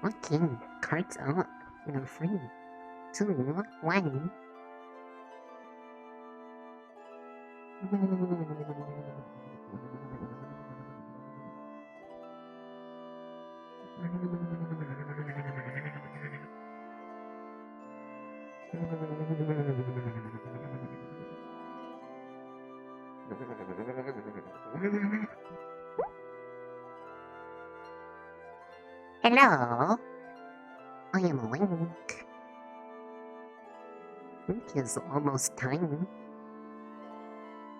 Okay, cards up. In 3, 2, 1. Hello, I am awake. It is almost time.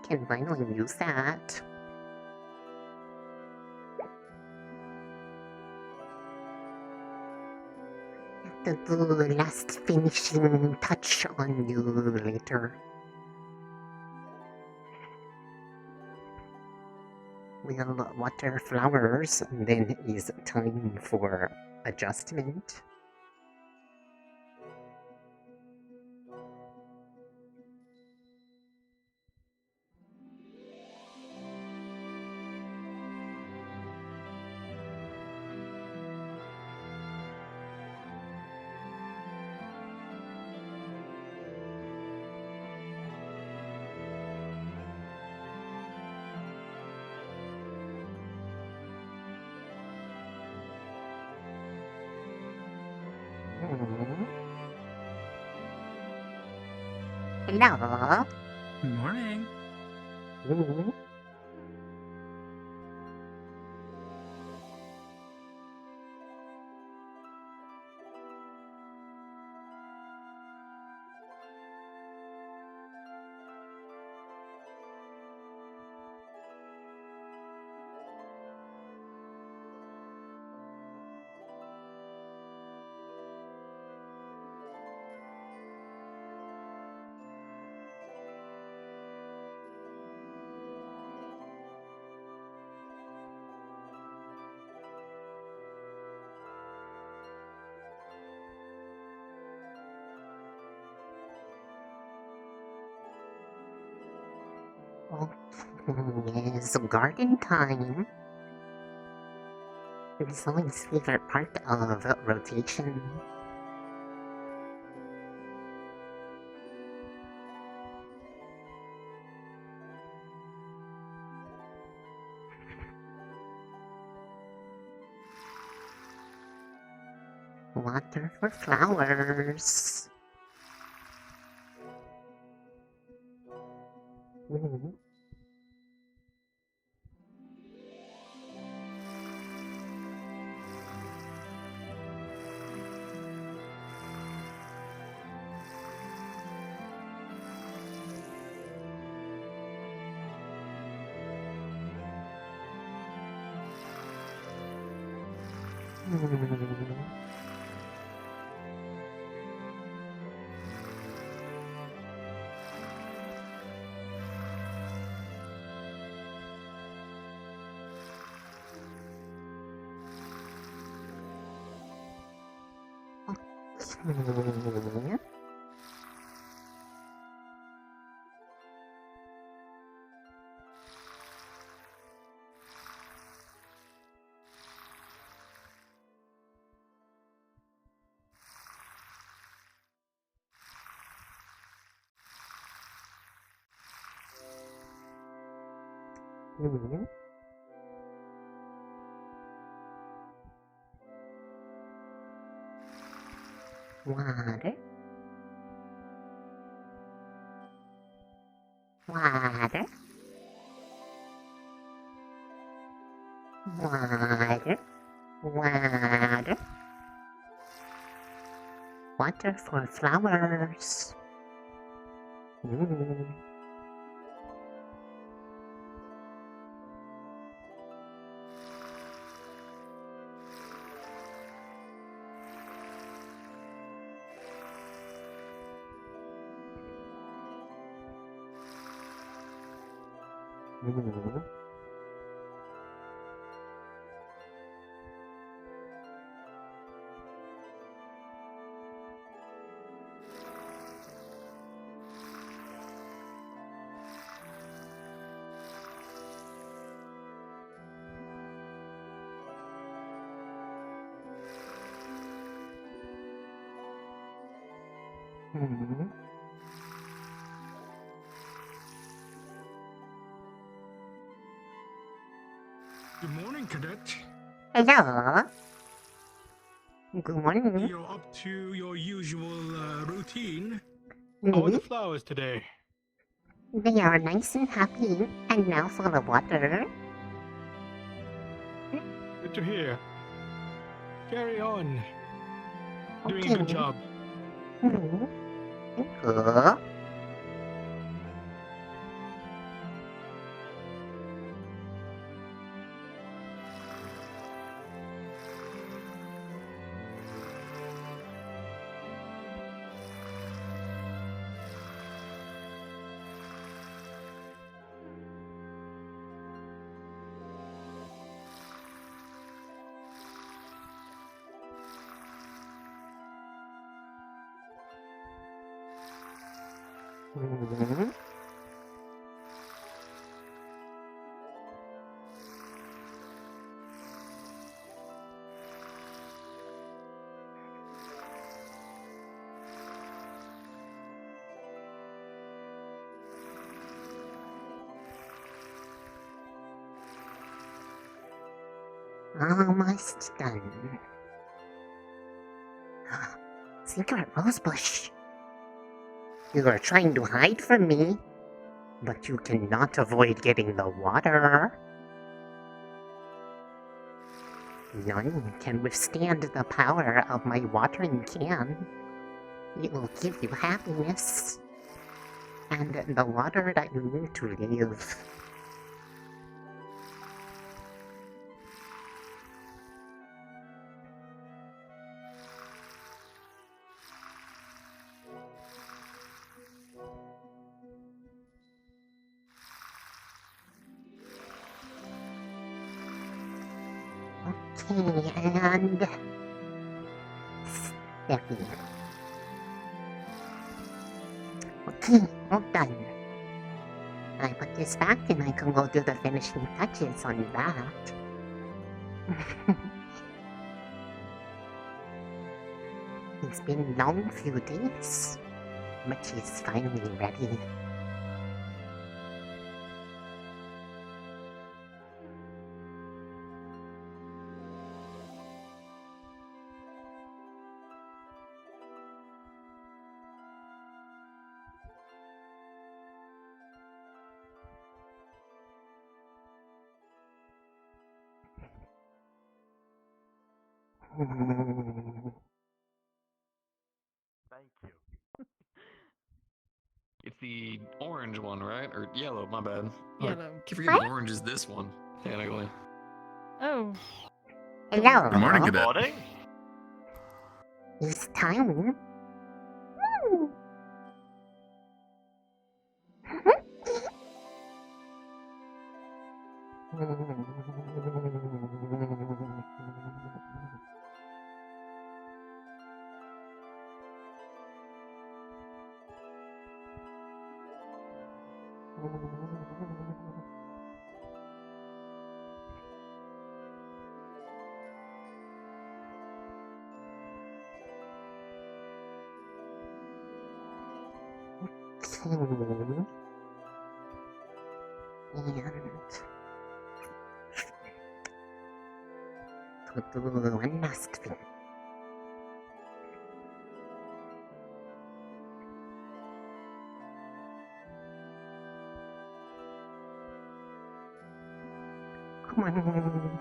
Can finally use that. To do last finishing touch on you later. We'll water flowers, and then is time for adjustment. Hello. Good morning. Yes, garden time. It's always favorite part of rotation. Water for flowers. Okay. Water. Water. Water. Water. Water for flowers. Hmm. Good morning, cadet. Hello. Good morning. You're up to your usual routine. How are Mhm. the flowers today? They are nice and happy and now full of water. Good to hear. Carry on. Doing a Okay. good job. Mhm. Good. Mhm. Almost done. Secret rosebush. You are trying to hide from me, but you cannot avoid getting the water. None can withstand the power of my watering can. It will give you happiness and the water that you need to live. Okay, and Steffi. Okay, all done. I put this back and I can go do the finishing touches on that. It's been a long few days, but she's finally ready. Thank you. It's the orange one, right? Or yellow, my bad. Yellow. Keep forgetting orange is this one, technically. Oh. Hello. Good morning, Good cadet. morning. It's time. Okay. And to do one last thing. Come on.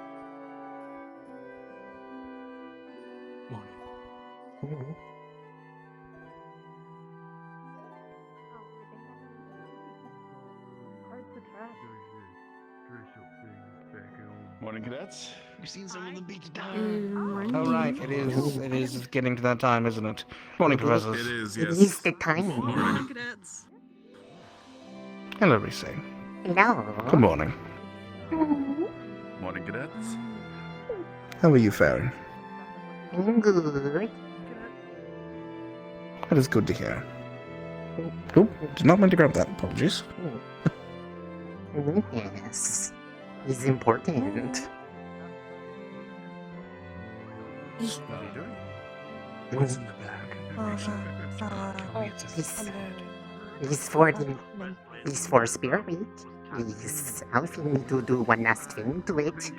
Morning. Mhm. Morning, cadets. We've seen some of the beach time. Morning. Oh, right. It is getting to that time, isn't it? Morning, It professors. is, It yes. is the time. Morning. cadets. Hello, Reese. Hello. Good morning. Morning, cadets. How are you faring? I'm good. That is good to hear. Oh, did not mean to grab that. Apologies. Yes. It's important. What are you doing? What's in the bag? He's for the he's for Spirit Week. He's asking me to do one last thing to it.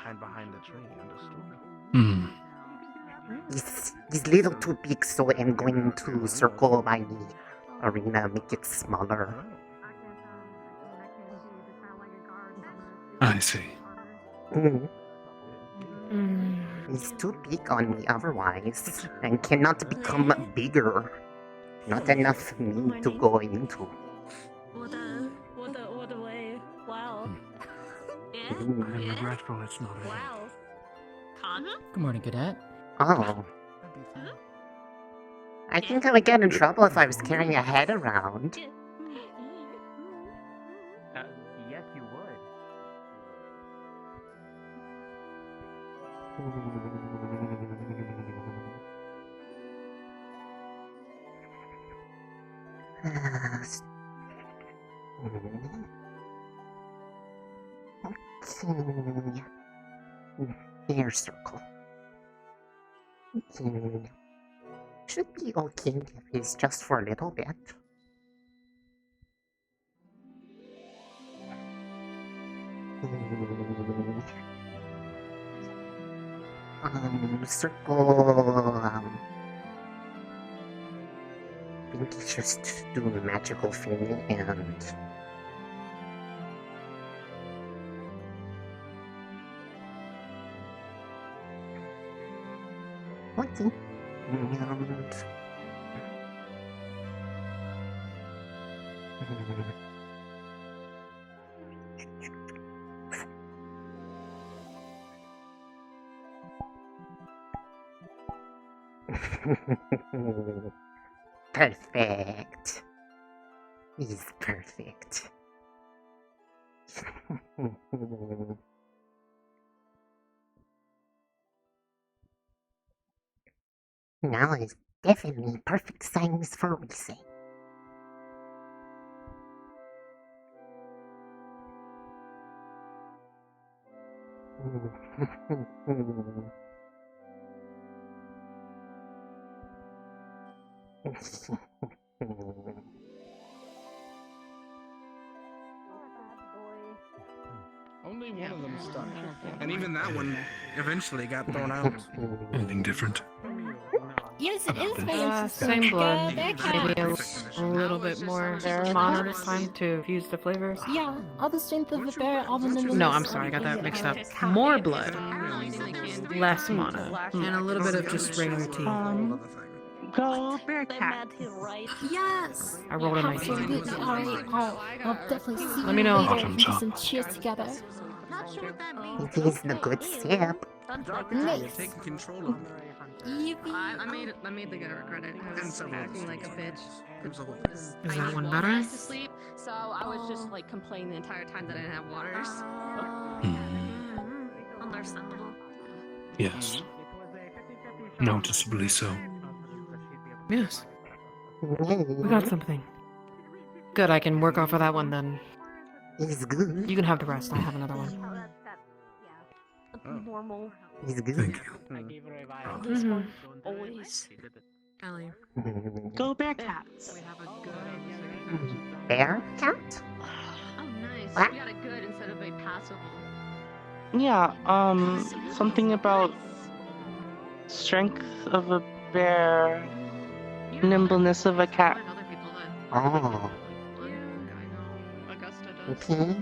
Hide behind the tree, understood. Hmm. He's little too big, so I'm going to circle my arena, make it smaller. I see. Mm. Mm. He's too big on me otherwise, and cannot become bigger. Not enough me to go into. Wow. Mm. I'm regretful it's not a Wow. Good morning, Cadet. Oh. I think I would get in trouble if I was carrying a head around. Yes, you would. Okay. Air circle. Okay. Should be okay if it's just for a little bit. Circle. I think it's just do a magical thing and. Okay. Perfect. He's perfect. Now is definitely perfect signs for racing. Only one of them stuck. And even that one eventually got thrown out. Anything different? Yes, it is About very this. interesting. Same blood. They're Maybe cats. a little bit more mana this time to fuse the flavors. Yeah, all the strength of the bear, all the No, I'm sorry, I got that mixed up. More blood, less mana, and a little bit of just regular tea. Go The Bearcat. mad who right? Yes. I rolled a 19. Absolutely. Alright, I'll definitely see Let you me know. later. Bottoms We do up. some cheers together. Not sure what that means. It is the good step. Nice. Taking control of I made the gutter credit. I was acting like a bitch. It was a whole Is that need one water better? to sleep, so I was just like complaining the entire time that I didn't have waters. Understandable. Yes. Noticeably so. Yes, we got something. Good, I can work off of that one then. He's good. You can have the rest, I have another one. Normal. He's good. Thank you. Mm-hmm. Always. Ellie, Go Bearcats. we have a good. Bear cat? Oh, nice. What? We got a good instead of a passable. Yeah, something about strength of a bear, nimbleness of a cat. Find other people that Oh, I know Augusta does. okay.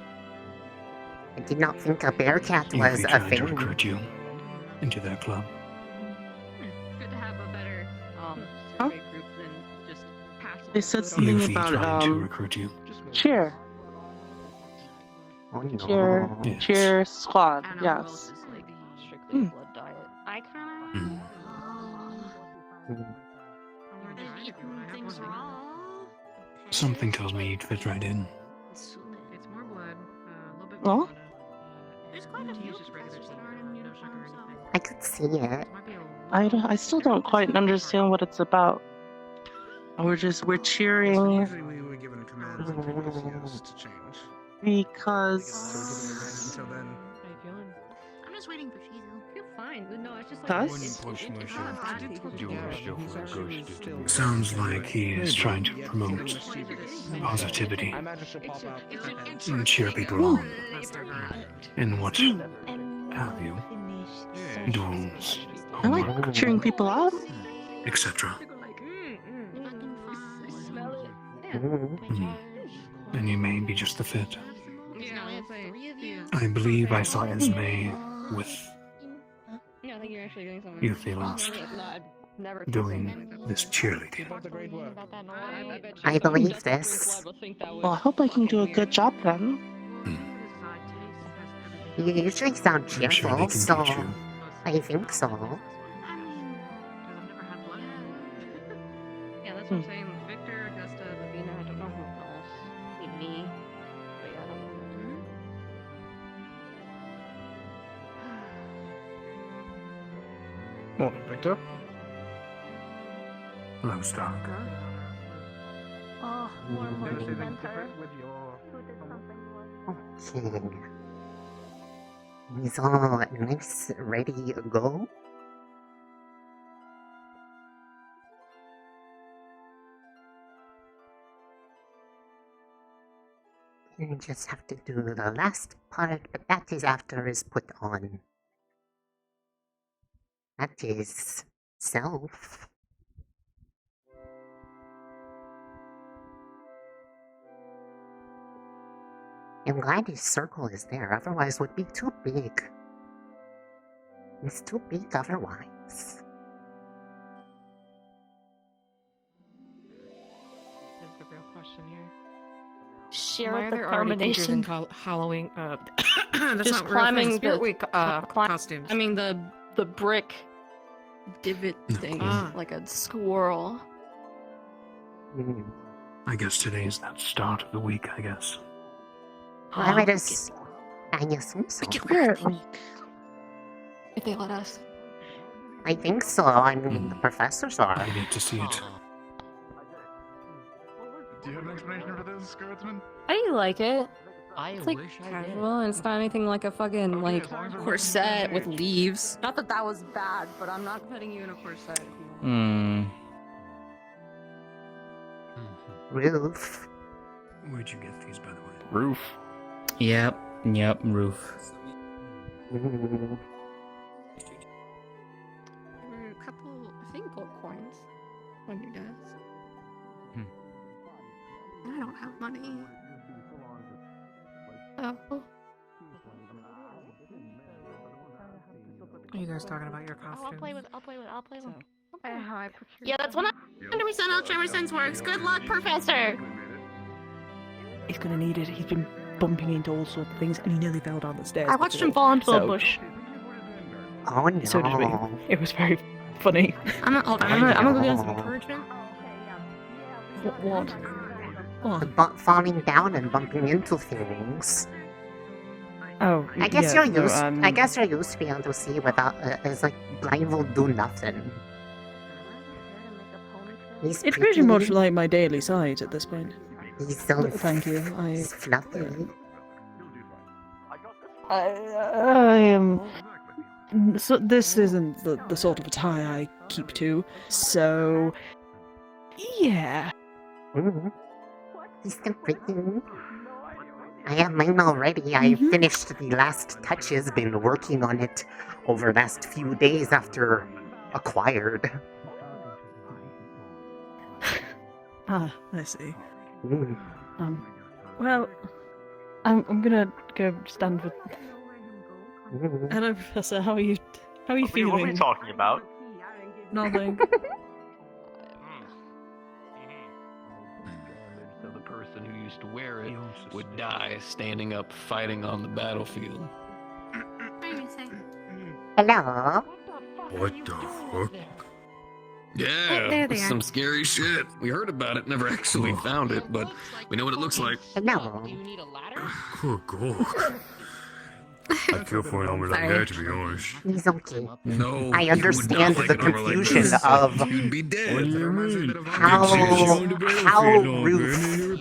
I did not think a bear cat You'd was be a trying to thing. recruit you into that club. Good to have a better Huh? survey group than just passable. They said good something You'd be about, trying to recruit you. cheer. Oh no. Cheer. Yes. Cheer squad, I don't know who else yes. is like strictly Hmm. a blood diet. I kind Mm. of. Something tells me you'd fit right in. It's more blood, a little bit Oh? more. There's quite a few just regular sugar, no sugar or anything. I could see it. Might be a I still don't quite understand what it's about. We're cheering Usually we were given a command in previous years to change. because Until then, How you feeling? I'm just waiting for Shizu. I feel fine. fine. No, it's just like Us? Sounds like he is trying to promote positivity and cheer people on and what have you. Duels, I like cheering people up. etc. Mm. And you may be just the fit. Yeah, it's like, I believe I saw Esme with yeah, I think you're actually doing something. Youthie last, Never doing this cheerleading. I believe this. Well, I hope I can do a good job then. You usually sound I'm sure they cheerful, can so teach you. I think so. Yeah, that's what I'm saying. Victor, Augusta, Lavina, I don't know who else. Maybe me. But yeah, I don't know. Morning, Victor. Hello, Stark. Oh, more morning mentor. Okay. He's all nice, ready to go. You just have to do the last part, but that is after is put on. That is self. I'm glad his circle is there, otherwise it would be too big. It's too big otherwise. That's the real question here. Sheer Why are there already teachers in Halloween? That's Just not climbing real Spirit the- Week costumes. I mean the brick divot thing, Ah. like a squirrel. Mm. I guess today's that start of the week, I guess. I would I assume so. Spirit Week. If they let us. I think so. I mean, the professors are. I need to see it. Do you have an explanation for this, Scartsman? I like it. It's like casual, and it's not anything like a fucking like corset with leaves. Not that that was bad, but I'm not putting you in a corset. If you want. Roof. Where'd you get these, by the way? Roof. Yep, roof. Mm. There were a couple, I think, gold coins on your desk. I don't have money. Oh. Are you guys talking about your costumes? I'll play with. Yeah, that's 100% how Trevor Sense works. Good luck, Professor! He's gonna need it. He's been bumping into all sorts of things, and he nearly fell down the stairs. I watched today. him fall into a So- bush. Oh no. So did we. It was very funny. I'm gonna go get some encouragement. What? Falling down and bumping into things. Oh, I guess yeah, you're no, used. I guess you're used to being able to see without. It's like blindfold do nothing. He's It's pretty. pretty much like my daily sight at this point. He's so. Thank you. He's fluffy. I am. So this isn't the sort of attire I keep to. So, yeah. Mm. He's still pretty. I have mine already. I finished the last touches. Been working on it over the last few days after acquired. Ah, I see. Mm. Well, I'm gonna go stand with. Mm. Hello, Professor. How are you? How are you feeling? What are we talking about? Nothing. So the person who used to wear it would die standing up fighting on the battlefield. Hello. What the fuck? Yeah, there they it's are. some scary shit. We heard about it, never actually found it, but we know what it looks like. Hello. need a ladder? Good God. I'd kill for an armor like that, to be honest. He's okay. No, I you would understand not like the an armor like confusion this. of You'd be dead. What do you mean? how Ruth.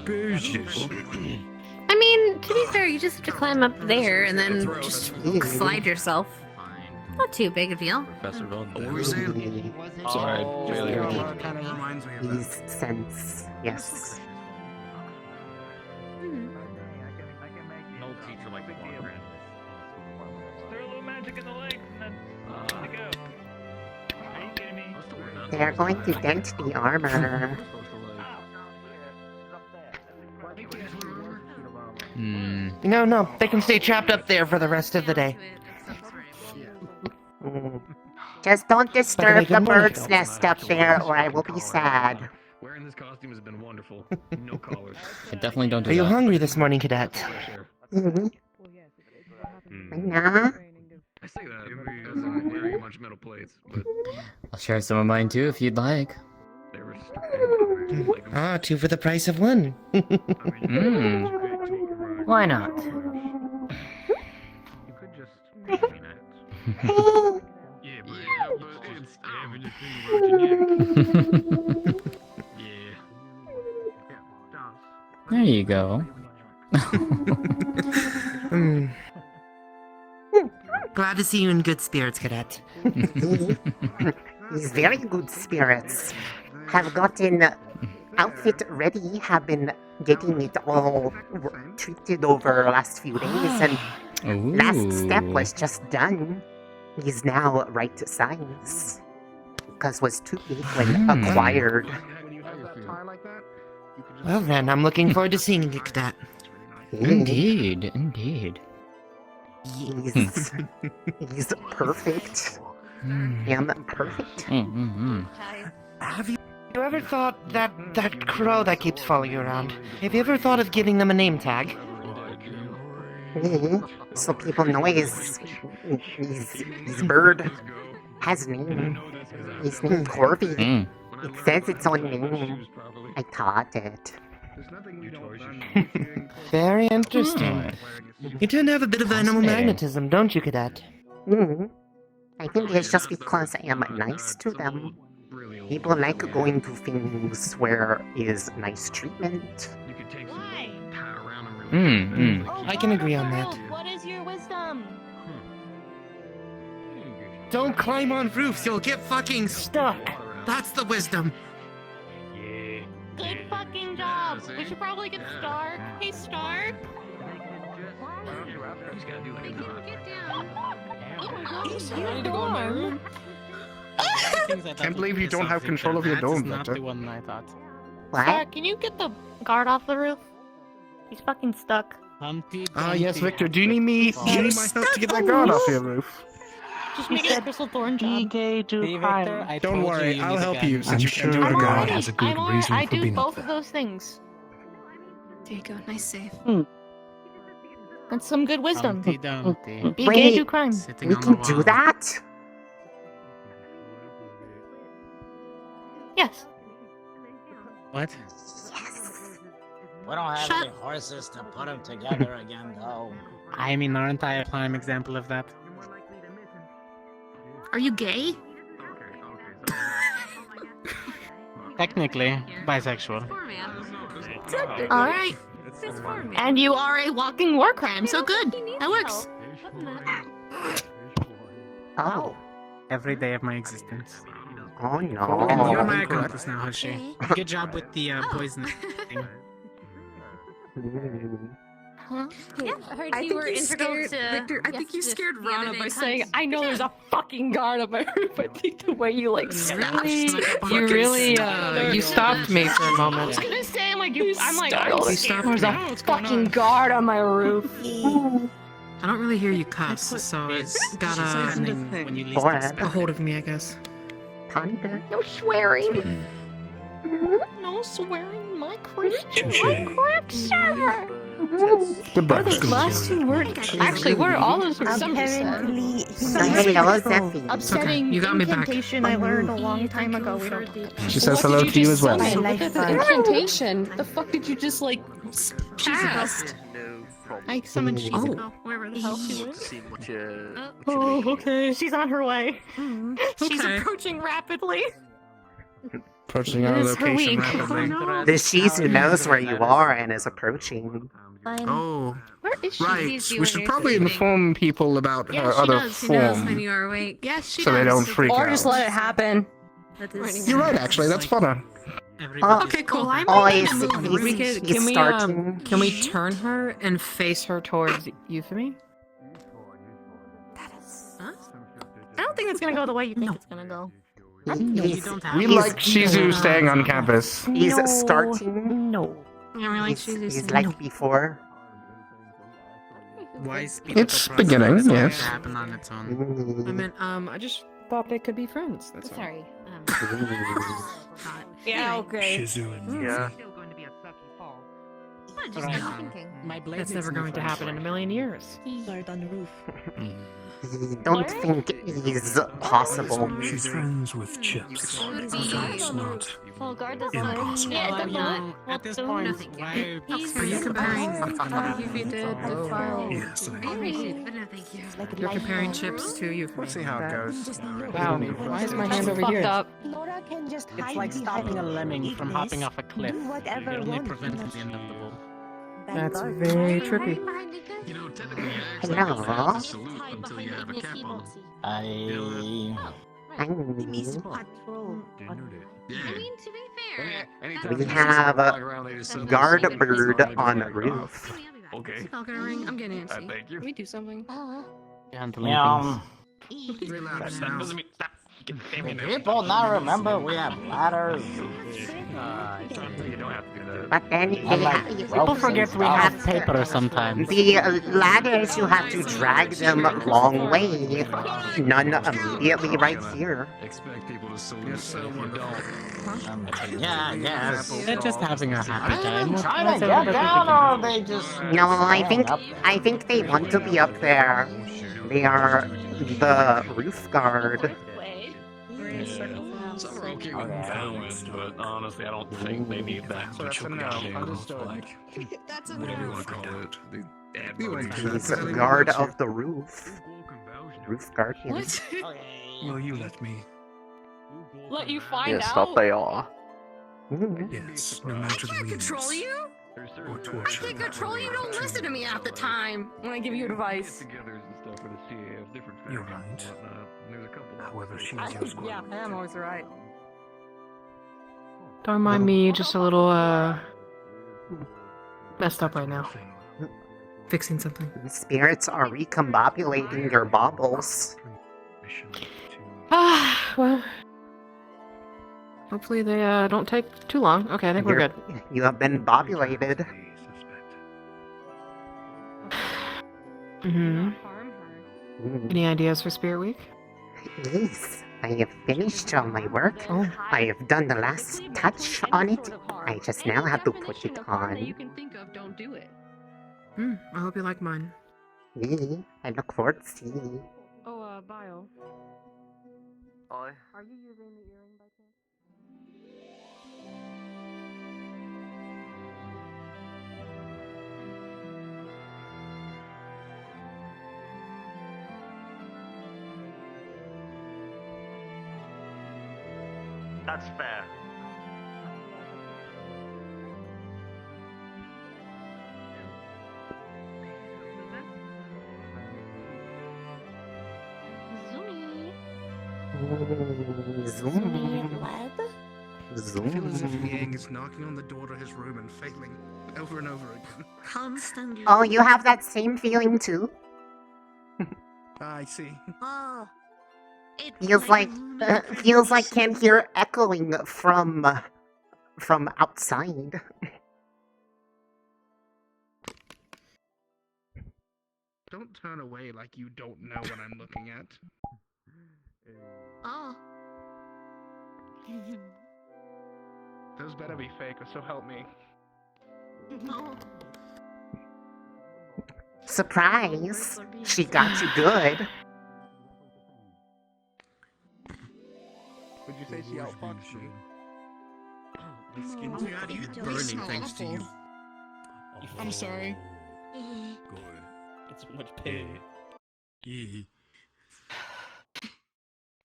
I mean, to be fair, you just have to climb up there and then just Ew. slide yourself. Not too big a deal. Professor Von. What were you saying? Sorry, failure. Kind of reminds me of that. These scents, yes. No teacher like the one. Throw a little magic in the lake and then to go. Are you kidding me? They're going to dent the armor. No, they can stay trapped up there for the rest of the day. Just don't disturb the good morning, bird's nest up there, or I will be sad. Wearing this costume has been wonderful. No collars. I definitely don't do Are you that. hungry this morning, cadet? Mm-hmm. Nah. I say that because I'm wearing a bunch of metal plates, but I'll share some of mine too if you'd like. they're restricted. Like, Ah, 2 for the price of 1. Why not? you could just yeah, but it's everything about Yeah. There you go. Glad to see you in good spirits, cadet. He's very good spirits. Have gotten outfit ready, have been getting it all treated over the last few days, and last step was just done. He's now right size. Because was too big when acquired. Well then, I'm looking forward to seeing you, cadet. Indeed, indeed. He's perfect. Am perfect. Have you ever thought that crow that keeps following you around? Have you ever thought of giving them a name tag? So people know his bird has name. His name Corby. It says its own name. I taught it. Very interesting. You tend to have a bit of animal magnetism, don't you, cadet? I think it's just because I am nice to them. People like going to things where is nice treatment. I can agree on that. What is your wisdom? Don't climb on roofs, you'll get fucking stuck. That's the wisdom. Good fucking job. We should probably get Stark. Hey, Stark. Get down. Oh my god, I need to go in my room. Can't believe you don't have control of your dome, Not Victor. the one I thought. What? Stark, can you get the guard off the roof? He's fucking stuck. Yes, Victor, do you need me? Do you need my help to get that guard off your roof? Just make it a crystal thorn job. Don't worry, I'll help you since you can't do it I'm again. alright. I do both of those things. There you go. Nice save. That's some good wisdom. Be Wait, gay, do crime. we can do that? Yes. What? We don't have any horses to put them together again, though. I mean, aren't I a prime example of that? Are you gay? Technically, bisexual. All right. And you are a walking war crime, so good. That works. Oh. Every day of my existence. Oh And no. you're my accomplice now, Hoshi. Good job with the poison thing. Huh? Yeah, I think you scared Victor. I think you scared Rana by saying, I know there's a fucking guard on my roof. I think the way you like stopped. You stopped me for a I moment. was gonna say, I'm like, there's me. a fucking guard on my roof. I don't really hear you cuss, so it's got When you least What? a hold of me, I guess. Thunder. No swearing. No swearing, my Christian. My correct, sir. Goodbye. Those last two words. Actually, what are all those words? Apparently, Hello, Zeffy. Upsetting You got me back. incantation I learned a long time ago. We don't. She says hello to you as well. My life Incantation. The fuck did you just like cast? I summoned Jesus. Wherever the hell she was. Oh, okay. She's on her way. She's approaching rapidly. Approaching our location rapidly. The Shizu knows where you are and is approaching. Oh, Where is she? right. We should probably inform people about Yeah, her she other does. She knows when form, you are awake. Yes, she so does. they don't freak Or out. just let it happen. You're right, actually. That's funner. Okay, cool. I'm Oh, ready he's, to move. he's starting. Can we turn her and face her towards Euphemy? Huh? I don't think it's gonna go the way you think it's gonna go. We like Shizu staying on campus. He's starting. No. Yeah, we like He's like before. It's beginning, yes. I mean, I just thought they could be friends. That's all. Sorry. Yeah, okay. Yeah. That's never going to happen in a million years. on the roof. Don't think he's possible. She's friends with Chips. That's not impossible. Yeah, I'm not. At this point, why Are you comparing Yuffie did the file? Yes, I You're comparing Chips to Euphemy. Let's see how it goes. Wow, why is my hand over Fucked here? up. It's like stopping a lemming from hopping off a cliff. It only prevents the inevitable. That's very trippy. You know, technically, you Hello. actually have to salute until you have a cap on. We have a guard bird on the roof. Okay. Falcon ring. I'm getting antsy. Thank you. Can we do something? Yeah. That doesn't mean stop. People now remember we have ladders. You don't have to do that. But then People forget we have paper sometimes. the ladders, you have to drag them a long way. None immediately right here. Expect people to salute if you don't. Yeah, I guess. They're just having a happy time. Trying to get down, or they just. No, I think they want to be up there. They are the roof guard. Some are okay with balance, but honestly, I don't think they need that So much that's a of a no. goddamn Understood. like, That's a whatever you want to call it. The He's a guard of the roof. Roof guardian. What? Will you let me? Let you find Yes, out. that they are. Yes, no matter the I means. control you? Or I torture. can't control you. Don't listen to me half the time when I give you advice. Get-togethers and stuff for the CA of different You're factions and right. whatnot. And there's a couple of However, she is yours. Yeah, I am always right. Don't mind me, just a little, messed up right now. Fixing something. Spirits are recombobulating your baubles. Ah, well. Hopefully they, don't take too long. Okay, I think we're good. You have been bobulated. Mm-hmm. Any ideas for Spirit Week? Yes, I have finished all my work. Oh. I have done the last touch on it. I just now have to put it You on. can think of, don't do it. I hope you like mine. I look forward to seeing you. Oh, Bio. Aye. Are you using the earring by chance? That's fair. Zoom. I feel as if Zoom. Yang is knocking on the door to his room and failing over and over again. Constantly. Oh, you have that same feeling too? I see. Oh. Feels like can hear echoing from outside. Don't turn away like you don't know what I'm looking at. Oh. Those better be fake, or so help me. No. Surprise! She got you good. Would you say she outfoxed me? The skin's No. got you Don't burning smell thanks to awful. you. I'm sorry. Good. It's much pain. Yeah.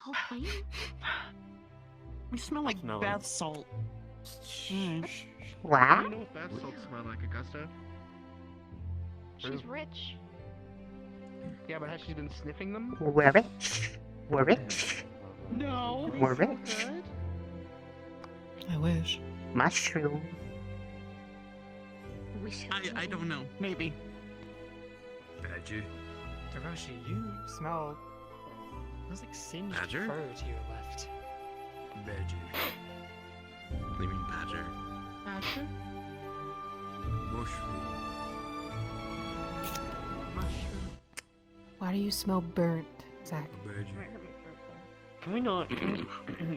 Oh, wait. We smell like bath salt. What? You know what bath salts smell like, Augusta? She's rich. Yeah, but has she been sniffing them? We're rich. We're rich. No. We're rich. I wish. Mushroom. I don't know. Maybe. Badger. Hiroshi, you smell. Smells like singed Badger? fur to your left. Badger. What do you mean badger? Asher? Mushroom. Why do you smell burnt, Zach? Badger. Can we not? Are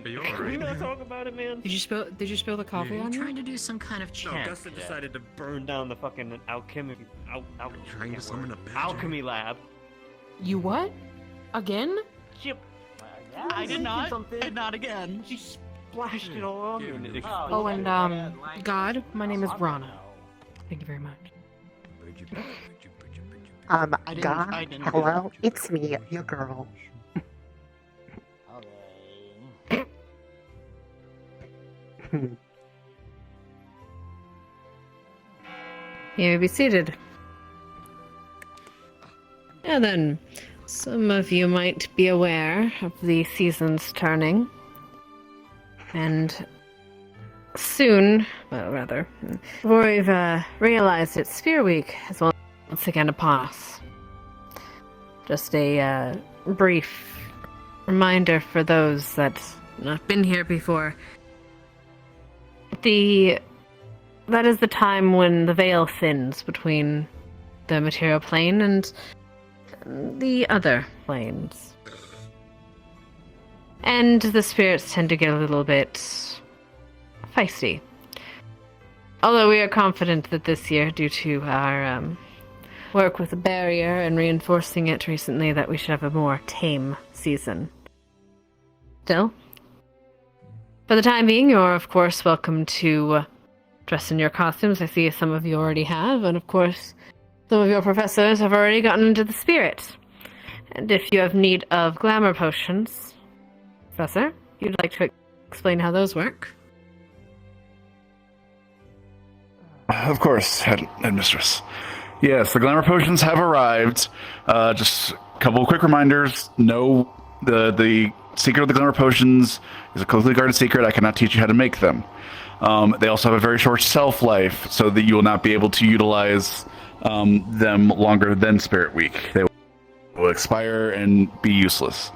you Can we not talk about it, man? Did you spill the coffee on you? Trying to do some kind of No, chant. Augusta decided to Burn down the fucking alchemy. trying to summon a badger. Alchemy lab. You what? Again? Chip. I did not. And not again. She splashed it all on me. And it Oh, and God, my name is Rana. Thank you very much. God, I didn't do hello, it's me, your girl. You may be seated. Now then, some of you might be aware of the seasons turning. And soon, well, rather, before we've realized it, Spear Week is once again upon us. Just a brief reminder for those that have not been here before. That is the time when the veil thins between the material plane and the other planes. And the spirits tend to get a little bit feisty. Although we are confident that this year, due to our work with the barrier and reinforcing it recently, that we should have a more tame season. Still, for the time being, you're of course welcome to dress in your costumes. I see some of you already have, and of course, some of your professors have already gotten into the spirit. And if you have need of glamour potions, Professor, you'd like to explain how those work? Of course, headmistress. Yes, the glamour potions have arrived. Just a couple of quick reminders. No, the secret of the glamour potions is a closely guarded secret. I cannot teach you how to make them. They also have a very short shelf life, so that you will not be able to utilize them longer than Spirit Week. They will expire and be useless.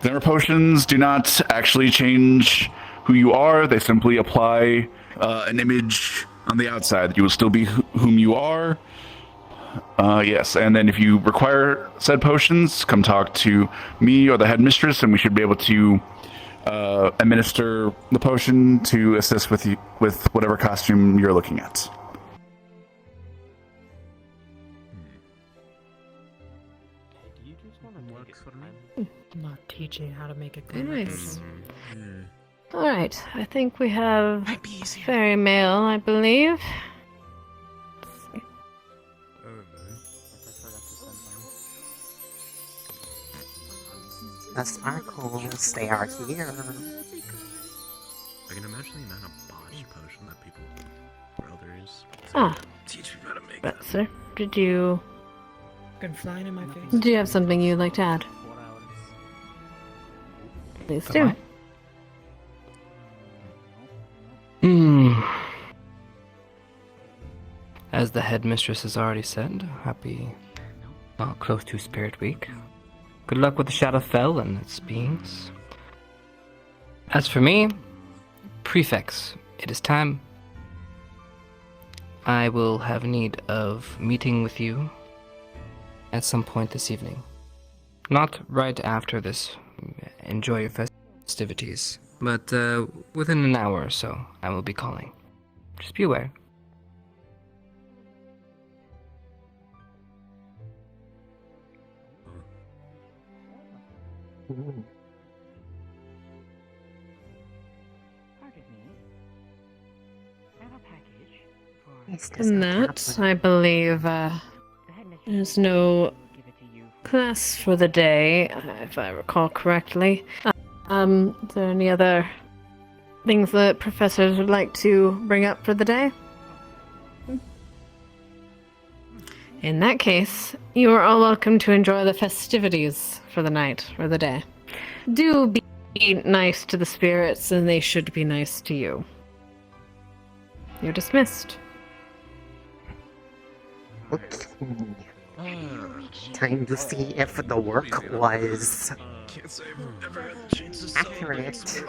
Glamour potions do not actually change who you are. They simply apply an image on the outside. You will still be whom you are. Yes, and then if you require said potions, come talk to me or the headmistress, and we should be able to administer the potion to assist with you with whatever costume you're looking at. I'm not teaching how to make a glamour Nice. potion. Alright, I think we have fairy mail, I believe. The sparkles, they are here. I can imagine the amount of botched potion that people brothers teach me how to make. But sir, did you Flying in my face. do you have something you'd like to add? Please do. As the headmistress has already said, happy, close to Spirit Week. Good luck with the Shadowfell and its beings. As for me, prefects, it is time. I will have need of meeting with you at some point this evening. Not right after this. Enjoy your festivities. But within an hour or so, I will be calling. Just be aware. And that, I believe, there's no class for the day, if I recall correctly. Is there any other things that professors would like to bring up for the day? In that case, you are all welcome to enjoy the festivities for the night or the day. Do be nice to the spirits, and they should be nice to you. You're dismissed. Okay. Time to see if the work was accurate.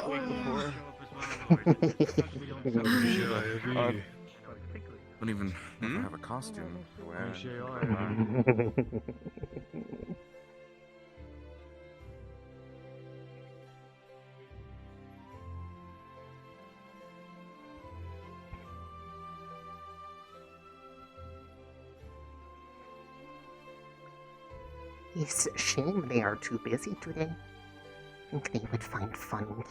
Don't even have a costume to wear. It's a shame they are too busy today. I think they would find fun.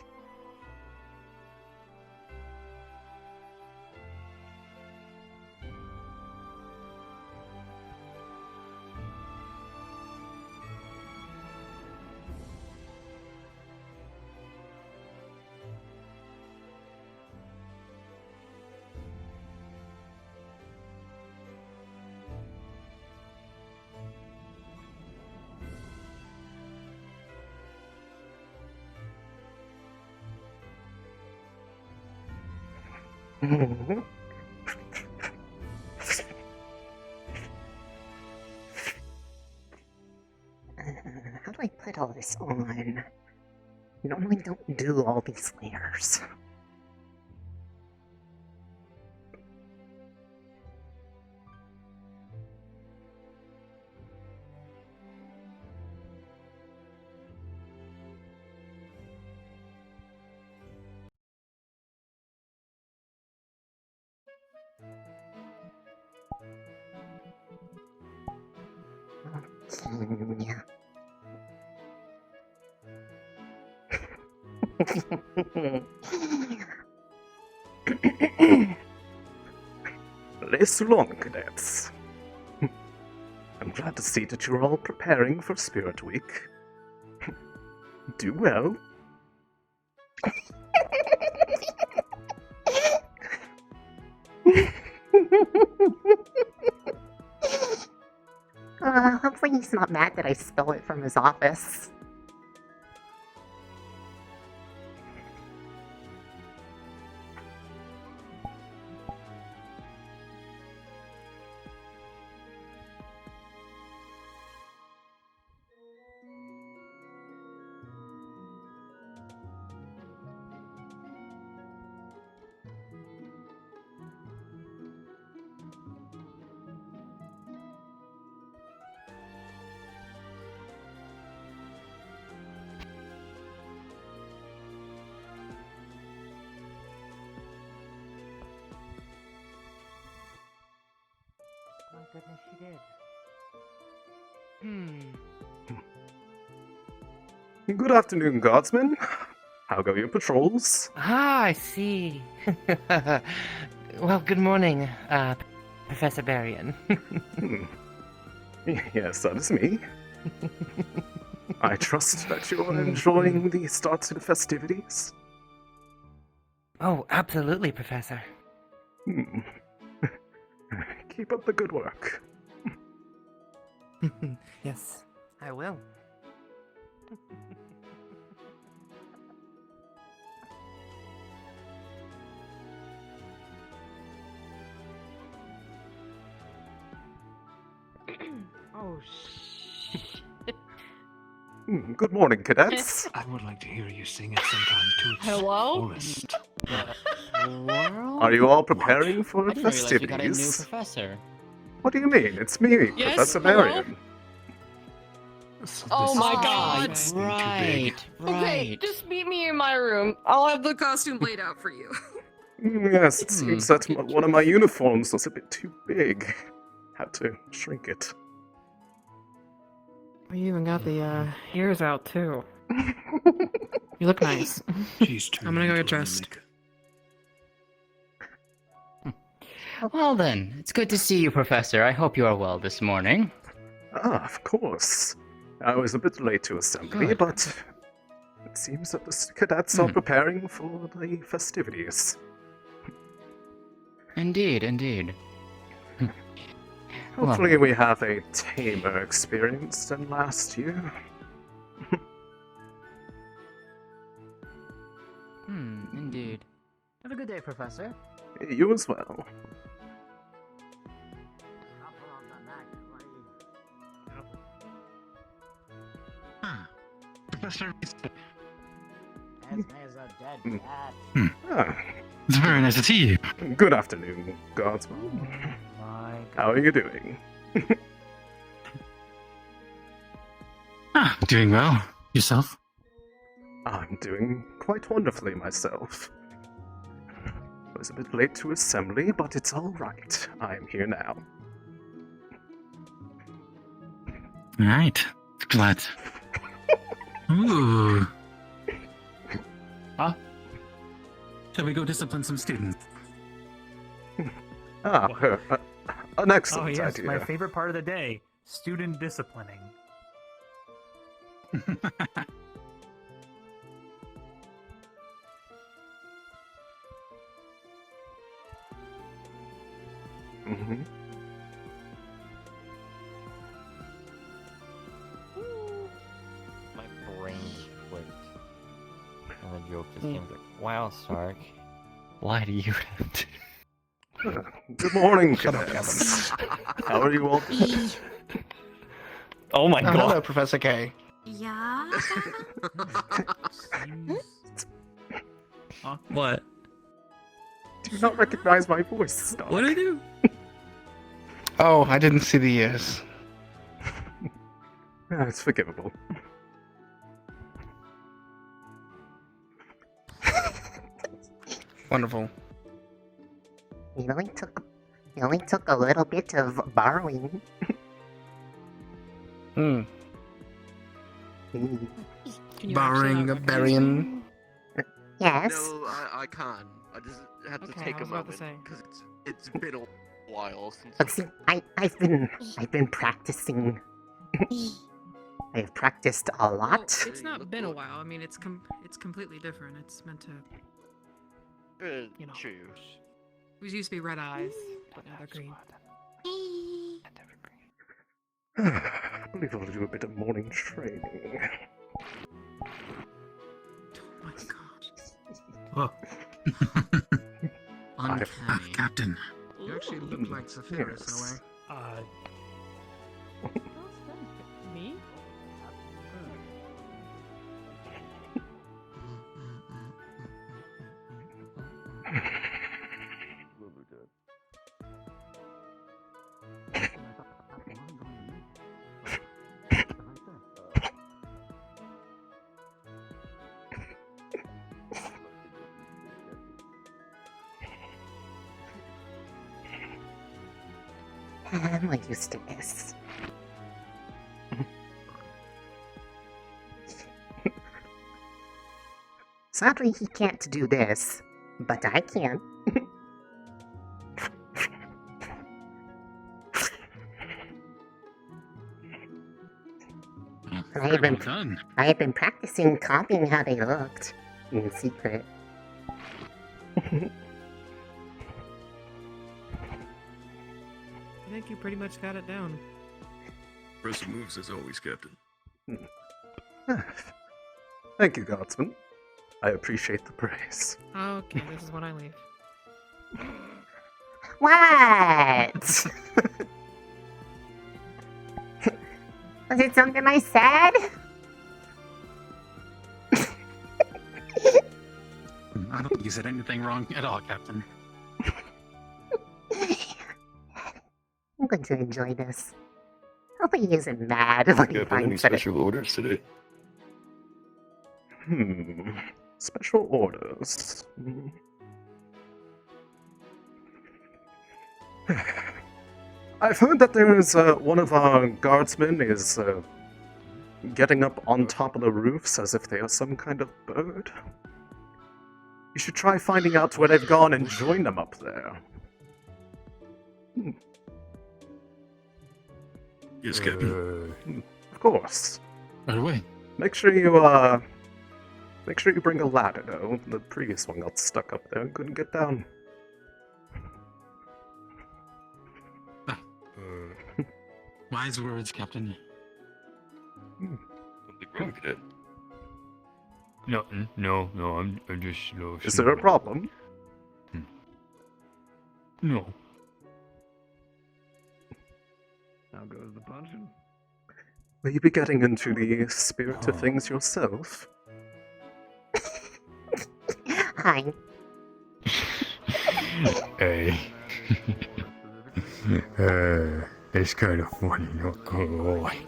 How do I put all this on? Normally don't do all these layers. Yeah. Less long, cadets. I'm glad to see that you're all preparing for Spirit Week. Do well. Hopefully he's not mad that I stole it from his office. My goodness, she did. Good afternoon, guardsmen. How go your patrols? Ah, I see. Well, good morning, Professor Barian. Yes, that is me. I trust that you are enjoying the start to the festivities. Oh, absolutely, Professor. Keep up the good work. Yes, I will. Oh, Good morning, cadets. I would like to hear you sing it sometime to its Hello? fullest. Are you all preparing for I the didn't realize we got a new festivities? professor. What do you mean? It's me, Yes, Professor hello? Marion. Oh my Oh, god. right, Okay, right. just meet me in my room. I'll have the costume laid out for you. Yes, it seems that one of my uniforms was a bit too big. Had to shrink it. You even got the ears out too. You look nice. I'm gonna go get dressed. Well then, it's good to see you, Professor. I hope you are well this morning. Ah, of course. I was a bit late to assembly, Good. but It seems that the cadets are preparing for the festivities. Indeed, indeed. Hopefully we have a tamer experience than last year. Indeed. Have a good day, Professor. You as well. Professor. Esme's a dead cat. It's very nice to see you. Good afternoon, Guardsman. How are you doing? Doing well. Yourself? I'm doing quite wonderfully myself. I was a bit late to assembly, but it's all right. I'm here now. Right. Glad. Ooh. Huh? Shall we go discipline some students? An excellent Oh yes, idea. my favorite part of the day: student disciplining. Mm-hmm. My brain clicked. And the joke just came like, wow, Sark. Why do you have to? Good morning, cadets. How are you all? Oh my god. Hello, Professor K. Yeah? What? Do you not recognize my voice, Stark? What did I do? Oh, I didn't see the ears. It's forgivable. Wonderful. It only took a little bit of borrowing. Borrowing, burying. Yes. No, I can't. I just had to Okay, take I a was about to moment say. because it's been a while since. But see, I've been practicing. I've practiced a lot. Well, it's not been a while. I mean, it's completely different. It's meant to, you know. True. These used to be red eyes, but now they're green. I believe I'll do a bit of morning training. Oh my Whoa. Uncanny. Captain. You actually look like Zephyrus in a way. Me? I'm not used to this. Sadly, he can't do this, but I can. I have been practicing copying how they looked in secret. I think you pretty much got it down. Impressive moves as always, Captain. Thank you, Guardsman. I appreciate the praise. Okay, this is when I leave. What? Was it something I said? I don't think you said anything wrong at all, Captain. I'm going to enjoy this. Hopefully he isn't mad when he Captain, any finds that special orders today? Special orders. I've heard that there is one of our guardsmen is getting up on top of the roofs as if they are some kind of bird. You should try finding out where they've gone and join them up there. Yes, Captain. Of course. Right away. Make sure you Make sure you bring a ladder, though. The previous one got stuck up there and couldn't get down. Wise words, Captain. Something wrong, Cadet? No, I'm just slow. Is there a problem? No. How goes the punching? Will you be getting into the spirit of things yourself? Hi. Hey. It's kind of funny, not gonna lie.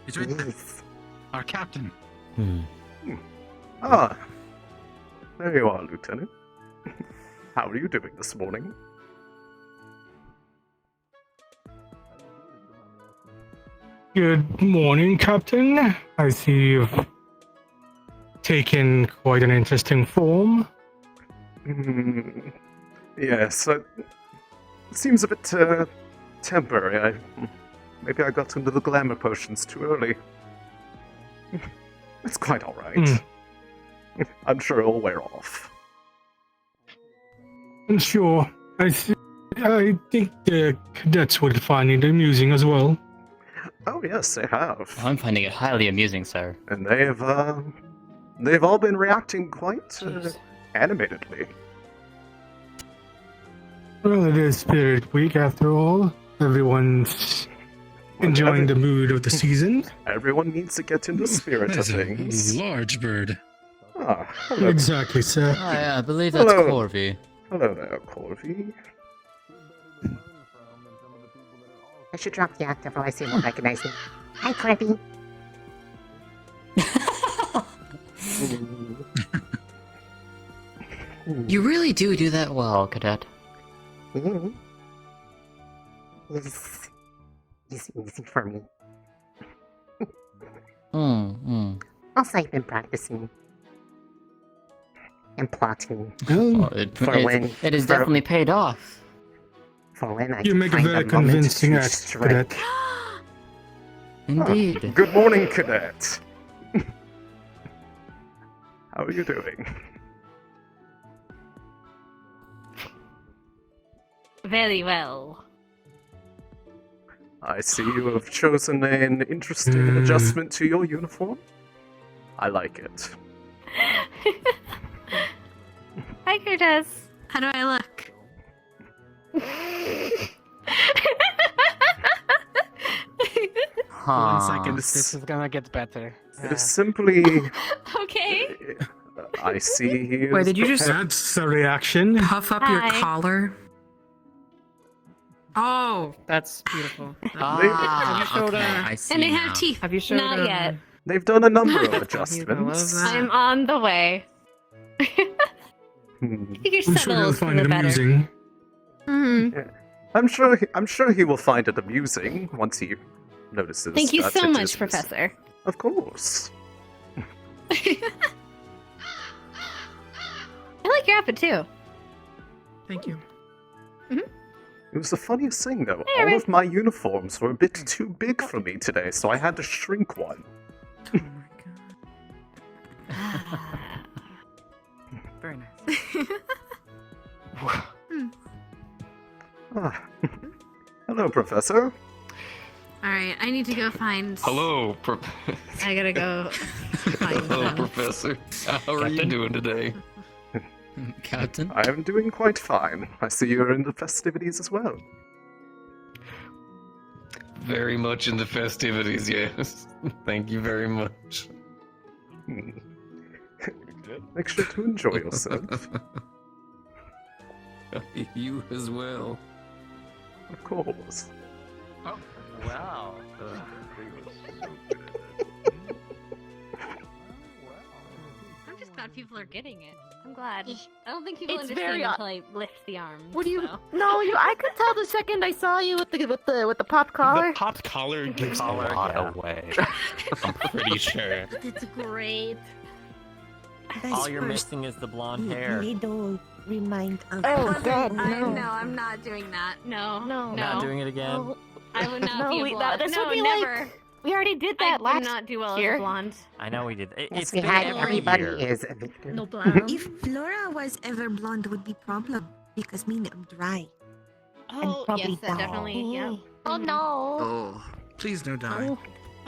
He's right there. Our captain. Ah, there you are, Lieutenant. How are you doing this morning? Good morning, Captain. I see you've taken quite an interesting form. Yes, it seems a bit temporary. Maybe I got into the glamour potions too early. It's quite alright. I'm sure it'll wear off. I'm sure. I think the cadets would find it amusing as well. Oh yes, they have. I'm finding it highly amusing, sir. And they've all been reacting quite animatedly. Well, it is Spirit Week after all. Everyone's enjoying the mood of the season. Everyone needs to get in the spirit of things. Large bird. Ah, hello. Exactly, sir. Oh, yeah, I believe that's Hello. Corby. Hello there, Corby. I should drop the act before I see one recognize me. Hi, Corby. You really do that well, Cadet. It's easy for me. Also, I've been practicing and plotting It has definitely paid off. For when I You can make a find very moment convincing to act, strike. Cadet. Indeed. Good morning, Cadet. How are you doing? Very well. I see you have chosen an interesting adjustment to your uniform. I like it. Hi, Curtis. How do I look? One second, this is gonna get better. It is simply. Okay. I see he is. Wait, did you just? prepared- That's a reaction. Puff up your Hi. collar. Oh, That's beautiful. Ah, you showed, okay, I see And they now. have teeth. have you showed Not yet. They've done a number of love adjustments. that. I'm on the way. Hmm. Figure I'm sure they'll subtles find the it better. amusing. I'm sure he will find it amusing once he notices. Thank you that so it much, is- Professor. Of course. I like your outfit too. Thank you. It was the funniest thing though. Hey, All Rick. of my uniforms were a bit too big for me today, so I had to shrink one. Oh my god. Very nice. Ah. Hello, Professor. Alright, I need to go find. Hello, I gotta go find Hello, them. Professor. How are you doing today? Captain? I am doing quite fine. I see you're in the festivities as well. Very much in the festivities, yes. Thank you very much. Hmm. Make sure to enjoy yourself. You as well. Of course. Oh, wow. I'm just glad people are getting it. I'm glad. I don't think people It's understand very until I lift the arm. What do you? so. No, I could tell the second I saw you with the pop collar. The popped collar gives a Collar, lot yeah. away. I'm pretty sure. It's great. All you're missing is the blonde hair. We don't remind us. Oh God, No, no! I'm not doing that. No, No. no. Not doing it again. I would not No, be a we- blonde. this no, would be never. We already did that last. I did not do well year. as blonde. I know we did. Yes, It's we good had every everybody year. is a victor. No problem. If Flora was ever blonde, would be problem because me, I'm dry. Oh, yes, that definitely. Yeah. Oh no. Oh, please no die. Oh.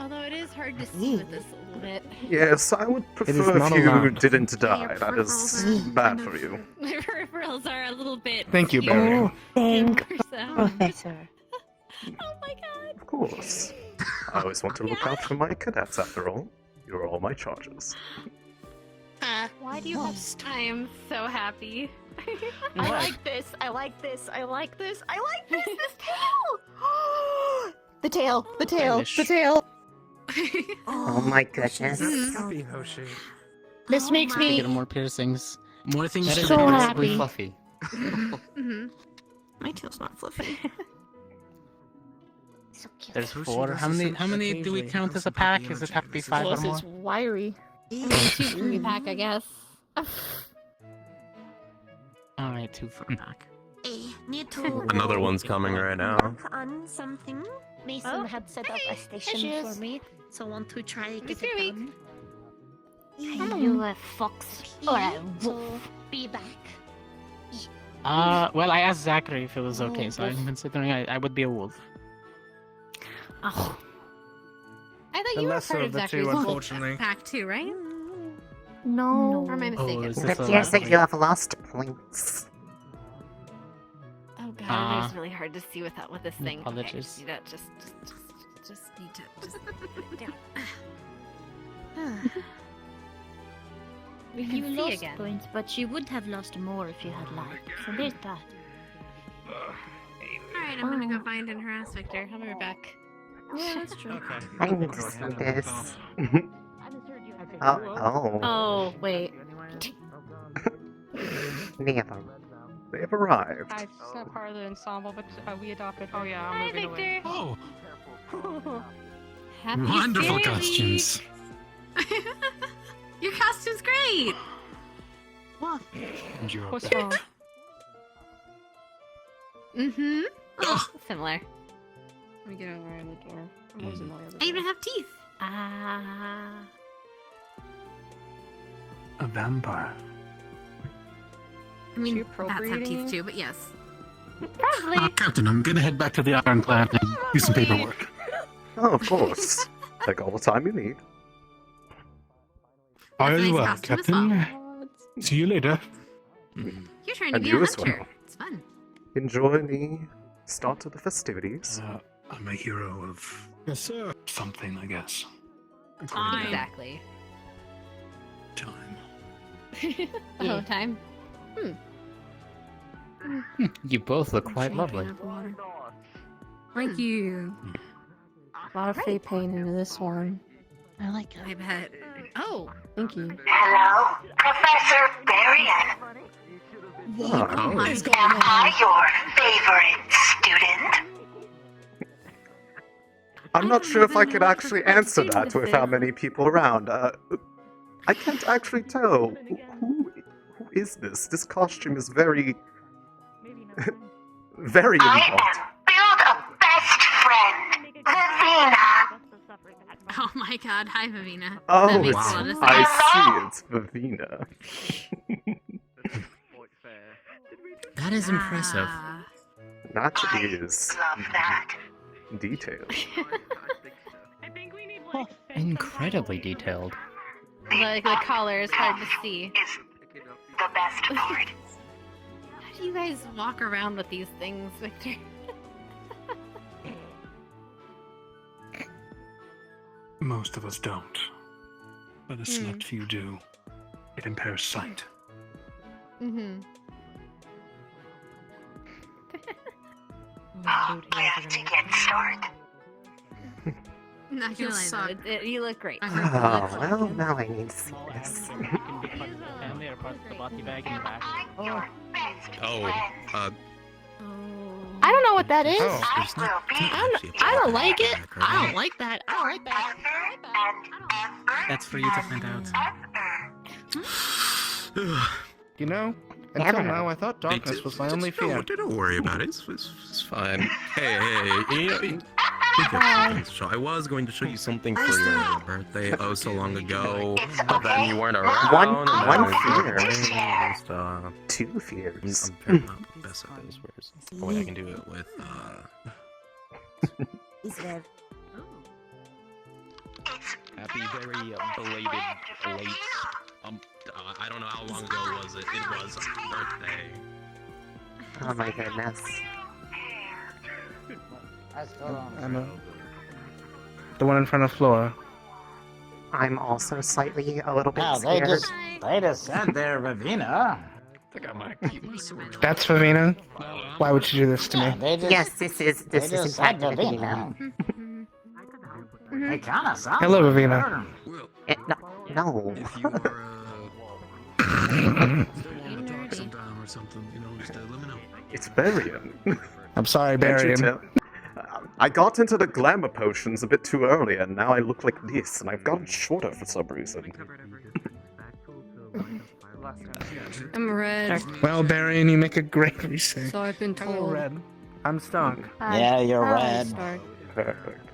Although it is hard to see with this a little bit. Yes, I would It is prefer not if you allowed. didn't die. That is bad for you. My peripherals are a little bit. Thank you, skewed. Barry. Oh, thank So- Professor. Oh my god. Of course. I always want to look out for my cadets after all. You're all my charges. Why do you have? I am so happy. I What? like this. I like this. I like this. I like this. This tail. The tail. The tail. Finish. The tail. Oh my goodness. Happy Hoshi. This makes To me get more piercings. More things That to is so do. incredibly happy. fluffy. My tail's not fluffy. There's 4. How many do we count as a pack? Does it have to be 5 or more? It's wiry. 2 for me pack, I guess. Alright, 2 for a pack. Need to Another one's coming right now. work on something. Mason Oh, had set up a station she for is. me, so I want to try get Miss it Ruby. done. Are you a fox or a wolf? Be back. Well, I asked Zachary if it was okay, so I'm considering I would be a wolf. Oh. I thought The you were lesser part of of the Zachary's two, wolf unfortunately. pack too, right? No. Or am I mistaken? is It this appears that you have lost points. Oh god, it's really hard to see with this thing. Apologies. Okay, just need to down. We You can see lost again. points, but you would have lost more if you had lied. So there's that. Alright, I'm gonna go find and harass Victor. I'll be right back. Yeah, that's true. Okay. I need to see this. Oh, Oh, wait. They have arrived. I'm just not part of the ensemble, but we adopted her. Oh yeah, I'm Hi, moving away. Victor. Oh, Happy wonderful Week. costumes. Your costume's great. What? And you're What's back. wrong? Mm-hmm. Oh. Similar. Let me get over in the door. I'm losing my other I even door. have teeth. Ah. A vampire. I mean, you bats have appropriating teeth it? too, but yes. Probably. Captain, I'm gonna head back to the Iron Plant and do some paperwork. Oh, of course. Take all the time you need. Very nice well, costume as Captain. See you later. You're trying to And be you a as hunter. well. It's fun. Enjoy the start of the festivities. I'm a hero of Yes, sir. something, I guess. Exactly. Time. Oh, time. You both look quite lovely. Thank you. A lot of fey paint into this one. I like it. I bet. Oh. Thank you. Hello, Professor Varian. Oh. Am I your favorite student? I'm not sure if I could actually answer that with how many people around. I can't actually tell. Who is this? This costume is very... very involved. Build a best friend, Vivina. Oh my god. Hi, Vivina. Oh, That makes it's, a lot of sense. I see. It's Vivina. That is impressive. Ah. That is Love that. detailed. Incredibly detailed. The collar is hard to see. The best part. How do you guys walk around with these things, Victor? Most of us don't. But a select few do. It impairs sight. Mm-hmm. Plan to get started. Not gonna lie, though, you look great. Oh, well, now I need to see this. Family or part of the body bag in the back. I don't know what that is. Oh, it's not. I don't like it. I don't like that. I don't like that. That's for you to find out. You know, Never. until now I thought darkness was my only fear. No, don't worry about it. It's fine. Hey, you know, I was going to show you something for your birthday so long ago, but then you weren't around. One fear. Just, 2 fears. I'm not the best at those words. Oh, wait, I can do it with, Happy very belated late. I don't know how long ago was it. It was birthday. Oh my goodness. Emma. The one in front of Flora. I'm also slightly a little bit No, scared. they just said they're Ravina. That's Favina? Why would you do this to me? Yes, this is in fact Vivina. They kind of sound Hello, like Ravina. No. It's Barian. I'm sorry, Can't you Barian. tell? I got into the glamour potions a bit too early, and now I look like this, and I've gotten shorter for some reason. I'm red. Well, Barian, you make a great reset. So I've been told. Red. I'm Stark. Yeah, you're red. Perfect.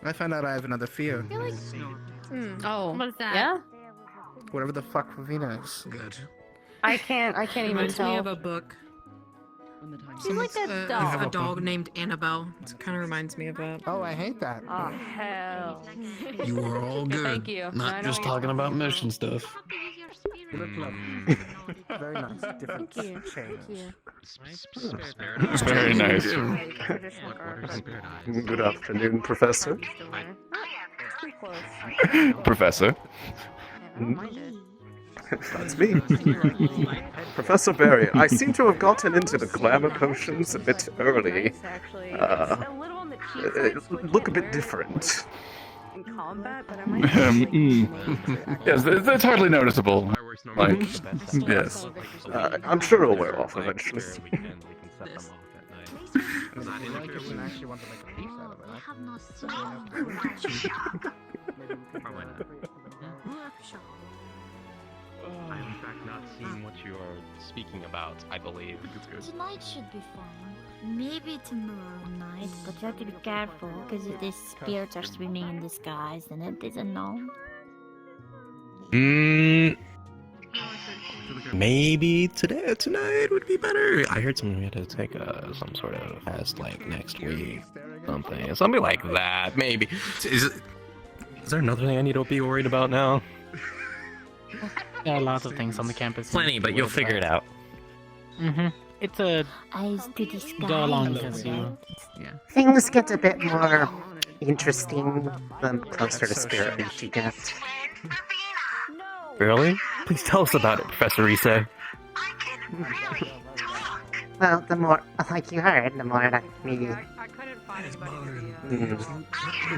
I found out I have another fear. Oh. What's that? Yeah? Whatever the fuck Favina is. Good. I can't even Reminds tell. me of a book. She's like a dog. A dog named Annabelle. It kind of reminds me of that. Oh, I hate that. Oh, hell. You are all good. Thank you. I Not know just you talking are. about mission stuff. You look lovely. Very nice. Different Thank you. shade. Thank you. Very nice. Good afternoon, Professor. Pretty close. Professor. That's me. Professor Barry, I seem to have gotten into the glamour potions a bit early. Look a bit different. In combat, but I might Yes, it's hardly noticeable. Like, yes. I'm sure it'll wear off eventually. I'm in fact not seeing what you are speaking about, I believe. Tonight should be fine. Maybe tomorrow night, but you have to be careful because if these spirits are swimming in the skies and it isn't known. Maybe tonight would be better. I heard we had to take some sort of test like next week, something like that. Maybe. Is there another thing I need to be worried about now? There are lots of things on the campus. Plenty, but you'll figure it out. Mm-hmm. It's a Eyes to the sky. go along as you. Yeah. Things get a bit more interesting the closer to Spirit Week you get. Really? Please tell us about it, Professor Rise. Well, the more, like you heard, the more that the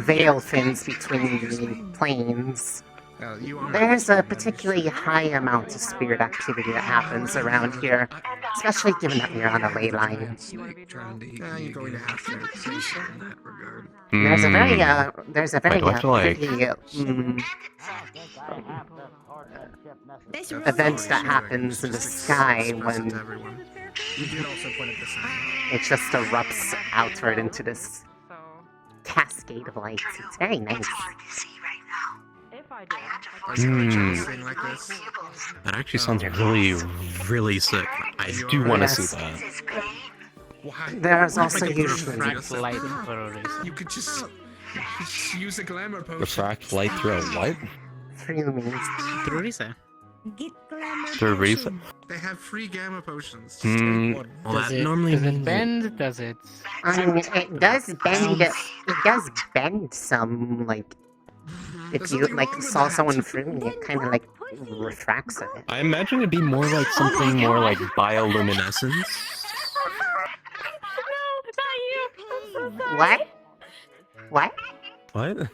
veil fins between the planes. There's a particularly high amount of spirit activity that happens around here, especially given that we're on a ley line. You're going to have to be patient in that regard. There's a very pretty event that happens in the sky when it just erupts outward into this cascade of lights. It's very nice. That actually sounds really, really sick. I do want to see that. There's also usually light You could just use a glamour potion. Refract light through a what? Through me. Through Risa. Through Risa? They have free gamma potions. Well, Does that it, normally does it means bend? Does it? I mean, it does bend. It does bend some. Like, if you like saw someone through me, it kind of like refracts it. I imagine it'd be more like something more like bioluminescence. What? What? What? Never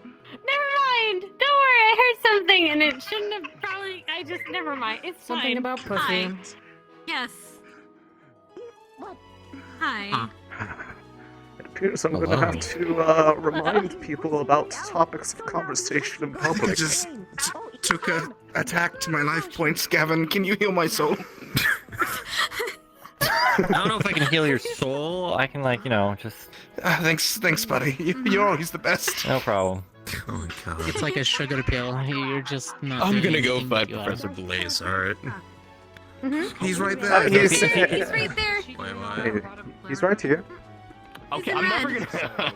mind. Don't worry. I heard something and it shouldn't have probably. Never mind. It's Something fine. about pussy. Hi. Yes. Hi. It appears I'm going to have to remind people about topics of conversation in I public. just took a attack to my life points, Gavin. Can you heal my soul? I don't know if I can heal your soul. I can, like, just... Thanks, buddy. You're always the best. No problem. Oh my god. It's like a sugar pill. You're just not. I'm doing gonna go anything fight you are. Professor Blaze, alright? He's right there. He's right there. He's right here. Okay, I'm never gonna...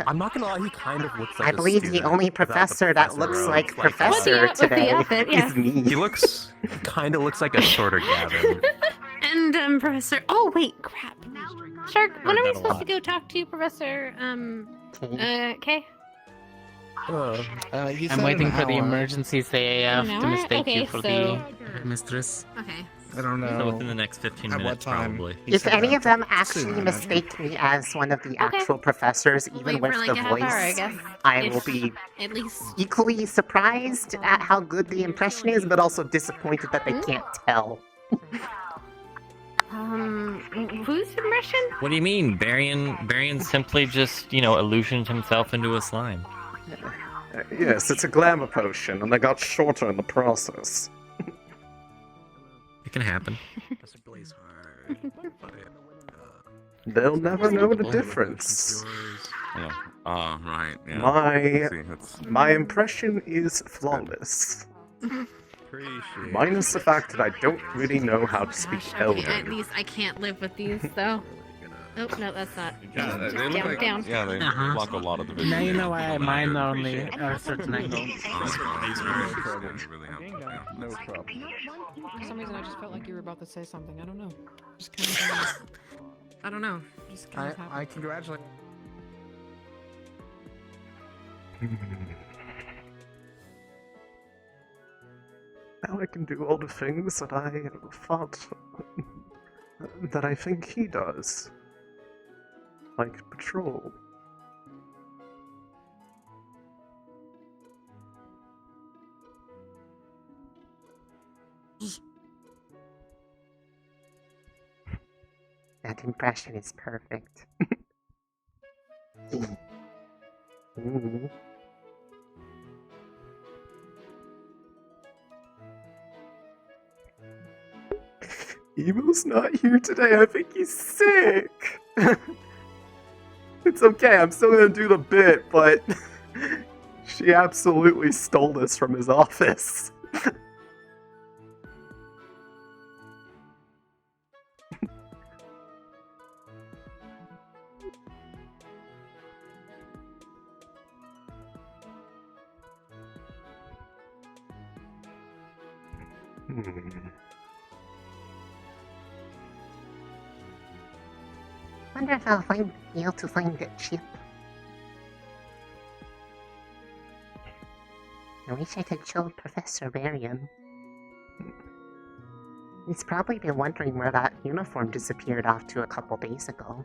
I'm not gonna lie, he kind of looks like I a believe the student only without the professor that looks of, like Professor With the today outfit, yeah. is me. He kind of looks like a shorter Gavin. And Professor. Oh wait, crap. Shark, when are we that a supposed lot. to go talk to Professor Kay? I'm waiting for the emergencies AAF An to hour? mistake Okay, you for so- the mistress. Okay. I don't know. So within the next 15 At minutes, what time? probably. If any of them actually mistake me as one of the actual professors, even wait with for, like, the a half voice, hour, I guess. I will be At least. equally surprised at how good the impression is, but also disappointed that they can't tell. Whose impression? What do you mean? Barian simply just, illusioned himself into a slime. Yes, it's a glamour potion, and they got shorter in the process. It can happen. Professor Blaze hard. They'll never know the difference. Oh, right. Yeah. My impression is flawless. Minus the fact that I don't really know how to speak At Elven. least I can't live with these, though. Oh, no, that's not. Yeah, they look down, like, down. yeah, they block a lot of the vision. Now you know why mine only are a certain angle. No problem. For some reason, I just felt like you were about to say something. I don't know. Just kind of. I don't know. Just kind of happened. I congratulate. Now I can do all the things that I thought that I think he does. Like patrol. That impression is perfect. Ooh. Emo's not here today. I think he's sick. It's okay. I'm still gonna do the bit, but she absolutely stole this from his office. Wonder if I'll be able to find that chip. I wish I could show Professor Varian. He's probably been wondering where that uniform disappeared off to a couple days ago.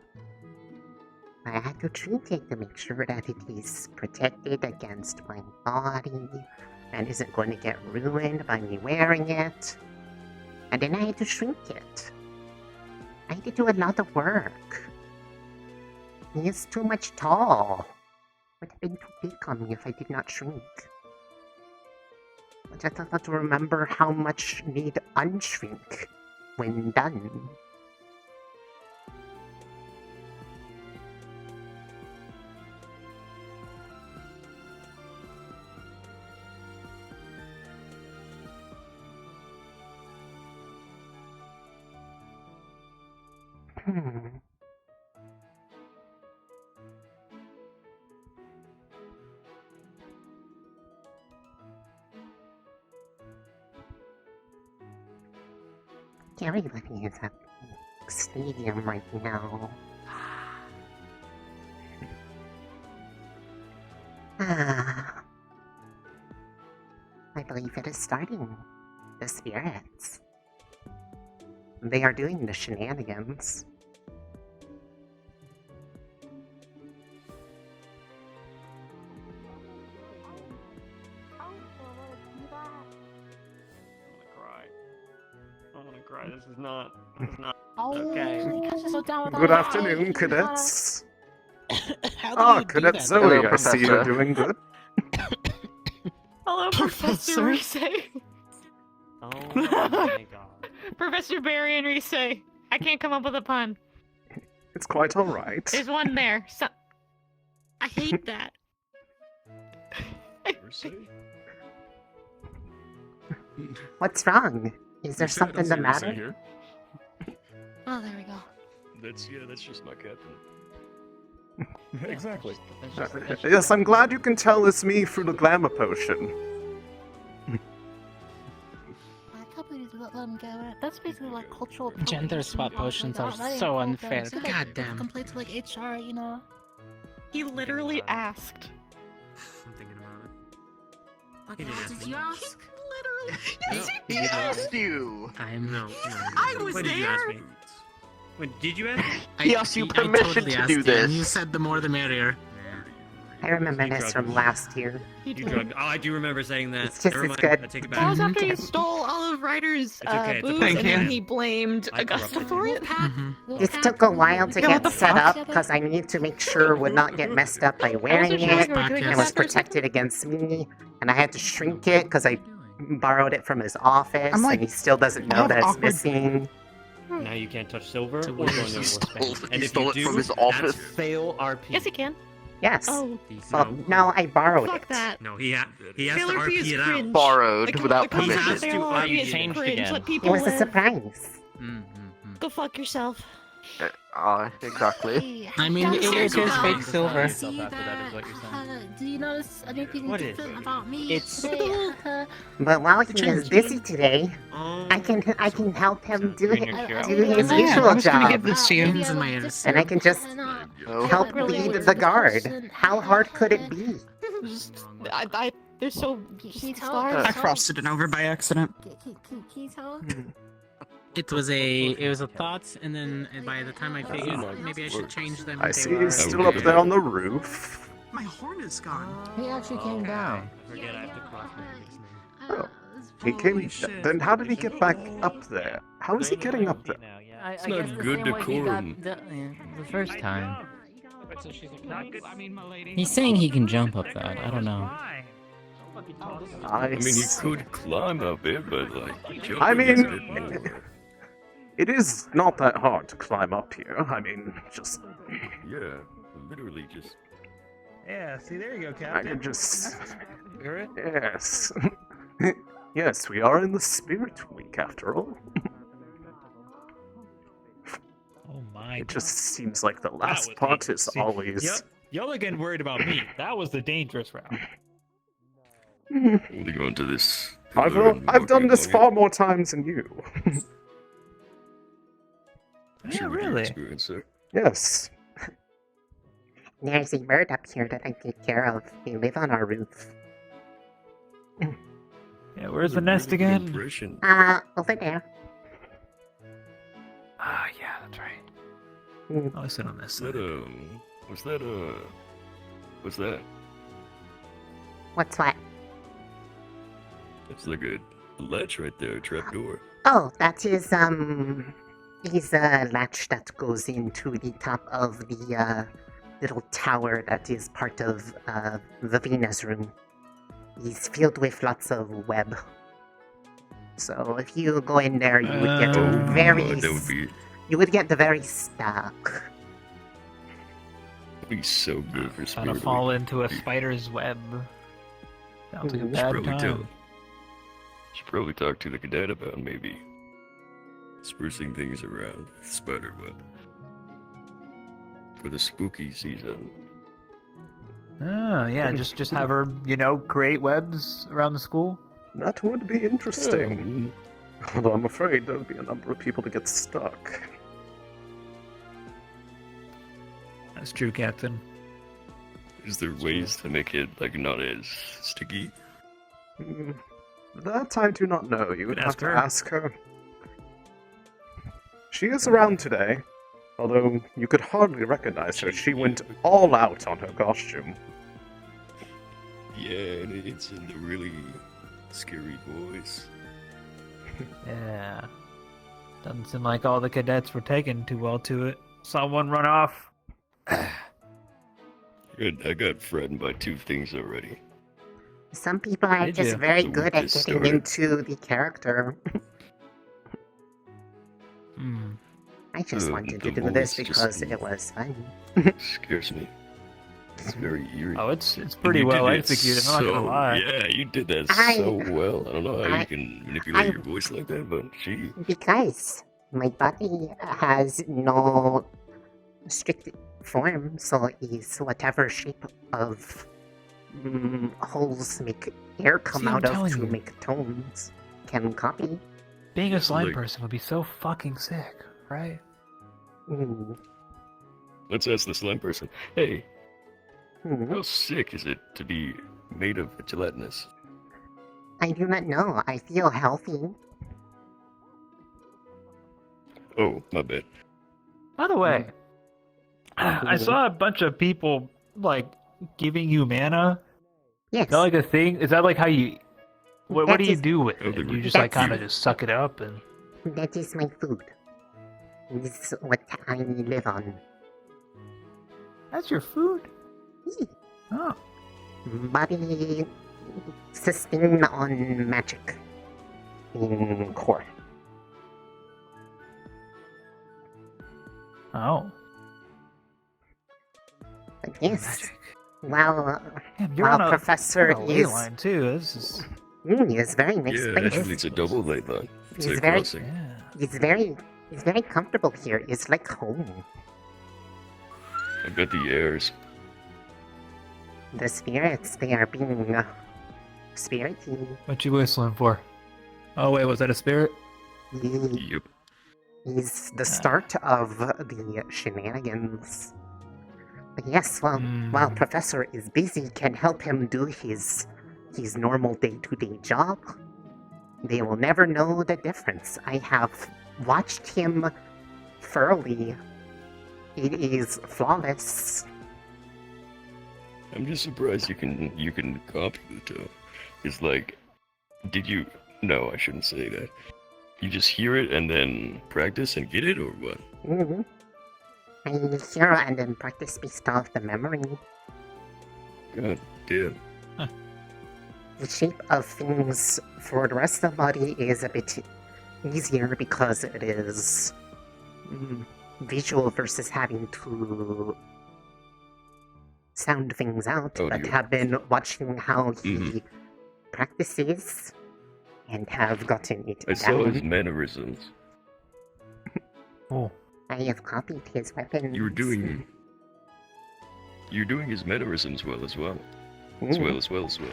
I had to treat it to make sure that it is protected against my body and isn't going to get ruined by me wearing it. And then I had to shrink it. I had to do a lot of work. He is too much tall. Would have been too big on me if I did not shrink. I just have to remember how much need unshrink when done. Gary Living is at the stadium right now. I believe it is starting. The spirits. They are doing the shenanigans. I'm gonna cry. This is not. Okay. Good afternoon, cadets. How do you do Cadet that? Zoe, Hello, I see you're Professor. doing good. Hello, Professor Rosé. Oh my god. Professor Barry and Reese. I can't come up with a pun. It's quite alright. There's one there. I hate that. What's wrong? Is there something the matter? Oh, there we go. That's just my captain. Exactly. Yes, I'm glad you can tell it's me through the glamour potion. I can't believe you let him go. That's basically like cultural. Gender swap potions are so unfair. God damn. Complaints to like HR, you know. He literally asked. I'm thinking about it. Okay, what did you ask? He asked you. No. I was What did you there. ask me? Wait, did you ask me? He asked you permission totally to asked do you, this. and you said the more the merrier. I remember this from last year. You drugged. Oh, I do remember saying that. It's just Never as mind, good. I take it That was back. after he stole all of Ryder's okay, it's booze, okay. and then Thank he you. blamed I Augusta corrupted for it. This took a while to Yeah, what get the set fuck? up because I needed to make sure it would not get messed up by wearing wasn't sure it. you were doing It that was for protected against me, and I had to shrink it because I borrowed it from his office, and he still doesn't know that it's missing. Now you can't touch silver or go into He stole, And he if stole you it do, from his that's office. fail RP. Yes, he can. Yes. Oh, Well, no, I borrowed fuck it. that. No, he has Fail to RP RP is it out. cringe. Borrowed without the concept permission. of fail RP is Changed cringe. again. Let It people was a live. surprise. Go fuck yourself. Exactly. I mean, it is just fake silver. See that? Do you notice anything What is different it? about me? It's- today? But while he is busy today, I can help him do his usual I'm just gonna give job, this to you. In my ears. and I can just help lead the guard. How hard could it be? They're so Can you tell? stars. I crossed it over by accident. Can you tell? It was a thought, and then by the time I figured maybe I should change them. I they see were- he's still up there on the roof. My horn is gone. He actually came down. Forget I have to cross my Oh, he came. Then how did he get back up there? How is he getting up there? It's not good decorum. The first time. He's saying he can jump up that. I don't know. I mean, he could climb up it, but like, jumping I is a mean, bit more. it is not that hard to climb up here. I mean, just Yeah, literally just. Yeah, see, there you go, I Captain. can just. Hear it? Yes. Yes, we are in the Spirit Week after all. Oh my. It just seems like the last was part dangerous. is See, always. Yep. Y'all are getting worried about me. That was the dangerous route. Holding on to this. I've done this far more times than you. Yeah, really? Experience, sir. Yes. There's a bird up here that I take care of. They live on our roof. Yeah, where's the nest again? Over there. Ah, yeah, that's right. I'll sit on this side. What's that? What's that? What's what? It's like a latch right there, a trapdoor. Oh, that is a latch that goes into the top of the little tower that is part of the Venus room. It's filled with lots of web. So if you go in there, you would get you would get very stuck. That'd be so good for Gonna Spirit fall Week. into a spider's web. Sounds like a Should bad probably time. Should probably talk to the cadet about maybe sprucing things around with spider web for the spooky season. Oh, yeah, just have her, create webs around the school. That would be interesting. Although I'm afraid there would be a number of people to get stuck. That's true, Captain. Is there ways to make it like not as sticky? That I do not know. You would have ask to her. ask her. She is around today, although you could hardly recognize her. She went all out on her costume. Yeah, and it's in the really scary voice. Yeah. Doesn't seem like all the cadets were taking too well to it. Saw one run off. Good, I got threatened by 2 things already. Some people are Did just you? very So we good at just getting started. into the character. I just wanted to the do this voice because just it was fun. scares me. It's very eerie. Oh, it's And pretty you well did it executed. I'm not gonna lie. Yeah, you did that I- so well. I don't know how I- you can manipulate I- your voice like that, but gee. Because my body has no strict form, so is whatever shape of holes make air come See, I'm out of telling to you. make tones can copy. Being a slime Like- person would be so fucking sick, right? Let's ask the slime person. Hey, Hmm. how sick is it to be made of gelatinous? I do not know. I feel healthy. Oh, my bad. By the way, I saw a bunch of people like giving you mana. Yes. Is that like a thing? Is that like how you? What That do you is- do with it? You just like That's- kind of just suck it up and. That is my food. Is what I live on. That's your food. Oh. Body sustain on magic in core. Oh. But yes. While Damn, you're while on a, Professor you're on a ley is line too. This is. It's very nice Yeah, place. actually, it's a double late line. It's He's a very, crossing. he's very comfortable here. It's like home. I bet the airs. The spirits, they are being spirity. What you whistling for? Oh wait, was that a spirit? Yep. Is the start of the shenanigans. But yes, while Professor is busy, can help him do his normal day-to-day job. They will never know the difference. I have watched him thoroughly. It is flawless. I'm just surprised you can copy the tone. It's like, did you? No, I shouldn't say that. You just hear it and then practice and get it, or what? Mm-hmm. I hear and then practice based off the memory. God damn. The shape of things for the rest of the body is a bit easier because it is visual versus having to sound things out, but have been watching how he practices and have gotten it I saw his down. mannerisms. Oh. I have copied his weapons. You're doing his mannerisms well as well. As well as well.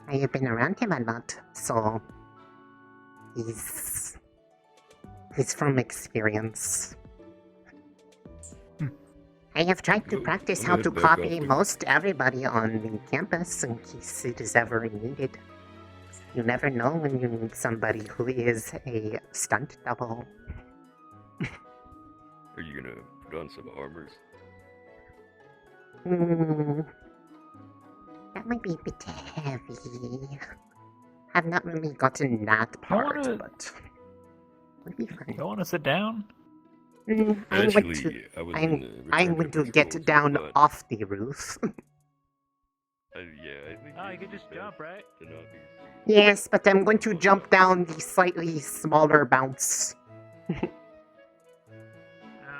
I have been around him a lot, so he's from experience. I have tried to practice how to copy most everybody on the campus in case it is ever needed. You never know when you need somebody who is a stunt double. Are you gonna put on some armors? That might be a bit heavy. I've not really gotten that part, but would be fine. You want to sit down? I went to get down off the roof. Yeah, I think Oh, you can just jump, right? Yes, but I'm going to jump down the slightly smaller bounce. Oh,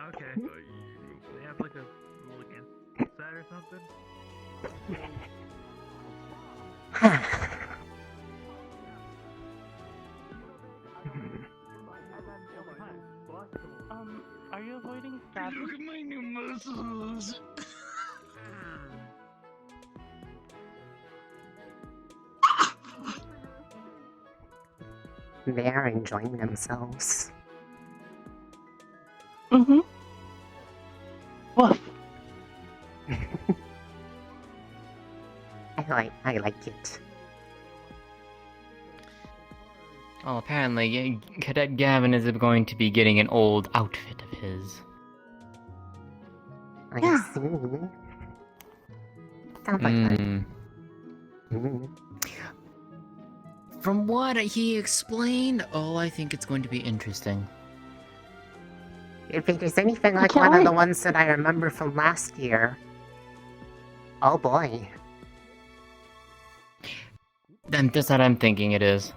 okay. They have like a little inside or something? Are you avoiding that? Look at my new muscles. They are enjoying themselves. Mm-hmm. What? I like it. Well, apparently, Cadet Gavin is going to be getting an old outfit of his. I see. Sounds like fun. From what he explained, I think it's going to be interesting. If it is anything like one of the ones that I remember from last year, oh boy. That's what I'm thinking it is.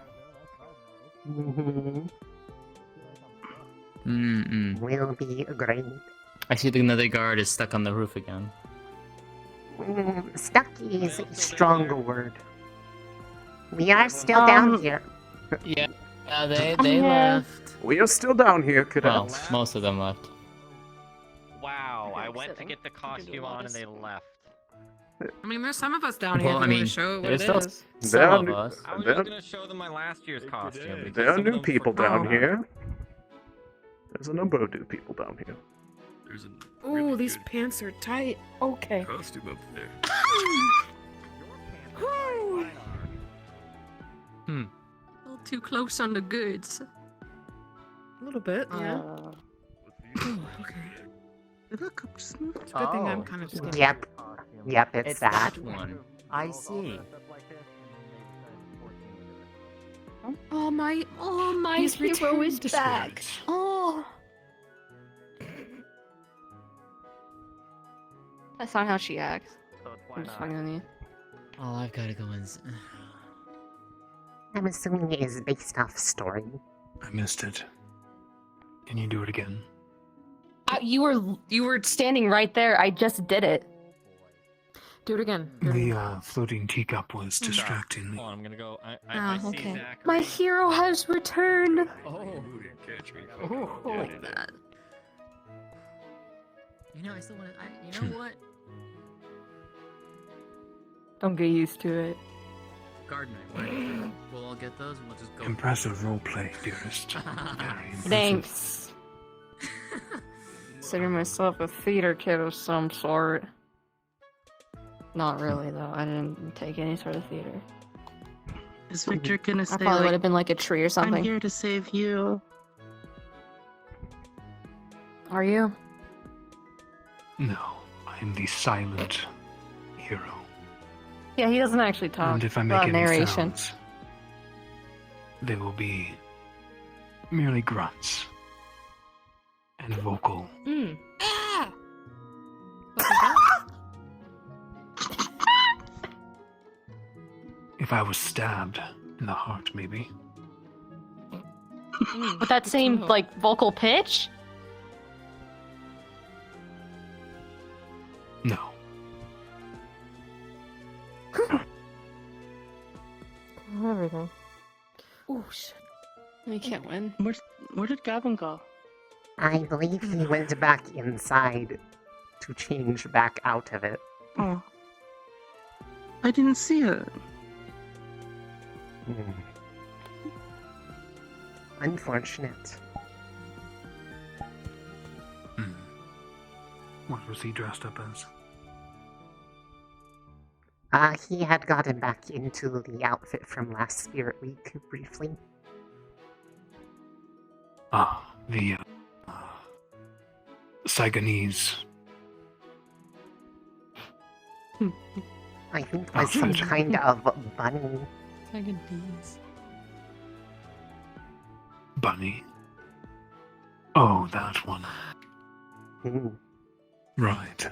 Will be great. I see another guard is stuck on the roof again. Stuck is a stronger word. We are still down here. Yeah, they left. We are still down here, Well, cadets. most of them left. Wow, I went to get the costume on and they left. I mean, there's some of us down here Well, if I you want mean, to show what there's it still is. some of us. I was just gonna show them my last year's costume. because There are some of new them people forgot down about it. here. There's a number of new people down here. There's a Oh, these pants are tight. Okay. costume up there. A little too close on the goods. A little bit, yeah. Ooh, okay. It's a good thing I'm kind of skinny. Yep. Yep, it's It's that. that one. I see. Oh my He's hero is returned. back. Oh. That's not how she acts. I'm just fucking with you. All I've got to go is. I'm assuming it is based off story. I missed it. Can you do it again? You were standing right there. I just did it. Do it again. The floating teacup was distracting me. Hold on, I'm gonna go. I see okay. Zach. My hero has returned. Oh, catch me. Like that. You know, I still want to. You know what? Don't get used to it. Guard night, right? We'll all get those and we'll just go. Impressive roleplay, dearest. Very impressive. Thanks. Consider myself a theater kid of some sort. Not really, though. I didn't take any sort of theater. Is Victor gonna I say probably like, would have been like a tree or I'm something. here to save you? Are you? No, I'm the silent hero. Yeah, he doesn't actually talk. And if I A make lot of any narration. sounds, they will be merely grunts and vocal. Ah! If I was stabbed in the heart, maybe. With that same like vocal pitch? No. Everything. Oh shit. We can't win. Where did Gavin go? I believe he went back inside to change back out of it. Oh. I didn't see it. Unfortunate. What was he dressed up as? He had gotten back into the outfit from last Spirit Week briefly. Ah, the Saigonese. I think it was some kind of bunny. Bunny. Oh, that one. Right.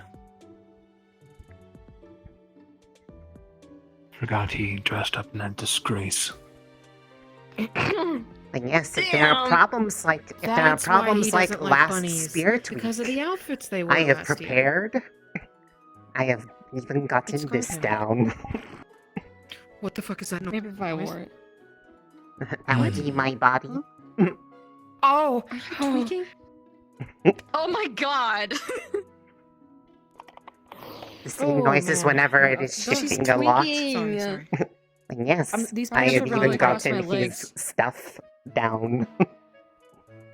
Forgot he dressed up in that disgrace. And yes, if there are problems like That's why he like doesn't like last bunnies, Spirit because Week, of the outfits they wore I have last year. prepared. I have even gotten this down. What the fuck is that? Maybe if I wore it. That would be my body. Oh! Are you tweaking? Oh my god! The same noises whenever it is She's shifting a lot. tweaking. And yes, these I pants have are even rolling across gotten my his legs. stuff down.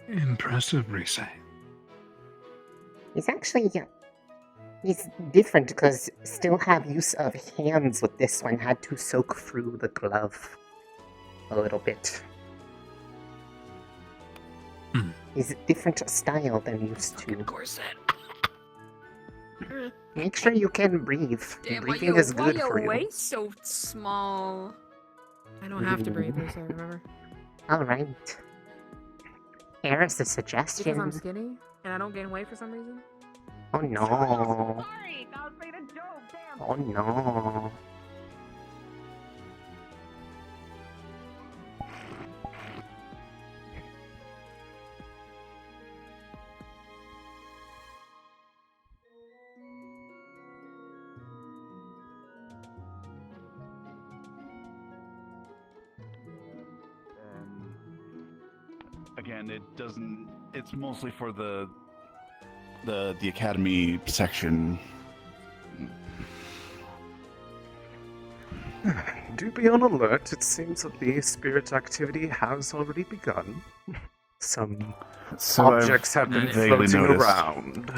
Impressive, Rise. He's actually he's different because still have use of hands with this one. Had to soak through the glove a little bit. He's a different style than used to. Make sure you can breathe. Breathing is good for you. waist so small? I don't have to breathe, Lisa, remember? Alright. Here is a Because suggestion. I'm skinny and I don't gain weight for some reason? Oh no. Oh no. again, it doesn't. It's mostly for the academy section. Do be on alert. It seems that the spirit activity has already begun. Some objects have been vaguely floating noticed. around.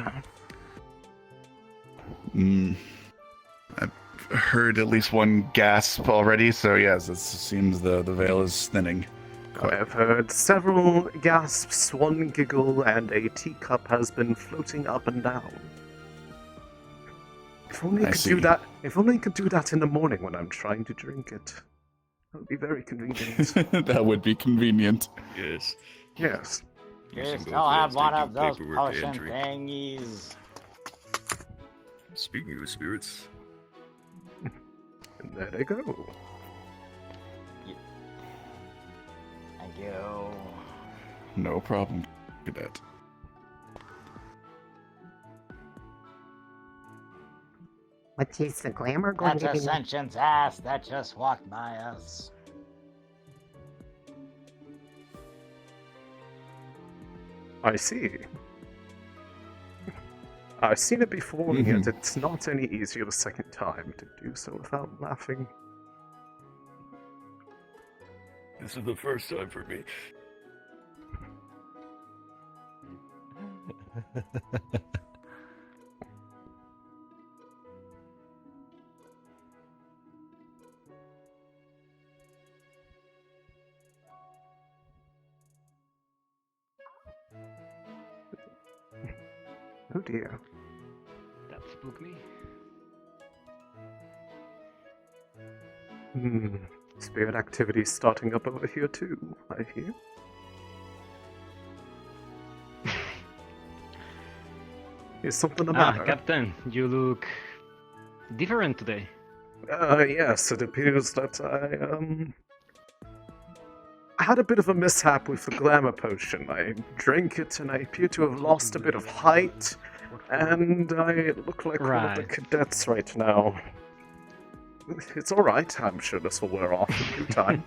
I've heard at least one gasp already, so yes, it seems the veil is thinning. I've heard several gasps, one giggle, and a teacup has been floating up and down. If only I could do that. If only I could do that in the morning when I'm trying to drink it. That would be very convenient. That would be convenient. Yes. Yes. You Some still both have ways, one they of do those paperwork potion entry. thingies. Speaking of spirits, And there they go. Thank you. No problem, cadet. What is the glamour going That's to be? Ascension's ass that just walked by us. I see. I've seen it before, and yet it's not any easier the second time to do so without laughing. this is the first time for me. Oh dear. That spooked me. Spirit activity starting up over here too, I hear. Is something the matter? Captain, you look different today. Yes, it appears that I had a bit of a mishap with the glamour potion. I drank it and I appear to have lost a bit of height, and I look like one of the cadets right now. It's alright, I'm sure this will wear off in due time.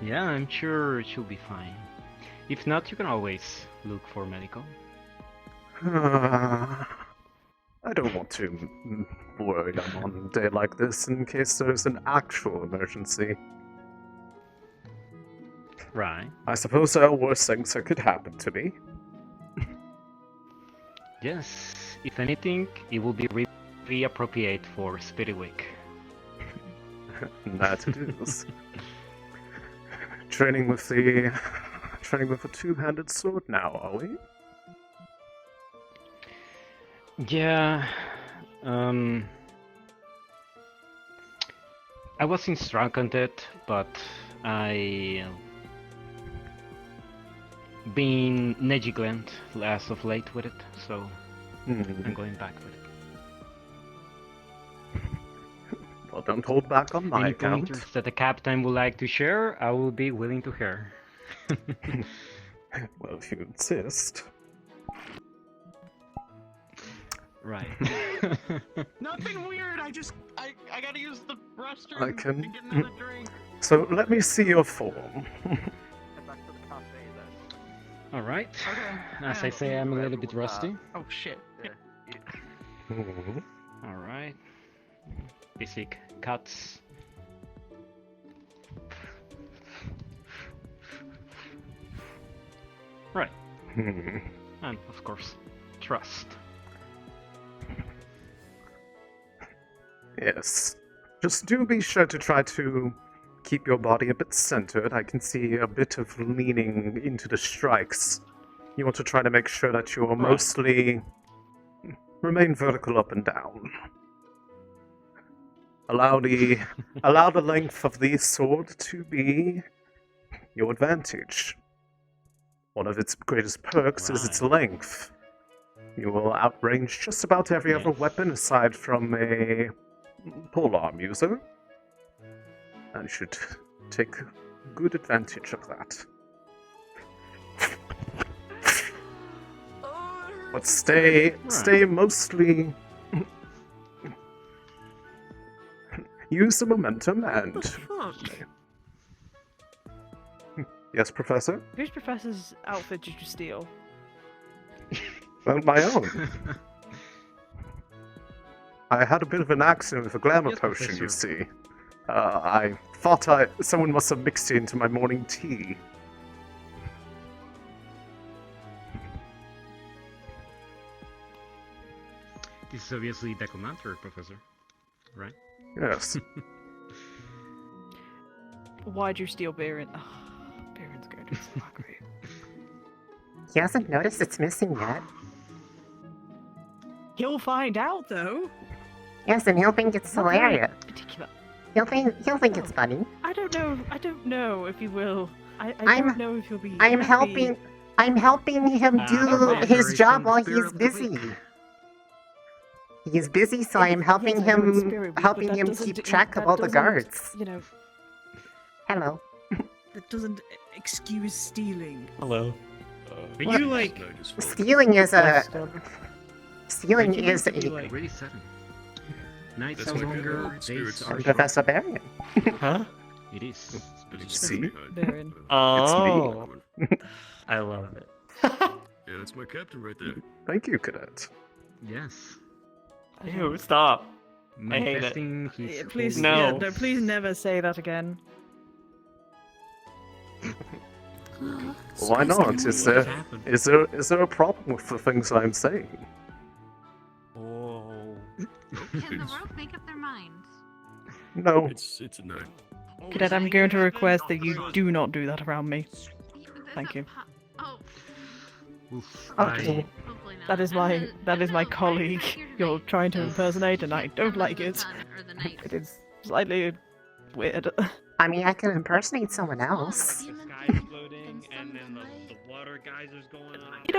Yeah, I'm sure she'll be fine. If not, you can always look for medical. I don't want to worry them on a day like this in case there's an actual emergency. Right. I suppose there are worse things that could happen to me. Yes, if anything, it will be really appropriate for Spirit Week. That it is. Training with a two-handed sword now, are we? Yeah, I wasn't strong on that, but I been negligent as of late with it, so I'm going back with it. Well, don't hold back on my Any account. pointers that the captain would like to share, I will be willing to hear. Well, if you insist. Right. Nothing weird. I gotta use the restroom I can. to get another drink. So let me see your form. All right. As I say, I'm a little bit rusty. Oh shit. All right. Basic cuts. Right. And of course, trust. Yes. Just do be sure to try to keep your body a bit centered. I can see a bit of leaning into the strikes. You want to try to make sure that you are mostly remain vertical up and down. Allow the length of the sword to be your advantage. One of its greatest perks is its length. You will outrange just about every other weapon aside from a polearm user. And you should take good advantage of that. But stay mostly... use the momentum and... Yes, Professor? Whose professor's outfit did you steal? Well, my own. I had a bit of an accident with a glamour potion, you see. I thought someone must have mixed it into my morning tea. This is obviously the commander, Professor. Right? Yes. Why'd you steal Baron? Oh, Baron's going to be so hungry. He hasn't noticed it's missing yet. He'll find out, though. Yes, and he'll think it's Not very hilarious. particular. He'll think it's funny. I don't know if he will. I I'm- don't know if he'll be. I'm happy. helping him do his job while he's Spirit busy. He's busy, so I'm helping him keep track of all the guards. You know, Hello. that doesn't excuse stealing. Hello. Are you like Stealing is a really sudden? Nights That's are my longer, good days spirits. are Professor Barian. Huh? It is. See? Baron. Oh. I love it. Yeah, that's my captain right there. Thank you, Cadet. Yes. Ew, stop. I hate it. Manifesting his Please, No. yeah, no, please never say that again. Why not? Is there a problem with the things I'm saying? Oh. Can the rogue make up their minds? No. It's a 9. Cadet, I'm going to request that you do not do that around me. Thank you. Oh, Okay. That is my colleague you're trying to impersonate, and I don't like it. It is slightly weird. I mean, I can impersonate someone else. The sky exploding and then the water geysers going on. You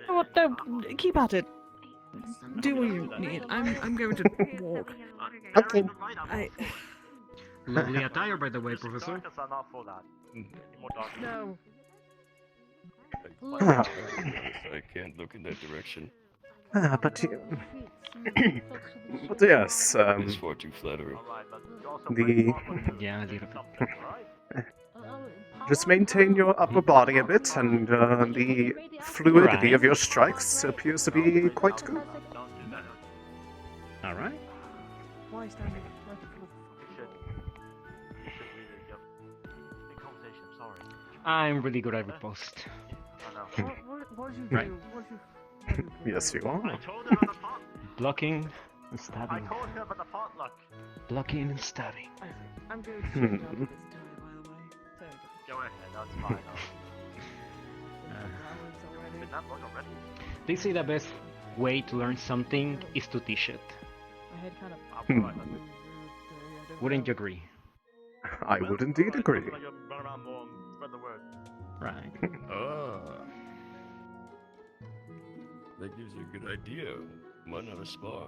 know what? No, keep at it. Do what you need. I'm going to walk. Okay. Lovely attire, by the way, Professor. No. I can't look in that direction. But yes, It's far too flattering. Yeah, a little bit. Just maintain your upper body a bit, and the fluidity of your strikes appears to be quite good. All right. Why stand there? I'm really good at riposte. What did you Right. do? What did you... Yes, you are. Blocking and stabbing. Blocking and stabbing. I'm going to check out Hmm. this toy, by the way. So, Go ahead, that's fine. They say the best way to learn something is to teach it. I had kind of... Wouldn't you agree? I would indeed agree. Right. That gives you a good idea. Why not a spa?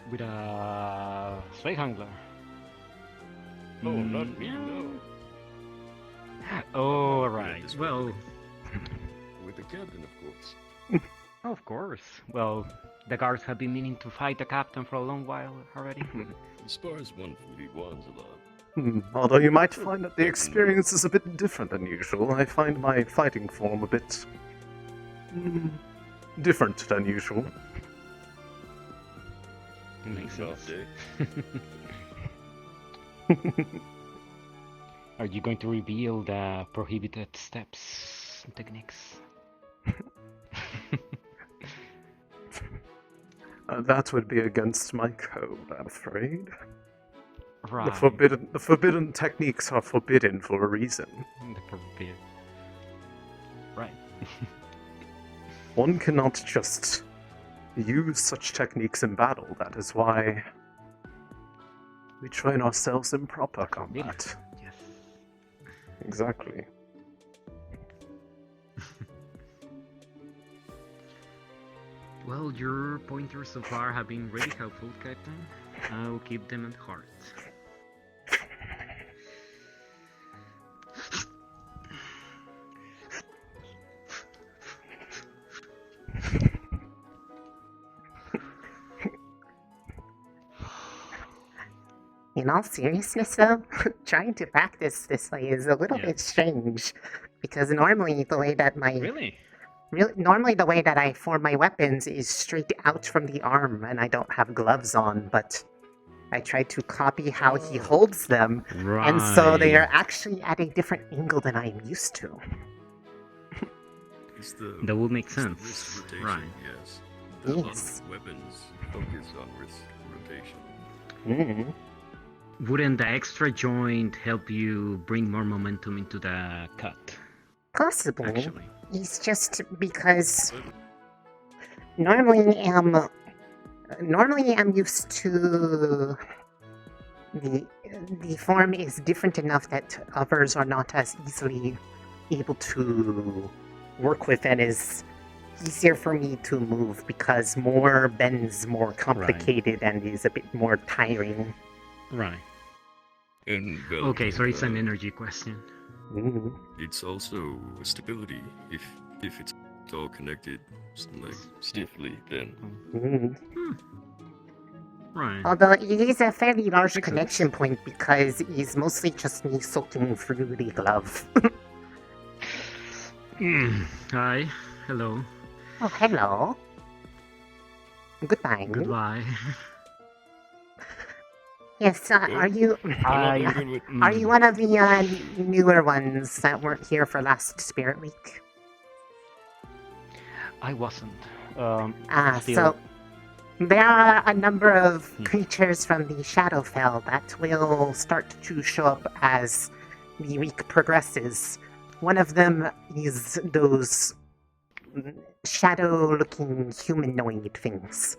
With a slave handler. Oh, not me, no. Oh, right. Well, With the captain, of course. of course. Well, the guards have been meaning to fight the captain for a long while already. The spars 141's a lot. Although you might find that the experience is a bit different than usual, I find my fighting form a bit different than usual. Makes sense. Day. Are you going to reveal the prohibited steps and techniques? That would be against my code, I'm afraid. Right. The forbidden techniques are forbidden for a reason. The forbidden. Right. One cannot just use such techniques in battle. That is why we train ourselves in proper combat. Yes. Exactly. Well, your pointers so far have been really helpful, Captain. I'll keep them at heart. In all seriousness, though, trying to practice this way is a little bit strange, because normally the way that normally the way that I form my weapons is straight out from the arm, and I don't have gloves on, but I try to copy how he holds them, and so they are actually at a different angle than I am used to. That would make sense, right? Yes. Yes. Weapons focus on wrist rotation. Wouldn't the extra joint help you bring more momentum into the cut? Possibly. Actually. It's just because normally I'm used to the form is different enough that others are not as easily able to work with, and is easier for me to move because more bends more complicated and is a bit more tiring. Right. And Okay, so it's an energy question. It's also stability. If it's all connected like stiffly, then Right. Although it is a fairly large connection point because it's mostly just me soaking through the glove. Hi. Hello. Oh, hello. Goodbye. Goodbye. Yes, are you are you one of the newer ones that weren't here for last Spirit Week? I wasn't. So there are a number of creatures from the Shadowfell that will start to show up as the week progresses. One of them is those shadow-looking humanoid things.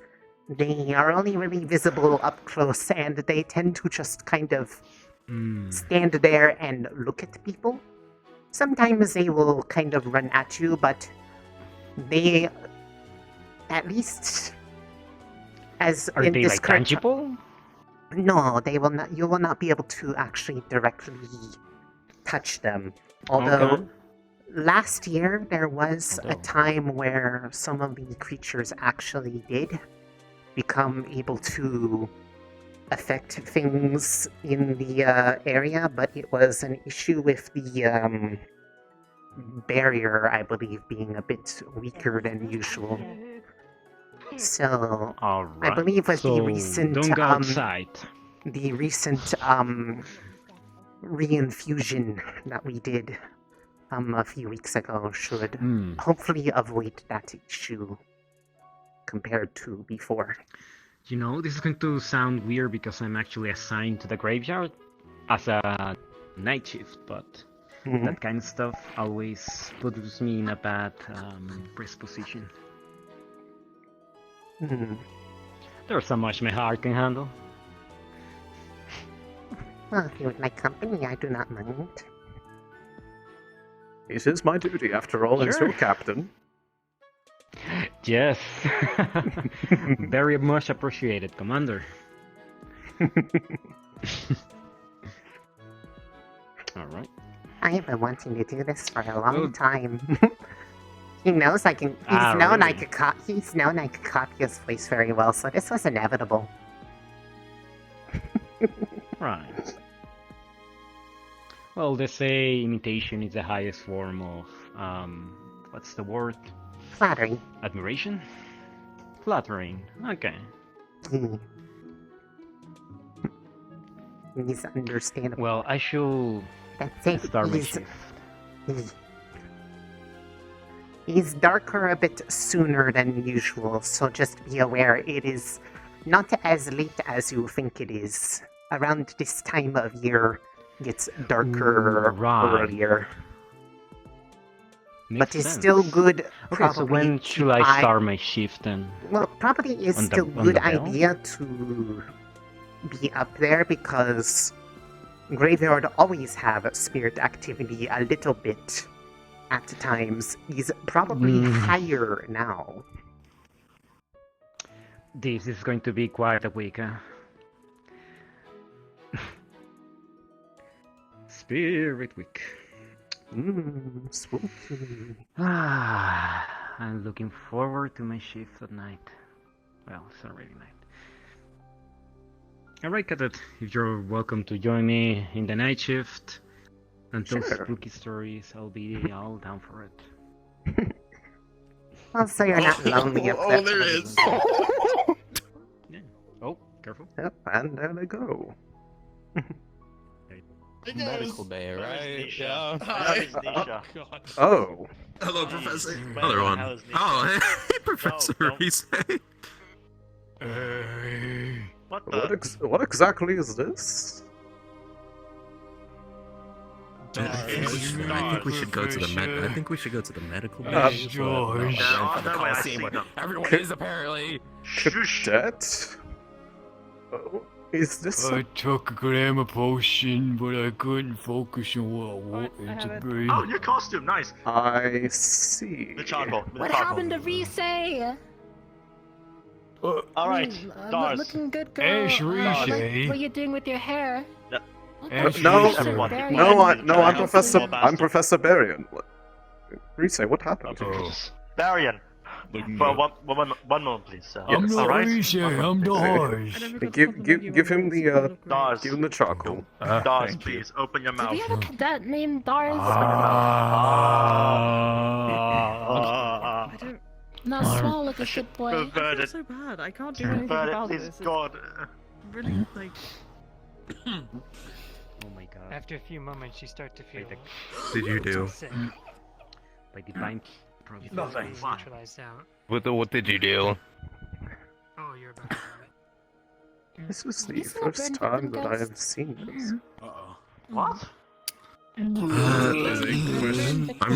They are only really visible up close, and they tend to just kind of stand there and look at people. Sometimes they will kind of run at you, but they, at least as Are in they this like current- tangible? No, they will not. You will not be able to actually directly touch them. Although last year there was a time where some of the creatures actually did become able to affect things in the area, but it was an issue with the barrier, I believe, being a bit weaker than usual. So I believe with the recent don't go outside. the recent reinfusion that we did a few weeks ago should hopefully avoid that issue compared to before. You know, this is going to sound weird because I'm actually assigned to the graveyard as a night shift, but that kind of stuff always puts me in a bad press position. There's so much my heart can handle. Well, if you would like company, I do not mind. It is my duty, after all, as your captain. Yes. Very much appreciated, Commander. Alright. I have been wanting to do this for a long time. He knows I can. He's known I could. He's known I could copy his voice very well, so this was inevitable. Right. Well, they say imitation is the highest form of what's the word? Flattering. Admiration? Flattering. Okay. He's understandable. Well, I should start my shift. He's darker a bit sooner than usual, so just be aware it is not as late as you think it is. Around this time of year, gets darker earlier. But it's still good. Okay, so when should I start my shift then? Well, probably is still a good idea to be up there because Graveyard always have spirit activity a little bit at times. Is probably higher now. This is going to be quite a week, huh? Spirit Week. Spooky. I'm looking forward to my shift at night. Well, it's already night. Alright, Cadet. If you're welcome to join me in the night shift and tell Sure. spooky stories, I'll be all down for it. Well, so you're not lonely up there. Oh, there is. Oh, careful. Yep, and there they go. Medical bay, right? Yeah. Oh. Hello, Professor. Another one. Oh, hey, Professor Reese. What exactly is this? I think we should go to the I think we should go to the medical bay. George. Everyone is apparently. Cadet? Oh, is this? I took a glamour potion, but I couldn't focus on what I wanted to be. Oh, new costume, nice. I see. The charcoal. What happened to Reese? All right, Dars. Looking good, girl. Ash Reese. What are you doing with your hair? No, I'm Professor Barian. Reese, what happened? Barian. For one moment, please. I'm not Alright? Reese, I'm Dars. Give him the Dars. give him the charcoal. Dars, Thank please open your Do mouth. we have a cadet named Dars? No, small like a good boy. I feel so bad. I can't do anything about Please, this. God. Really, like. Oh my god. After a few moments, you start to feel. Did you do? sick. By divine You feel Nothing. very neutralized out. What did you do? Oh, you're about to have it. This is the first time that I have seen this. What? I'm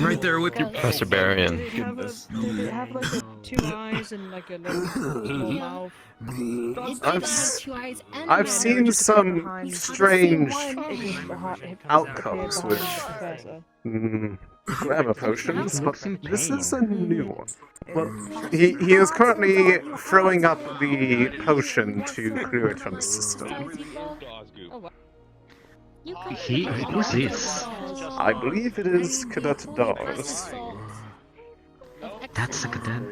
right there with you, Professor Barian. Did it have like two eyes and like a little mouth? I've seen some strange outcomes with glamour potions, but this is a new one. Well, he is currently throwing up the potion to clear it from the system. Who's this? I believe it is Cadet Dars. That's a cadet.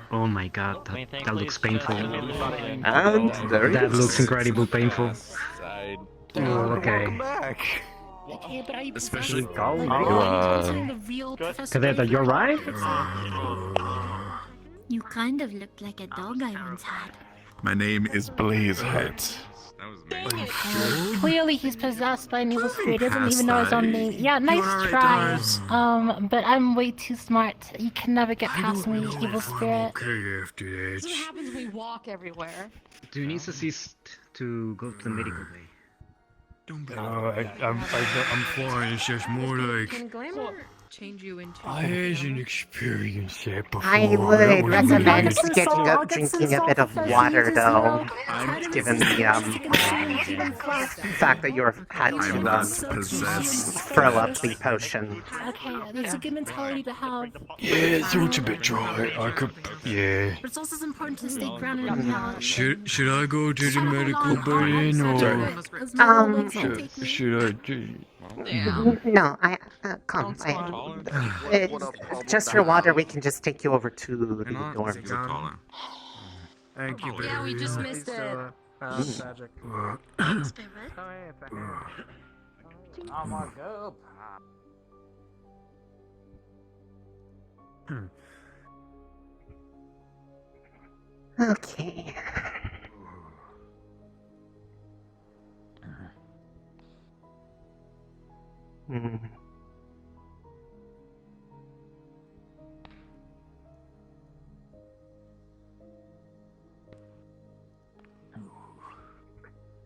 Oh my god, that looks painful. And there he That is. looks incredibly painful. Oh, okay. Especially Cadet, are you alright? You kind of looked like a dog I once had. My name is Blazehead. Clearly he's possessed by an evil spirit. He doesn't even know his own name. Yeah, nice try. But I'm way too smart. You can never get past me, evil spirit. Okay after This is what that. happens when we walk everywhere. Do you need assist to go to the medical bay? I'm fine, it's just more like Can glamour change you into? I hasn't experienced that before. I would recommend getting up drinking a bit of water, though, given the fact that you're had to throw up the potion. Okay, that's a good mentality to have. Yeah, so it's a bit dry. I could, yeah. But it's also important to stay grounded in reality. Should I go to the medical bay or should I do? No, come. Just for water, we can just take you over to the dorms. Thank you. Yeah, we just missed it. Magic. Okay.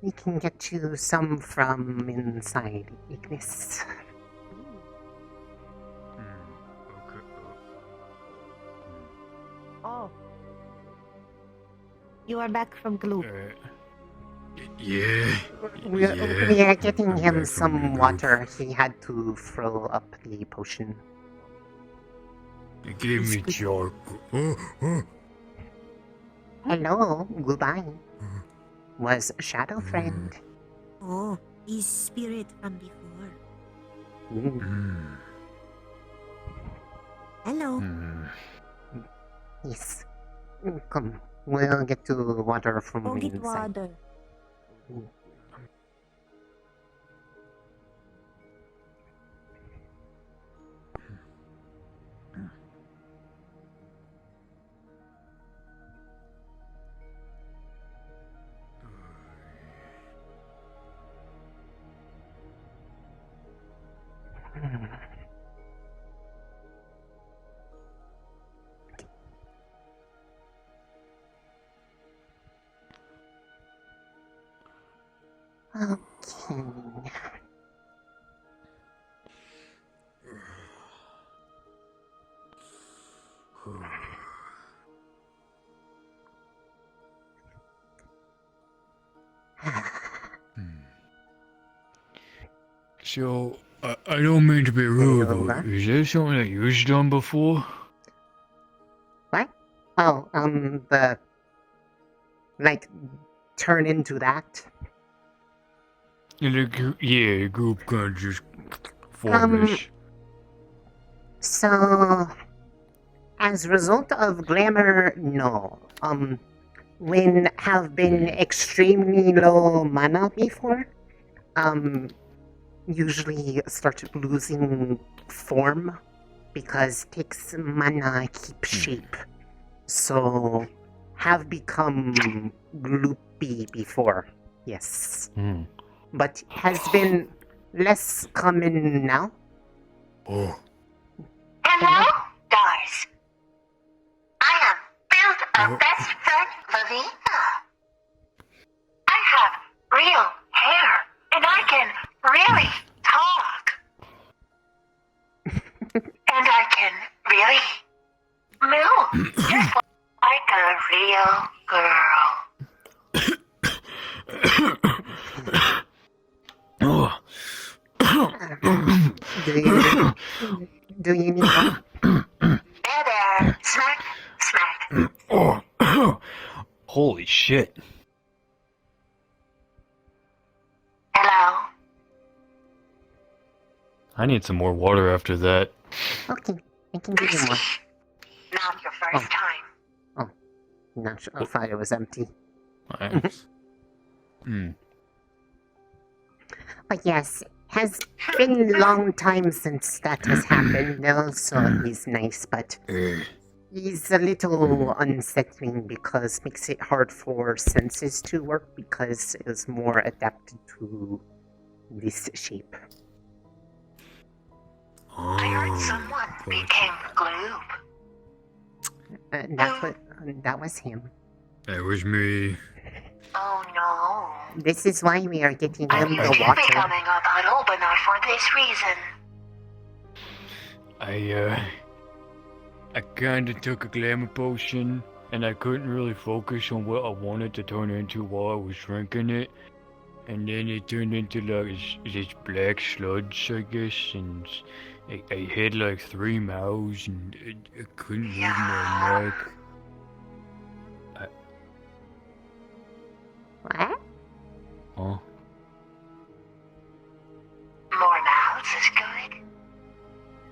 We can get you some from inside, Ignis. Oh. You are back from Gloop. Yeah. We are getting him some water. He had to throw up the potion. Give me charcoal. Hello, goodbye. Was Shadow Friend. Oh, he's spirit from before. Hello. Yes. Come, we'll get to water from Go get inside. water. Okay. So, I don't mean to be rude, but is there something that you've done before? What? Oh, turn into that? And the group kind of just formless. So, as a result of glamour, no. When have been extremely low mana before, usually start losing form because takes mana keep shape. So, have become gloopy before, yes. But has been less common now. Oh. Hello, Dars. I have built a best friend, Lavina. I have real hair, and I can really talk. And I can really move, just like a real girl. Do you need help? There, there. Smack, smack. Oh, holy shit. Hello. I need some more water after that. Okay, I can give you more. Not your first time. Oh, not sure. I thought it was empty. But yes, has been a long time since that has happened, though, so he's nice, but he's a little unsettling because it makes it hard for senses to work because it was more adapted to this shape. I heard someone became Gloob. That was him. That was me. Oh no. This is why we are getting him the I keep water. becoming a puddle, but not for this reason. I kinda took a glamour potion, and I couldn't really focus on what I wanted to turn into while I was drinking it. And then it turned into like this black sludge, I guess, and I had like 3 mouths, and I couldn't move my neck. What? Huh? More mouths is good.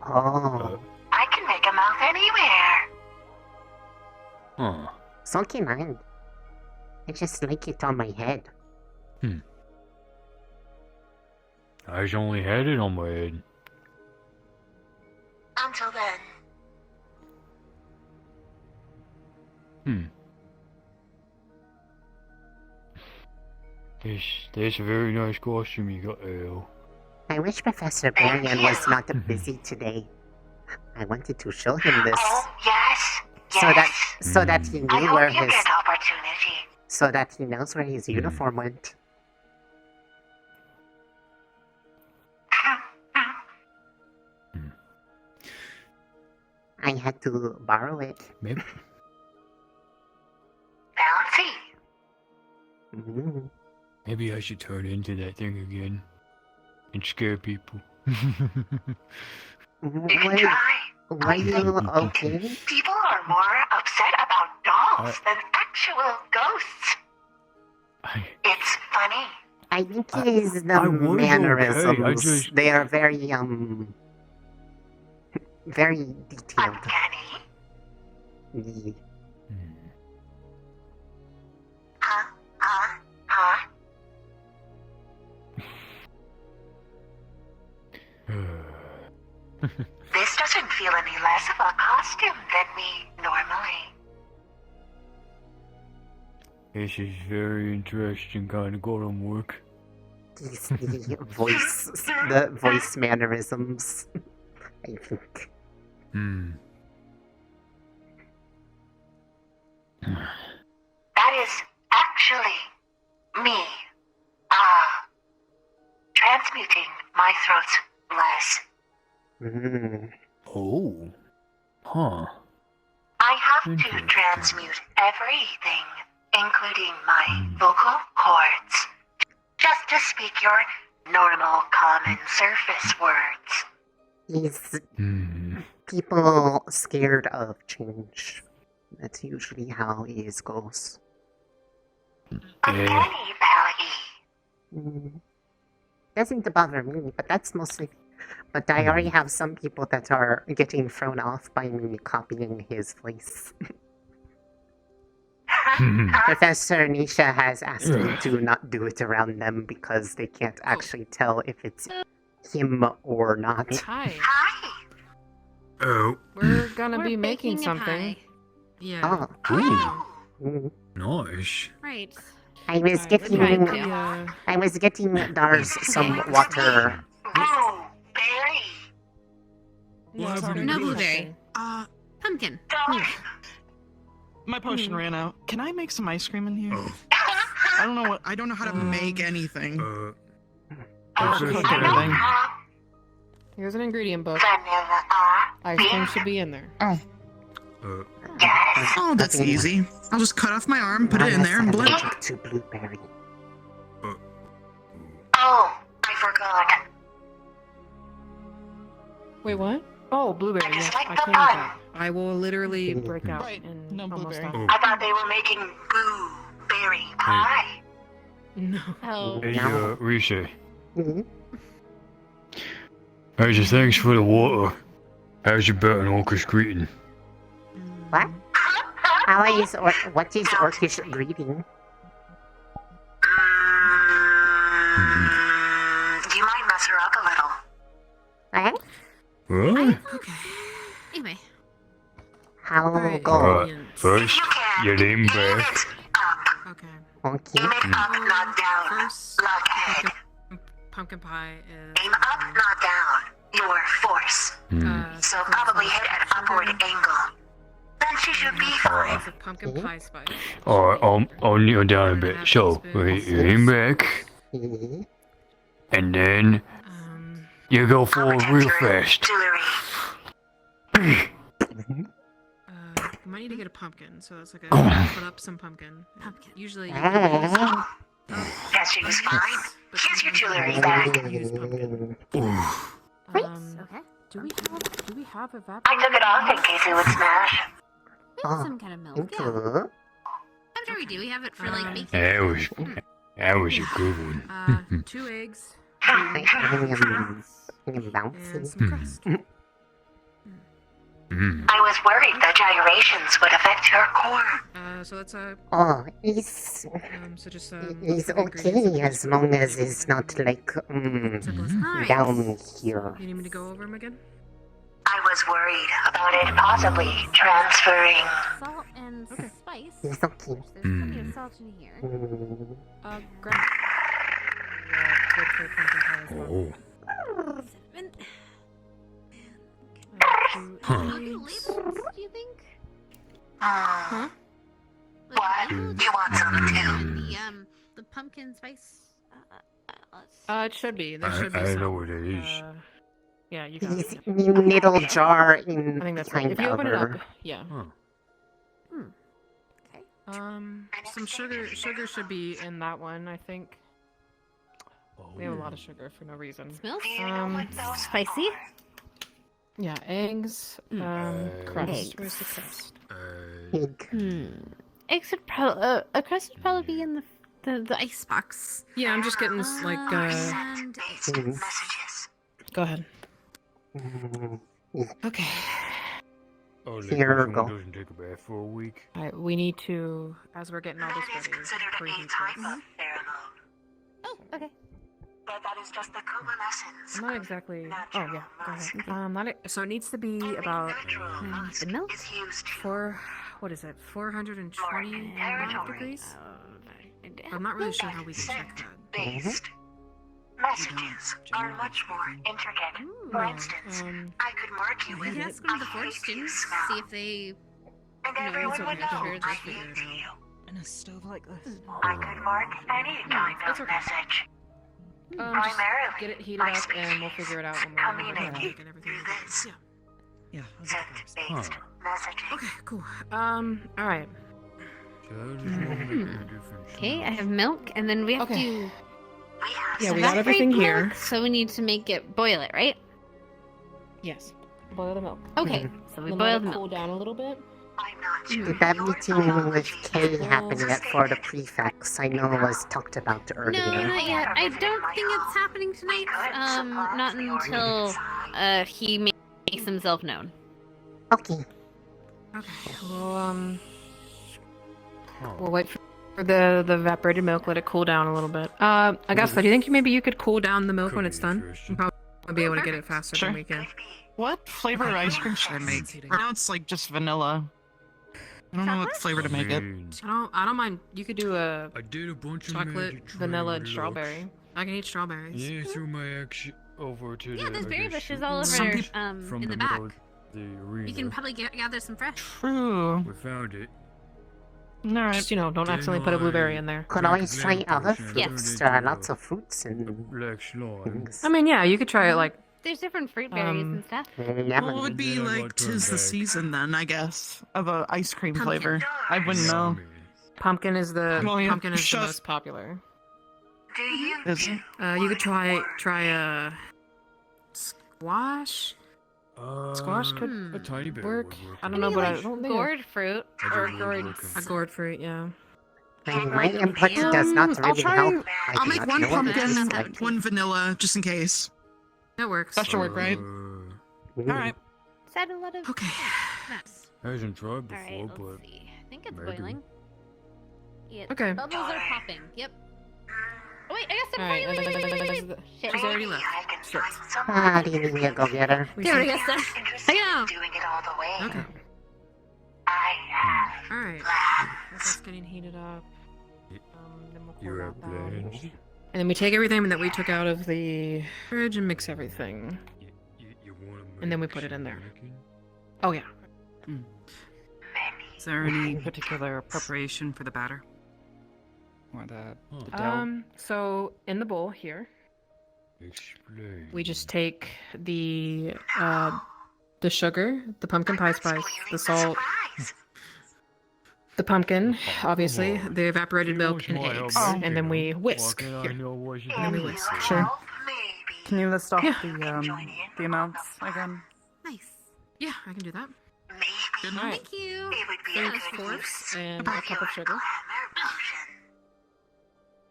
Oh. I can make a mouth anywhere. Huh. So can I. I just like it on my head. I just only had it on my head. Until then. That's a very nice costume you got, Al. I wish Professor Barian was not busy today. I wanted to show him this. Oh, yes. So that he I knew hope where you his get opportunity. so that he knows where his uniform went. I had to borrow it. Maybe. Bouncy. Maybe I should turn into that thing again and scare people. You can try. Why you okay? People are more upset about dolls than actual ghosts. It's funny. I think it is the mannerisms. Okay. They are very very detailed. Uncanny. Yeah. Huh? This doesn't feel any less of a costume than me normally. This is very interesting kind of golem work. The voice mannerisms, I think. That is actually me. distributing my throat's bless. Oh. Huh. I have to transmute everything, including my vocal cords, just to speak your normal, common surface words. Is people scared of change? That's usually how it goes. Doesn't bother me, but that's mostly. But I already have some people that are getting thrown off by me copying his voice. Professor Nisha has asked me to not do it around them because they can't actually tell if it's him or not. Hi. Oh. We're gonna be making something. Yeah. Nice. Right. I was getting Dars some water. No blueberry. Pumpkin. My potion ran out. Can I make some ice cream in here? I don't know how to make anything. Here's an ingredient book. Ice cream should be in there. Oh, that's easy. I'll just cut off my arm, put it in there, and blend. To blueberry. Oh, I forgot. Wait, what? Oh, blueberry. Yes, I can't eat that. I will literally break out in almost blueberry. I thought they were making blueberry pie. No. Hey, Rishi. How's your thanks for the water? How's your bet on Orcish greeting? What? What is Orcish greeting? You might mess her up a little. What? What? Okay. Anyway. How Alright, first, you lean back. Okay. Okay. Aim it up, not down. First, Lock ahead. pumpkin pie is. Aim up, not down. Your force. So probably hit an upward angle. Then she should be fine. It's a pumpkin pie spice. Alright, I'll kneel down a bit. So, lean back. And then, you go forward real fast. You might need to get a pumpkin, so it's like a put up some pumpkin. Usually you can use, Guess she was fine. Here's your jewelry back. okay. Do we have evaporated? I took it off in case it would smash. We have some kind of milk. Yeah. I'm sure we do. We have it for like making. That was a good one. 2 eggs. I'm And some crust. I was worried the gyrations would affect her core. So that's a. Oh, it's So just it's okay as long as it's not like down here. You need me to go over them again? I was worried about it possibly transferring. Salt and spice. It's okay. There's plenty of salt in here. Grab. Good for pumpkin pie as well. Cinnamon. Huh. Do you think? Huh? What? You want some too? The pumpkin spice. It should be. There should be I some. know what it is. Yeah, you got This it. little jar in I think that's right. behind If you open it up, her. yeah. Okay. Some sugar should be in that one, I think. We have a lot of sugar for no reason. Smells spicy. Yeah, eggs, crust. Eggs. Where's the crust? Eggs would probably a crust would probably be in the ice box. Yeah, I'm just getting this like And Go ahead. Okay. Oh, Here we go. doesn't take a bath for a week. Alright, we need to, as we're getting all this That is ready, considered a breathe type this. of pheromone. oh, okay. But that is just the coalescence. I'm not exactly. Oh yeah, go ahead. Not it. So it needs to be about The milk. Is used to 420 degrees. I'm not really sure how we can check that. based. Messages are much more intricate. For instance, I could mark you with You can ask one of the I forge hate you students, smell. see if they. And No, everyone it's would okay. know Sure, I they'll figure hate it out. you. In a stove like this. I could mark any kind of message. Primarily, get it heated my up and we'll figure it out when we're communicate and everything. through this. Yeah. Text-based messaging. Okay, cool. All right. Okay, I have milk, and then we have to. Yeah, we got everything evaporate here. milk, so we need to make it boil it, right? Yes. Boil the milk. Okay, so we Then boil let the it cool milk. down a little bit. That meeting with Kay happening at Florida Prefects, I know was talked about earlier. No, not yet. I don't think it's happening tonight. Not until he makes himself known. Okay. Okay. We'll wait for the evaporated milk. Let it cool down a little bit. I guess. Do you think maybe you could cool down the milk when it's done? You'll probably be able to get it faster Sure. than we can. What flavor ice cream should I make? Right now it's like just vanilla. I don't know what flavor to make it. I don't mind. You could do a I did a bunch of chocolate, magic vanilla, and tree strawberry. I can eat strawberries. Yeah, threw my axe over to Yeah, the. there's I berry guess, bushes all over from in the the back. middle of the arena. You can probably gather some fresh. True. We found it. Alright. Just, don't accidentally put a blueberry in there. Could always try other fruits. There are lots of fruits and black slime. things. I mean, yeah, you could try it like. There's different fruit berries and stuff. Well, it would be like 'tis the season then, I guess, of a ice cream flavor. I wouldn't know. Pumpkin is the Well, yeah, pumpkin is the shut- most popular. Do you? Is- You could try a squash. Squash could a tiny bit work. would work. I don't know, but I like don't think gourd fruit or a gourd fruit. Yeah. My input does not I'll really try. help. I I'll do make not one know what it pumpkin, tastes like. one vanilla, just in case. That works. That should work, right? Alright. Just add a lot of nuts. Hasn't tried before, Alright, let's but see. I think it's maybe. boiling. Yeah, Okay. bubbles are popping. Yep. Oh wait, I guess they're Alright, wait. Shit. she's already left. Ah, do you need me to go get her? Damn it, I guess that. I know. Doing it all the way. Okay. I have Alright. That's getting heated up. Then we'll You cool have that down. plans? And then we take everything that we took out of the fridge and mix everything. You want to And then we put it in there. Oh yeah. Is there any particular preparation for the batter? Or the dough? So in the bowl here, Explain. we just take the sugar, the pumpkin pie spice, the salt, the pumpkin, obviously, the evaporated milk and eggs, and then we whisk. Here. And then we whisk. Sure. Can you list off the amounts again? Nice. Yeah, I can do that. Good night. Thank you. 4 and a cup of sugar.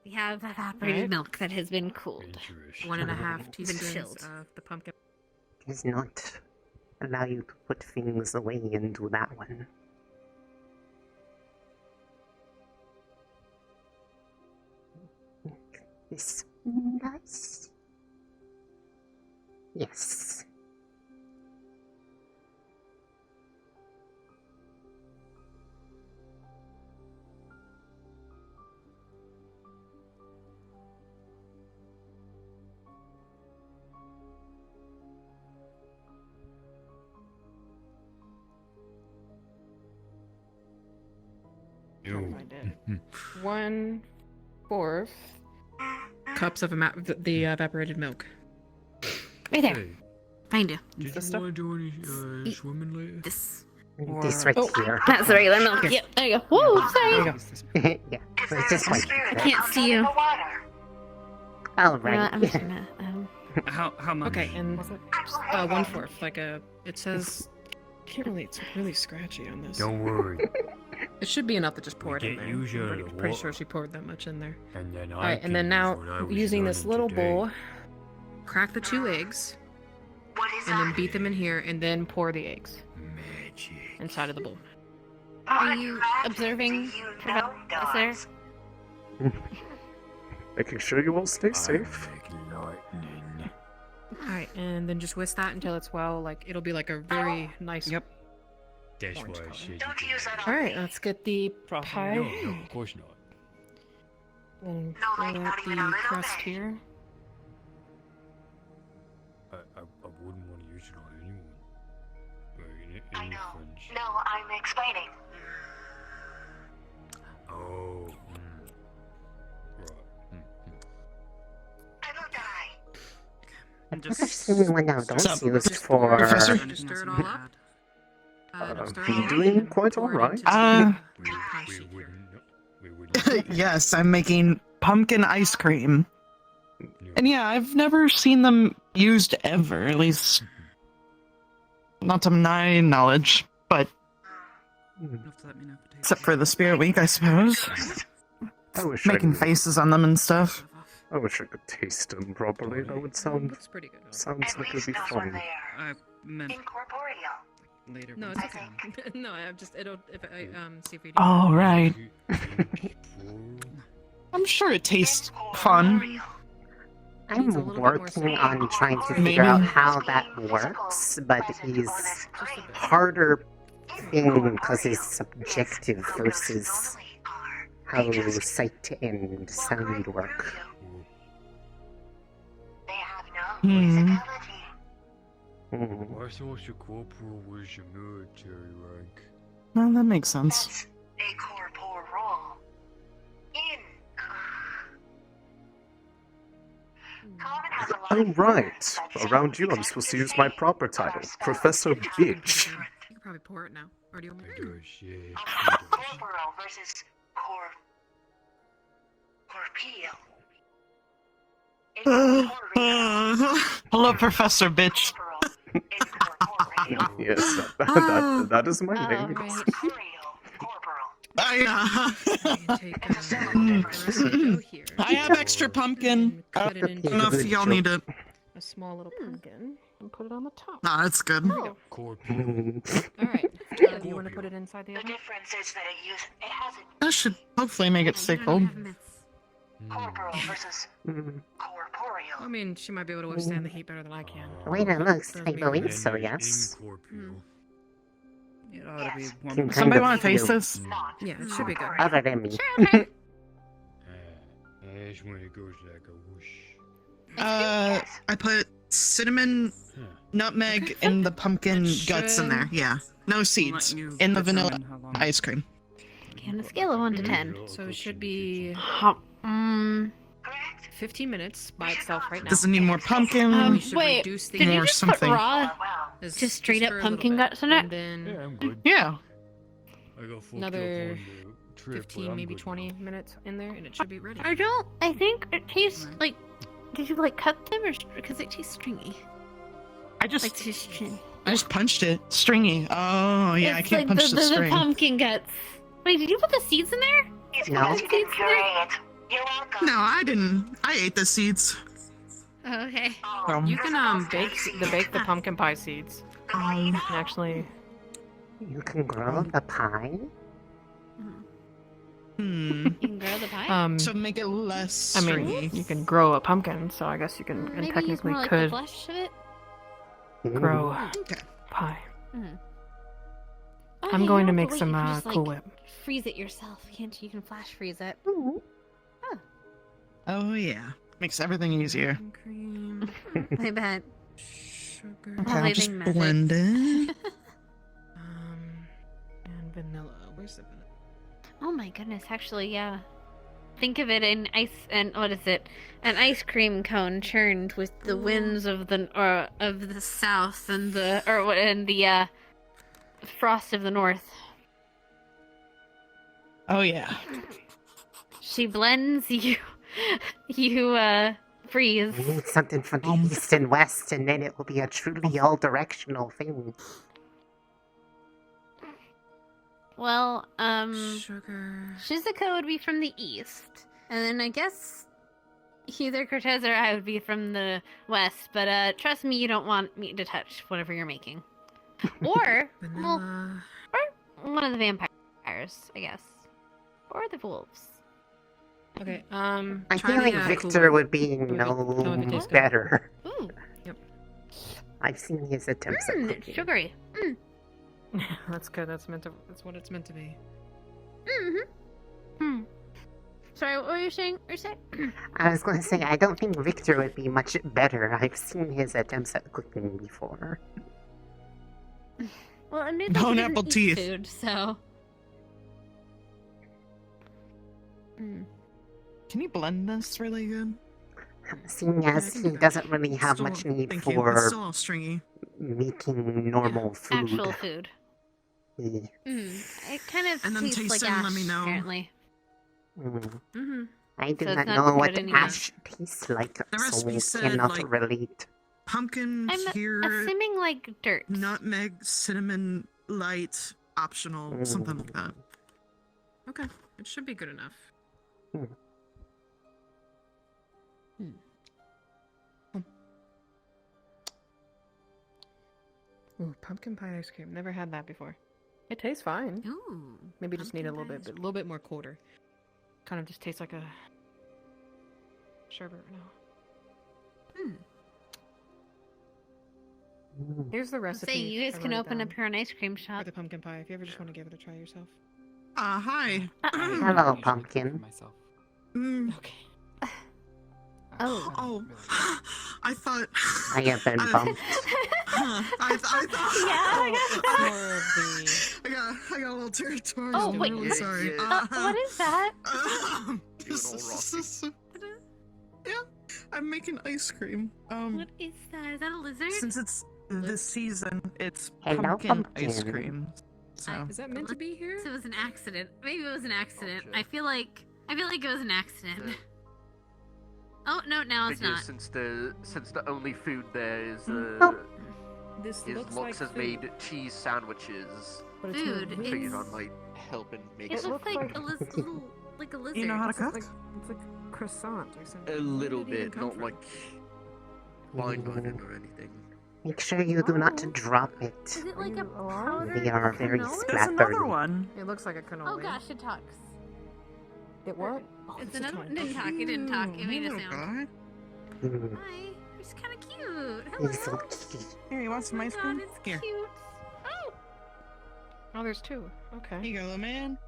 We have evaporated Right. milk that has been cooled. 1.5 Been teaspoons chilled. of the pumpkin. Does not allow you to put things away into that one. Is nice. Yes. I did. 1/4 cups of the evaporated milk. Right there. Hey, Find you. did This you stuff? want to do any swimming later? This. This right here. That's the regular milk. Here. Yep. There you go. Whoa, sorry. Yeah, it's just like I can't see you. Alright. I'm just gonna. How much? Okay, and 1/4, like it says. It's really scratchy on this. Don't worry. It should be enough to just pour it in Get there. used to I'm the pretty water. sure she poured that much in there. And then Alright, and then now, using this little bowl, crack the 2 eggs, and then beat them in here, and then pour the eggs inside of the bowl. Are you observing, Professor? Making sure you all stay safe. Alright, and then just whisk that until it's it'll be like a very nice. Yep. That's why I said you Alright, let's get the pie. No, of course not. And fill out the crust here. I wouldn't want to use it on anyone. I know. No, I'm explaining. Oh. I don't I've never seen one of those used for... Professor? Just stir it all up. Doing quite alright. Yes, I'm making pumpkin ice cream. And yeah, I've never seen them used ever, at least not to my knowledge, but except for the Spirit Week, I suppose. I wish Making faces on them and stuff. I wish I could taste them properly. That would sound... pretty good. Sounds like it'd be fun. I meant Incorporeal. later. No, it's okay. No, I'm just it'll if I see if we do. Oh, right. I'm sure it tastes fun. I'm working on trying to figure out how that works, but he's harder thing because it's subjective versus how sight and sound work. Hmm. I thought your corporal was your military rank. Well, that makes sense. A corporal. Common has a lot Oh, of right. Around you, I'm supposed to use my proper title, Professor Bitch. You can probably pour it now. Or do you want me to? corporal versus corporeal. Hello, Professor Bitch. Yes, that is my name. I have extra pumpkin. I don't know if y'all need it. A small little pumpkin and put it on the top. Nah, that's good. Oh. Alright. Do you want to put it inside the oven? The difference is that it has a That should hopefully make it stay cold. corporal versus corporeal. I mean, she might be able to withstand the heat better than I can. The way it looks, I believe so, yes. It ought to be Can one. kind Somebody of want to feel- taste this? Yeah, it should be good. Other than me. That's when it goes like a whoosh. I put cinnamon, nutmeg, and the pumpkin guts in there. Yeah. No seeds. In the vanilla ice cream. Okay, on a scale of 1 to 10. So it should be 15 minutes by itself right now. Does it need more pumpkin? We should Wait, reduce the did you more just something. put raw, Just just straight up for a little pumpkin bit, guts in it? and then Yeah, I'm good. Yeah. I got fucked another up on the trip, but 15, I'm maybe good 20 minutes in there, and it should be ready. I think it tastes like. Did you like cut them or because it tastes stringy? I just Like just punched it. Stringy. Oh yeah, I It's can't like punch the string. pumpkin guts. Wait, did you put the seeds in there? No. Seeds in there? You're welcome. No, I didn't. I ate the seeds. Oh, okay. You can bake the pumpkin pie seeds. And actually, You can grow the pie? Hmm. You can grow the pie. So make it less I stringy. mean, you can grow a pumpkin, so I guess you can, and Maybe use technically more like the could flesh of it. grow Okay. pie. Mhm. I'm Okay, going to no, make but wait, some you can just, Cool like, Whip. Freeze it yourself, can't you? You can flash freeze it. Oh yeah. Makes everything easier. Cream, I bet. sugar, Okay, I'll just Everything magic. blend it. and vanilla. Where's the vanilla? Oh my goodness, actually, yeah. Think of it in ice and what is it? An ice cream cone churned with the winds of the south and the frost of the north. Oh yeah. She blends, you freeze. We need something from the east and west, and then it will be a truly all-directional thing. Well, Sugar. Shizuka would be from the east, and then I guess either Cortez or I would be from the west. But trust me, you don't want me to touch whatever you're making, or Vanilla. or one of the vampires, I guess, or the wolves. Okay. I try feel like the, Victor Cool would be Whip. no Tell me if it tastes good. better. Ooh, I've seen his attempts at it's cooking. sugary. That's good. That's what it's meant to be. Sorry, what were you saying? I was going to say, I don't think Victor would be much better. I've seen his attempts at cooking before. Well, I knew Bone that apple eat teeth. food, so. Can you blend this really good? Seeing as he doesn't really have much need It's for still all stringy. making normal food. Actual food. Yeah. It kind of And then tastes taste like it and ash, let me know. apparently. I do So it's not not know what good anyway. ash tastes like, The so recipe said, cannot like, relate. Pumpkin, I'm here, assuming like dirt. nutmeg, cinnamon, light, optional, something like that. Okay, it should be good enough. Ooh, pumpkin pie ice cream. Never had that before. It tastes fine. Ooh. Maybe just need a little bit more colder. Kind of just tastes like a sherbet right now. Here's the recipe. Say you guys I can wrote it open down up your own ice cream shop. for the pumpkin pie if you ever just want to give it a try yourself. Hi. Hello, pumpkin. Okay. Oh. I thought. I have been bumped. I thought. I got a little territorial. Oh, I'm wait. really sorry. What is that? Yeah, I'm making ice cream. What is that? Is that a lizard? Since it's this season, it's Hello, pumpkin ice pumpkin. cream. So. Is that meant to be here? So it was an accident. Maybe it was an accident. I feel like it was an accident. Oh no, now it's not. Since the only food there is This is looks Lux like has made cheese sandwiches. But it's Food. not Figured It's, I might help and make it some. looks like a lizard. Like a lizard. You know how to cook? It's like croissant or something. A little Where did it even bit, come not from? like fine dining or anything. Make sure you do not drop it. Is it like a powder? They are very cannoli? There's another splattery. one. It looks like a cannoli. Oh gosh, it talks. It what? It's another one. It didn't talk. It didn't talk. It made a sound. Mm, Hi. It's kind of cute. he's so Hello. cute. Here, you want some ice God, cream? it's Here. cute. Oh. Oh, there's two. Okay. Here you go, little man.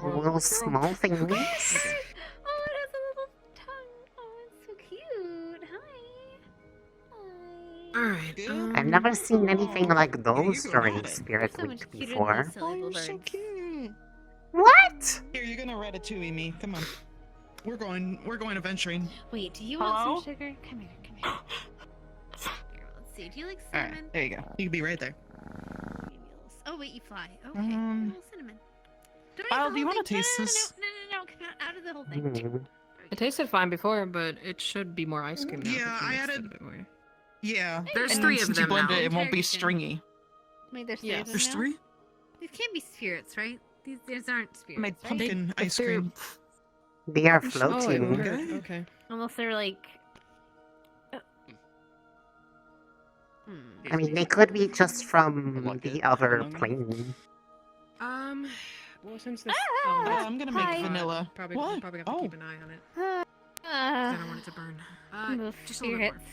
Little small things. Oh, it has a little tongue. Oh, it's so cute. Hi. Alright. I've never seen anything like those you go during at it. Spirit So much Week cuter before. than these silly little birds. cute. What? Here, you're gonna ratatouille me. Come on. We're going adventuring. Wait, do you Hello? want some sugar? Come here. Here, let's see. Do you like All cinnamon? right, there you go. You can be right there. Oh wait, you fly. Okay. A little cinnamon. Don't eat Kyle, the do you whole want to thing. taste this? No. Come out of the whole thing. Mm. It tasted fine before, but it should be more ice cream now. Yeah, if you I mixed it added- a bit more. Yeah. There's and three of since them you blend now. it, it won't be Very good. stringy. Wait, there's three Yes. of them There's now? 3? These can't be spirits, right? These aren't I spirits. made right? pumpkin If ice they're- cream. They are Oh, it floating. hurt. Okay. Unless they're like. I mean, they could be just from the other plane. Well, since this. I'm gonna make Hi. vanilla. Probably What? have to keep an eye on it. Uh, I don't want it to burn. the Just a little bit more.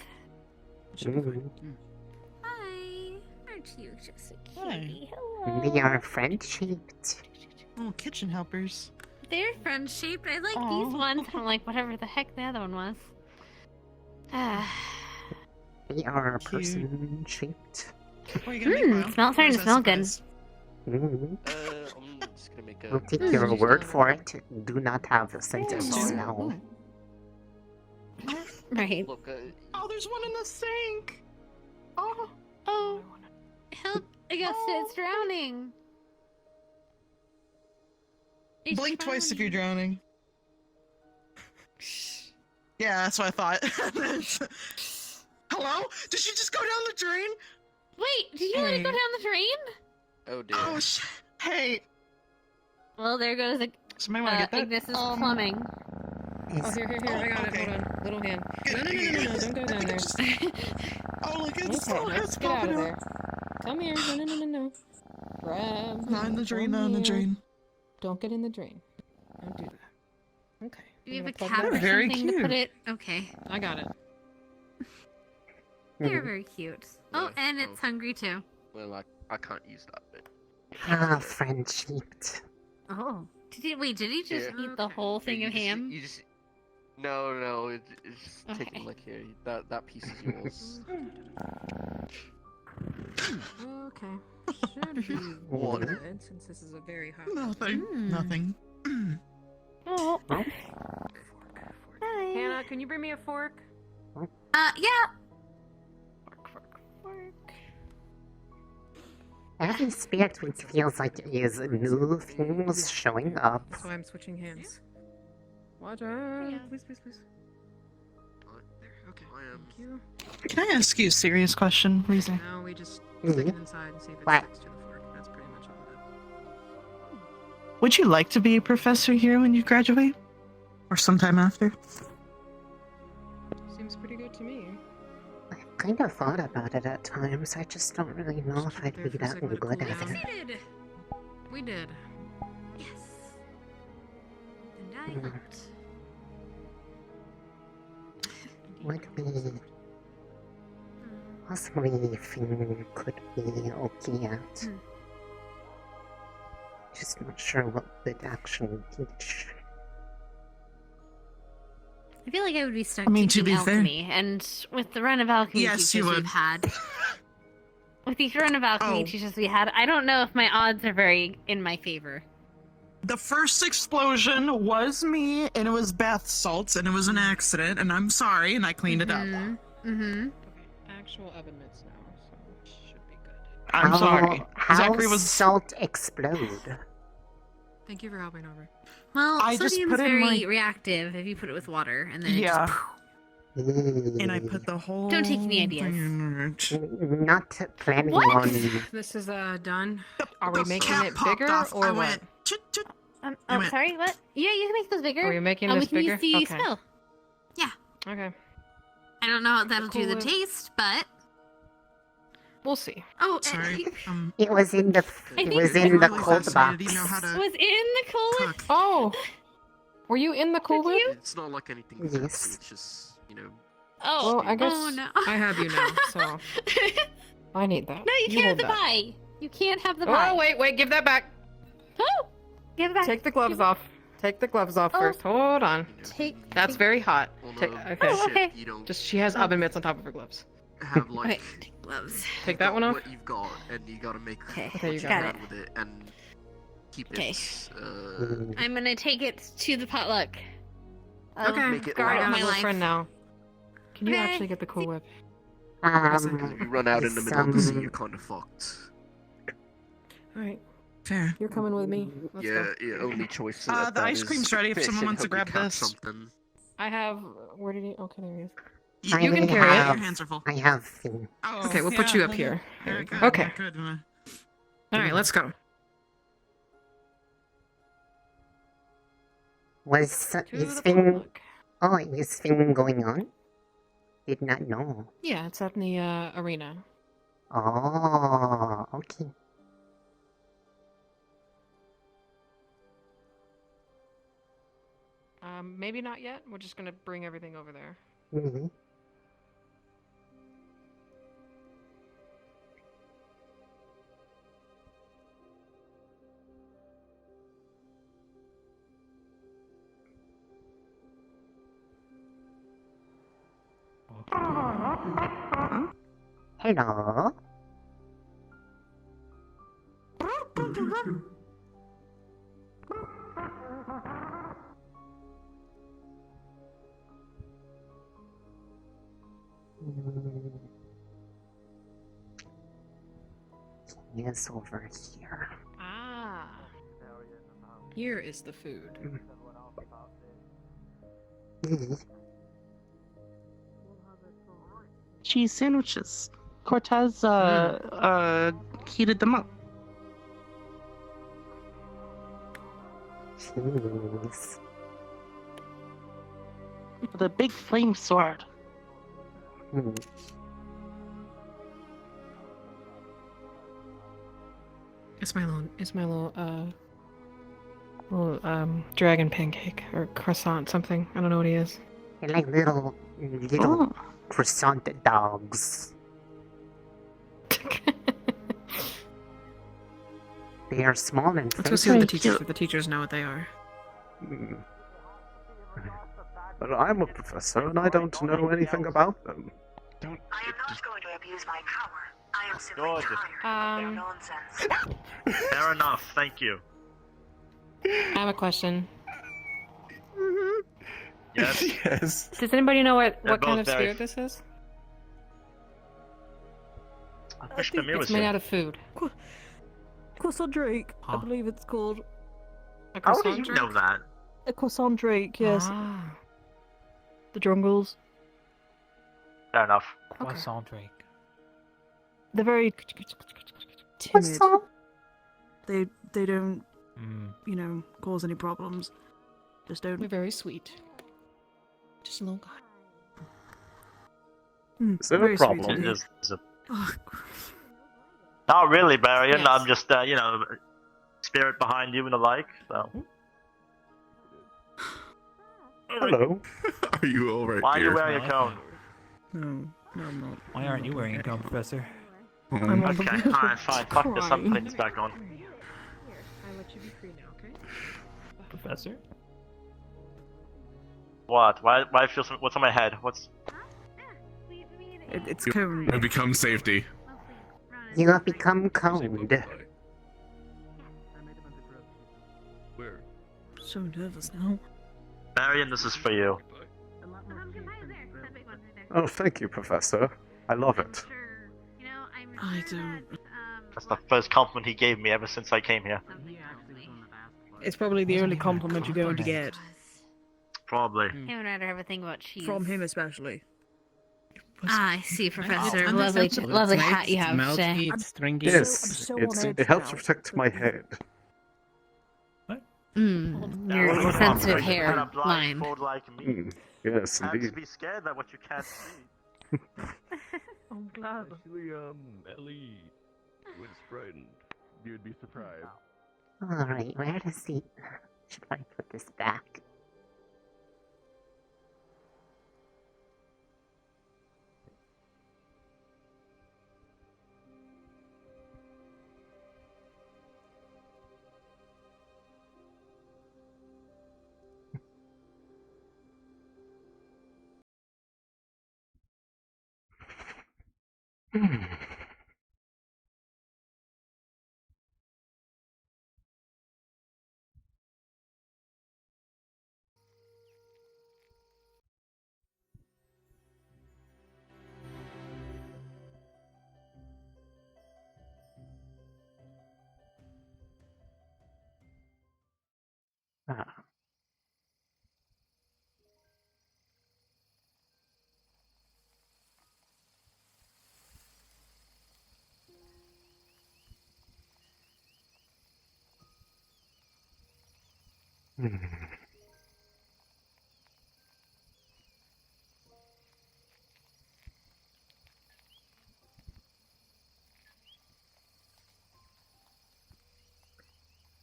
spirits. Mm. Hi. Aren't you just a Hi. cutie? Hello. They are friend-shaped. Oh, kitchen helpers. They're friend shaped. I like Aw. these ones. I don't like whatever the heck the other one was. Ah. They are Cute. person-shaped. What are you gonna make, Kyle? Smells starting to smell good. Mm. I'm just gonna make a. We'll take your word for it. Do not have a sense of smell. Right. Look, Oh, there's one in the sink. Oh. Oh. Help, Augusta, it's drowning. It's Blink twice if you're drowning. Yeah, that's what I thought. Hello? Did she just go down the drain? Wait, did you let it go Hey. down the drain? oh dear. Oh, hey. Well, there goes Somebody want to get that? Ignis's plumbing. Oh, here, I got it. Hold on. Little hand. No, don't go down there. Oh, look, Okay, it's so let's get out of there. Come here. No. Grab. Not in the drain, Come not in the here. drain. Don't get in the drain. Don't do that. Okay. Do you have a plug cap that or in. Very something to put cute. it? Okay. I got it. They're very cute. Oh, and it's hungry too. Well, I can't use that bit. Ah, friend-shaped. Oh. Did he just Yeah. eat the whole thing You of just- ham? You just. No, it's just take Okay. a look here. That piece is yours. Okay. Should be Water. good, since this is a very hot. Nothing. Mm. Nothing. Oh. Hannah, can you bring me a fork? Yeah. Every spirit which feels like is new things showing up. So I'm switching hands. Water, please, please, please. Okay, thank you. Can I ask you a serious question, Reezy? Now we just stick it inside and see if it What? sticks to the fork. That's pretty much all it is. Would you like to be a professor here when you graduate? Or sometime after? Seems pretty good to me. I've kind of thought about it at times. I just don't really know if I'd be that good at it. We did. We did. Yes. And I Hmm. helped. Would be possibly Finn could be okay at. Just not sure what would actually teach. I feel like I would be stuck I mean, to teaching be fair- alchemy, and with the run of alchemy Yes, you teachers would. we've had, with the run of alchemy Oh. teachers we had, I don't know if my odds are very in my favor. The first explosion was me, and it was bath salts, and it was an accident, and I'm sorry, and I cleaned it up. Mm-hmm. Actual oven mitts now, so it should be good. I'm sorry. How Zachary was. salt explode? Thank you for helping over. Well, I just sodium's put in very my- reactive if you put it with water, and then it Yeah. just... And I put the whole. Don't take any ideas. thing in it. Not planning What? on. This is done. Are we The making cap it popped bigger off. or I what? went. Chit, chit. Oh, Damn it. sorry, what? Yeah, you can make those bigger. Are we making and this we can bigger? use the Okay. spell. Yeah. Okay. I don't know what that'll do the Cool. taste, but... We'll see. Oh, Sorry. It was in the. It think was I'm in the really cold fascinated. box. You know how to was in the cola? cook. Oh! Were you in the cool whip? It's not like anything Yes. fancy, it's just, you know... Oh, Well, I guess oh no. I have you now, so I need that. No, you can't have hold the that. pie. You can't have the pie. Oh, wait, give that back. Oh, give it back. Take the gloves off. Take the gloves off Oh. first. Hold on. That's very hot. Well, Take, no, okay. Oh, okay. shit, you don't Just she has oven mitts on top of her gloves. have, like... Okay, gloves. Take that one off. What you've got, and you gotta make Okay, what you you got can it. with it, and keep Okay. it, I'm gonna take it to the potluck. I'll Okay. Make it guard loud. I got my a life. girlfriend now. Can you Okay. actually get the cool whip? Because if you run out in the middle of the sea, some- you're kind of fucked. Alright, Fair. you're coming with me. Let's Yeah, go. your only choice. The at that ice is cream's ready if fish someone and wants to hope you grab catch this. Something. I have. Where did he? Okay, there he is. I You can carry it. have, Your hands are full. I have Finn. Oh, Okay, we'll put yeah, you up well, here. yeah, There we go. good, Okay. good. Alright, let's go. Was To is the Finn? potluck. Oh, is Finn going on? Did not know. Yeah, it's at the arena. Oh, okay. Maybe not yet. We're just gonna bring everything over there. Mhm. Hello. He is over here. Ah. Here is the food. Mhm. Cheese sandwiches. Cortez heated them up. Jeez. With a big flame sword. Hmm. It's my little dragon pancake or croissant something. I don't know what he is. They're like little Oh. croissant dogs. They are small and Let's go see what the friendly. teachers. The teachers know what they are. Hmm. But I'm a professor and I don't know anything about them. I am not going to abuse my power. I am simply Gorgeous. tired of their nonsense. Fair enough, thank you. I have a question. Yes. Yes. Does anybody know what They're kind both of very- spirit this is? I wish Mimir was It's made here. out of food. Croissant Drake, I Huh. believe it's called. A How do croissant you know drink? that? A croissant Drake, yes. Ah. The jungles. Fair enough. Croissant Drake. They're very timid. They don't, you know, cause any problems. Just don't. We're very sweet. Just a little guy. Is there very a sweet problem? indeed. There's a- Oh, Not really, Barian. Yes. I'm just, spirit behind you and the like. So. Hello. Are you all right, Why are you dear? wearing a cone? no, I'm not. Why aren't you wearing a cone, Professor? I'm on the Okay, verge of alright, fine. Fuck this. I'm crying. putting this back on. I let you be free now, okay? Professor? What? Why I feel some, what's on my head? What's... It's cone. It becomes safety. You have become cold. Where? So nervous now. Marion, this is for you. Oh, thank you, Professor. I love it. I don't. That's the first compliment he gave me ever since I came here. It's probably the only compliment you're going to get. Probably. I would rather have a thing about cheese. From him, especially. Ah, I see, Professor. Oh, Lovely, that's lovely nice. hat you have Mouth today. eat stringy. Yes, so on edge it helps now. protect my head. Your sensitive hair line. Like me. Yes, Can't indeed. be scared of what you can't see. I'm glad. Actually, Ellie was frightened. You'd be surprised. Alright, where does he... Should I put this back? Ah.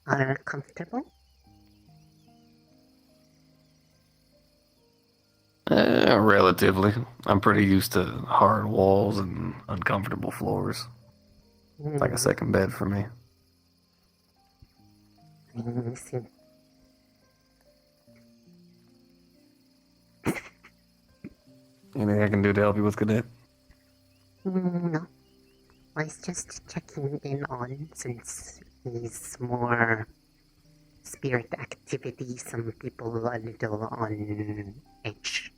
Are comfortable? Relatively. I'm pretty used to hard walls and uncomfortable floors. It's like a second bed for me. I see. Anything I can do to help you with Cadet? No. I was just checking in on since he's more spirit activity, some people a little on edge.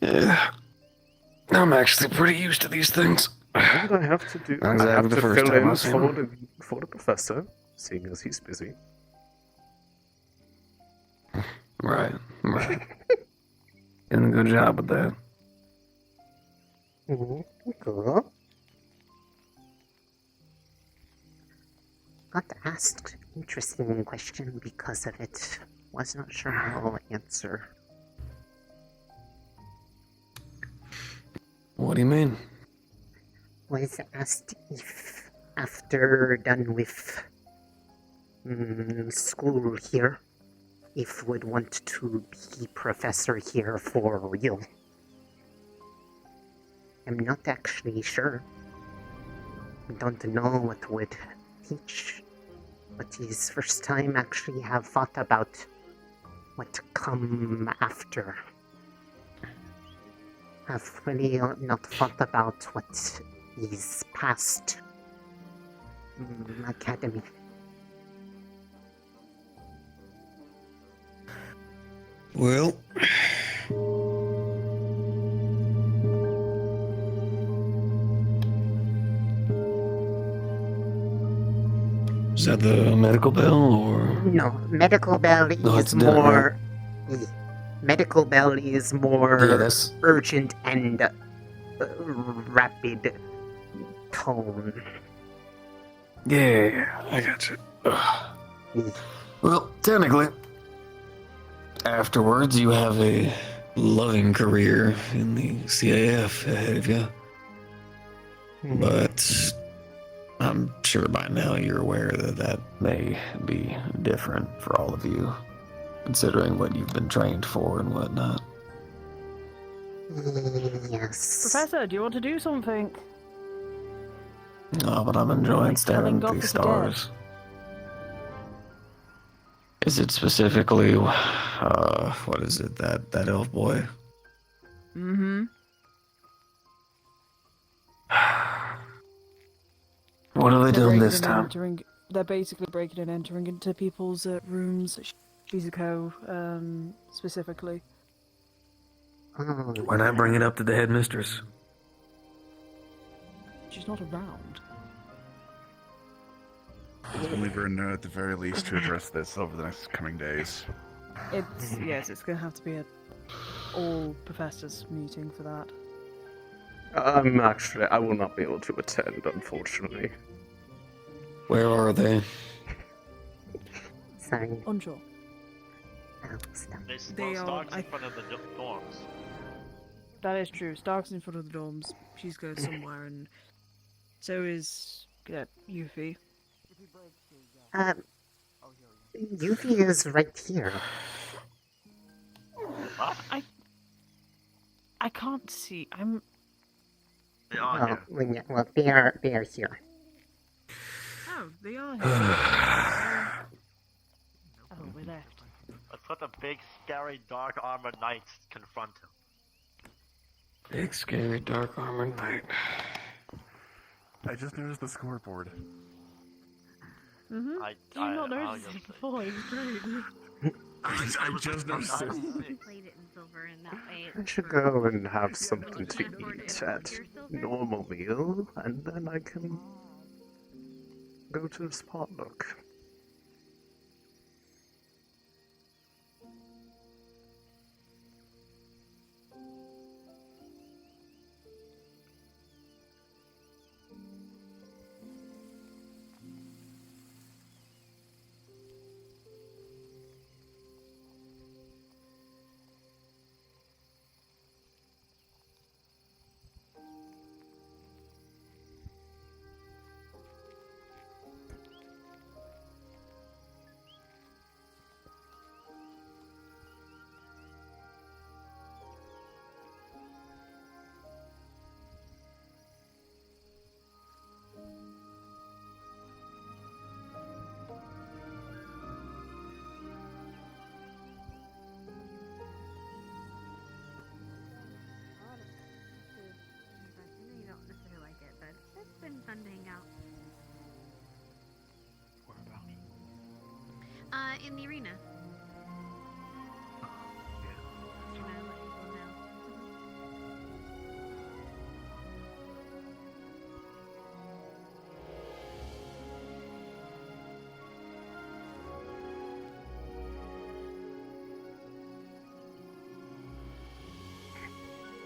Yeah. I'm actually pretty used to these things. And I have to do. Not I exactly have the to first fill time in I've seen him. for the professor, seeing as he's busy. Right. Doing a good job with that. Cool. Got asked interesting question because of it. Was not sure how to answer. What do you mean? Was asked if after done with school here, if would want to be professor here for real. I'm not actually sure. Don't know what would teach, but his first time actually have thought about what come after. Have really not thought about what is past academy. Well, is that the medical bell or? No, medical bell No, is it's different, more. Medical bell is more Yeah, that's- urgent and rapid tone. Yeah, I got you. Ugh. Well, technically, afterwards you have a loving career in the CAF ahead of you. But I'm sure by now you're aware that that may be different for all of you, considering what you've been trained for and whatnot. Yes. Professor, do you want to do something? Oh, but I'm enjoying Like staring telling at Gothic these to death. stars. Is it specifically, what is it, that elf boy? Mm-hmm. What have they done this and time? They're basically breaking and entering into people's rooms, Shizuko, specifically. Why not bring it up to the headmistress? She's not around. I'll leave her in there at the very least to address this over the next coming days. Yes, it's gonna have to be a all professors meeting for that. Actually, I will not be able to attend, unfortunately. Where are they? Sorry. Unsure. They are in front of the dorms. That is true. Stark's in front of the dorms. She's going somewhere, and so is Yuffie. Yuffie is right here. I can't see. I'm. They are here. Well, they are here. Oh, they are here. Oh, we left. Let's let the big, scary, dark armored knights confront him. Big, scary, dark armored knight. I just noticed the scoreboard. Mm-hmm. Did you not notice it before? It was great. I just noticed it. Played it in silver in that way. I should go and have something to eat at normal meal, and then I can go to this potluck. You don't necessarily like it, but it's been fun to hang out. In the arena.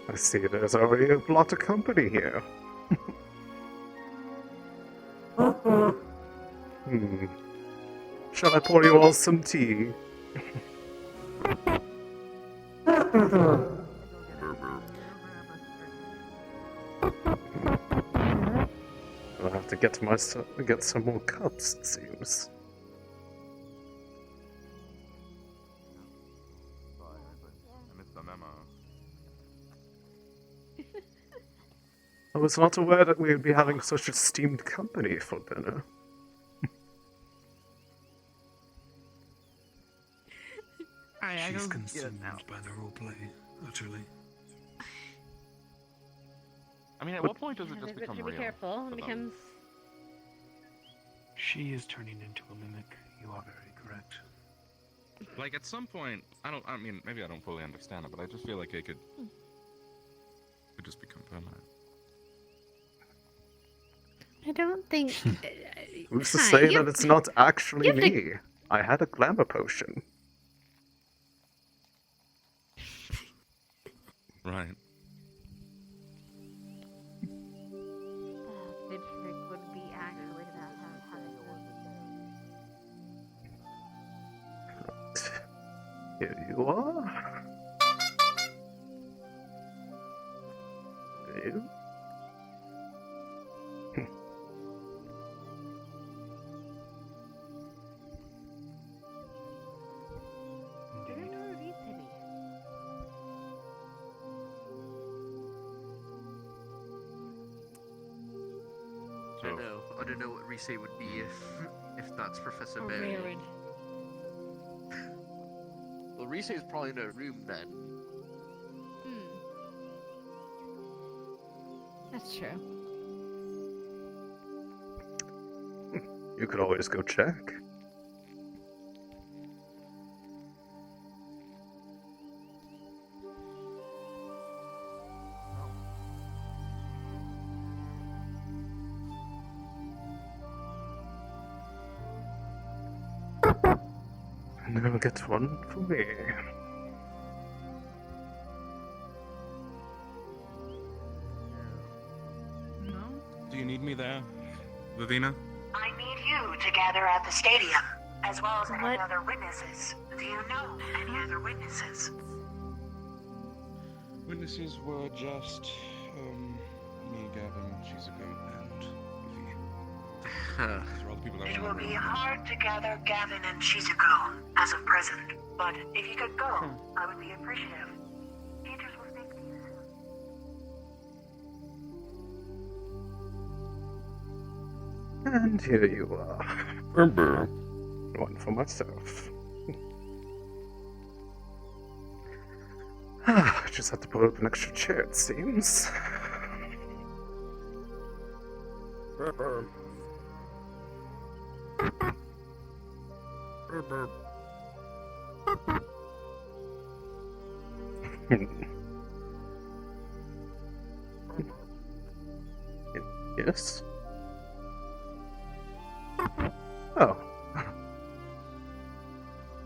I see there's already a lot of company here. Shall I pour you all some tea? I'll have to get some more cups, it seems. I was not aware that we would be having such esteemed company for dinner. She's consumed by the roleplay, utterly. I mean, at what point does it just become Be real? careful. It becomes. She is turning into a mimic. You are very correct. Like at some point, I mean, maybe I don't fully understand it, but I just feel like it could just become permanent. I don't think. Who's to Hi, say you- that it's not actually you have to- me? I had a glamour potion. Right. Which trick would be actually that Here you are. You? I don't know what Rise would be if that's Professor Berry. Weird. Well, Rise is probably in her room then. That's true. You could always go check. Now get one for me. Do you need me there, Vivina? I need you to gather at the stadium, as well as any other witnesses. Do you know any other witnesses? Witnesses were just me, Gavin, Shizuku, and Vivi. These are all the people that It were will in the be room. hard to gather Gavin and Shizuku as of present, but if you could go, I would be appreciative. Teachers will speak to you soon. And here you are. One for myself. Just have to put up an extra chair, it seems. Yes? Oh.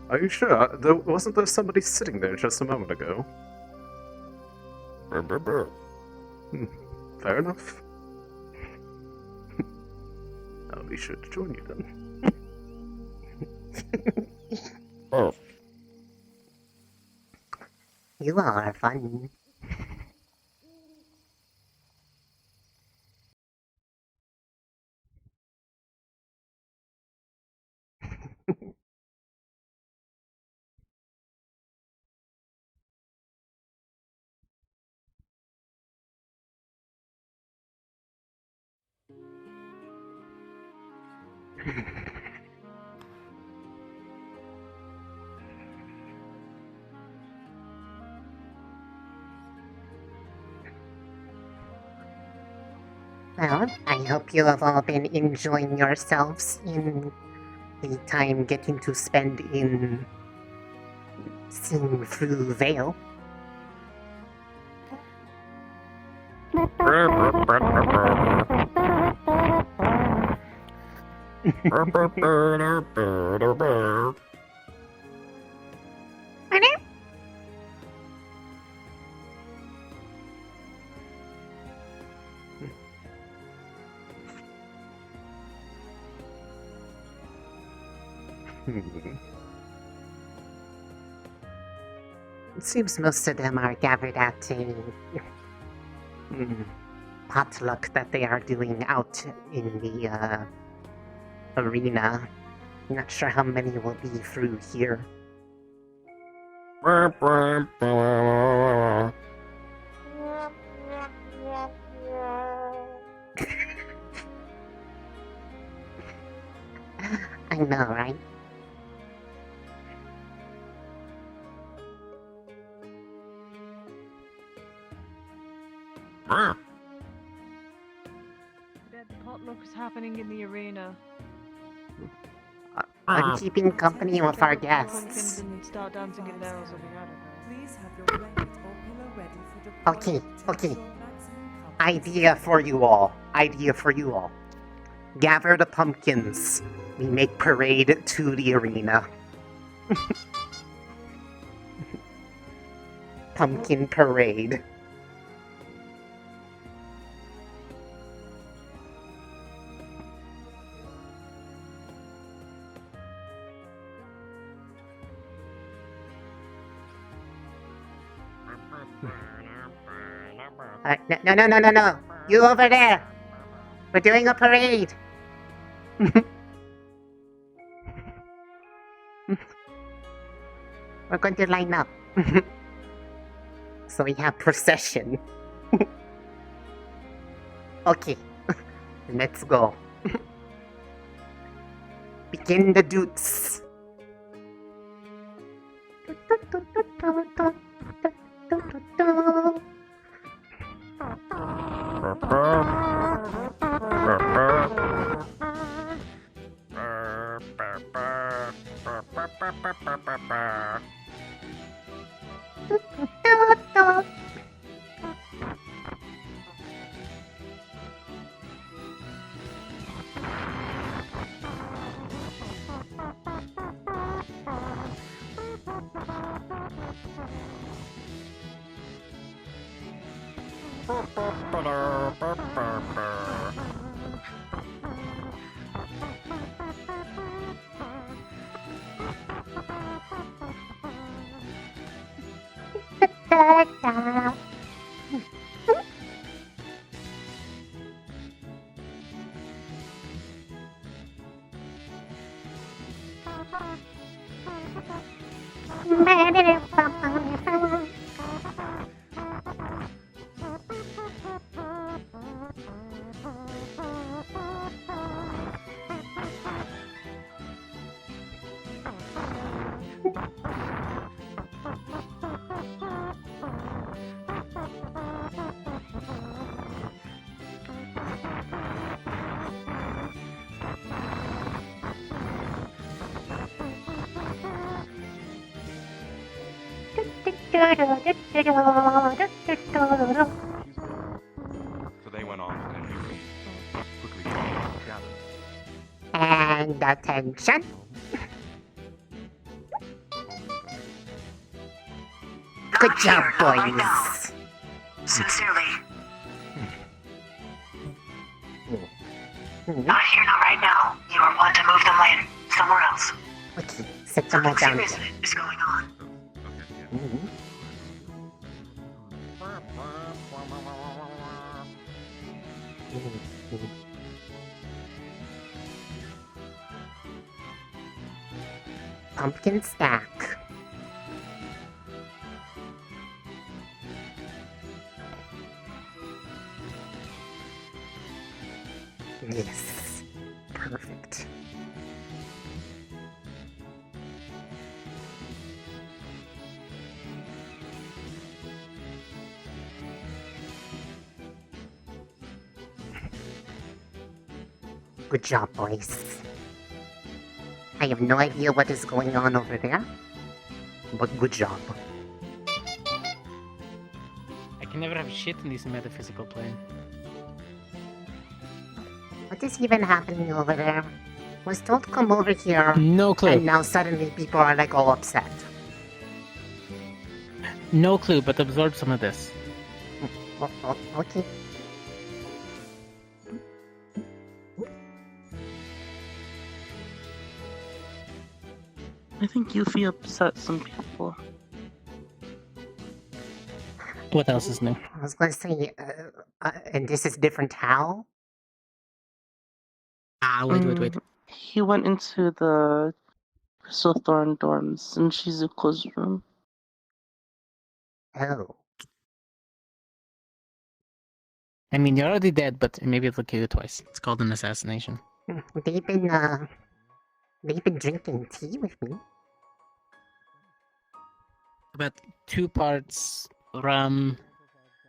Are you sure? Wasn't there somebody sitting there just a moment ago? Fair enough. I'll be sure to join you then. Oh. You all are fun. Well, I hope you have all been enjoying yourselves in the time getting to spend in seeing through Veil. It seems most of them are gathered at a potluck that they are doing out in the arena. I'm not sure how many will be through here. I know, right? That potluck is happening in the arena. I'm keeping company with our Pumpkins guests. and start dancing in there or something. I don't know. Please have your blanket or pillow ready for Okay. Idea for you all. Gather the pumpkins. We make parade to the arena. Pumpkin parade. No. You over there. We're doing a parade. We're going to line up. So we have procession. Okay. Let's go. Begin the dutes. So they went off and we quickly gathered. And attention. Good job, boys. Sincerely. Not here, not right now. You are one to move them later. Somewhere else. Okay, sit them all down. Serious is going on. Pumpkin stack. Yes. Perfect. Good job, boys. I have no idea what is going on over there, but good job. I can never have shit in this metaphysical plane. What is even happening over there? Was told to come over here. No clue. And now suddenly people are like all upset. No clue, but absorb some of this. Okay. I think Yuffie upset some people. What else is new? I was going to say, and this is different how? Wait. He went into the Crystal Thorn dorms in Shizuko's room. Oh. I mean, you're already dead, but maybe it'll kill you twice. It's called an assassination. They've been drinking tea with me. About 2 parts rum,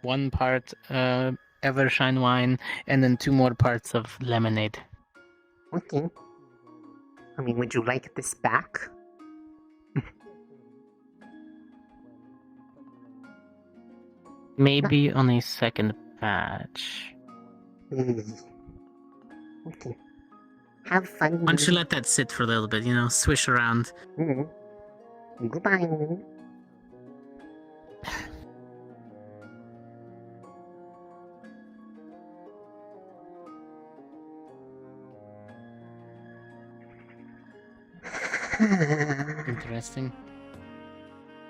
1 part Evershine wine, and then 2 more parts of lemonade. Okay. I mean, would you like this back? Maybe on a second patch. Okay. Have fun. Why don't you let that sit for a little bit, swish around. Goodbye. Interesting.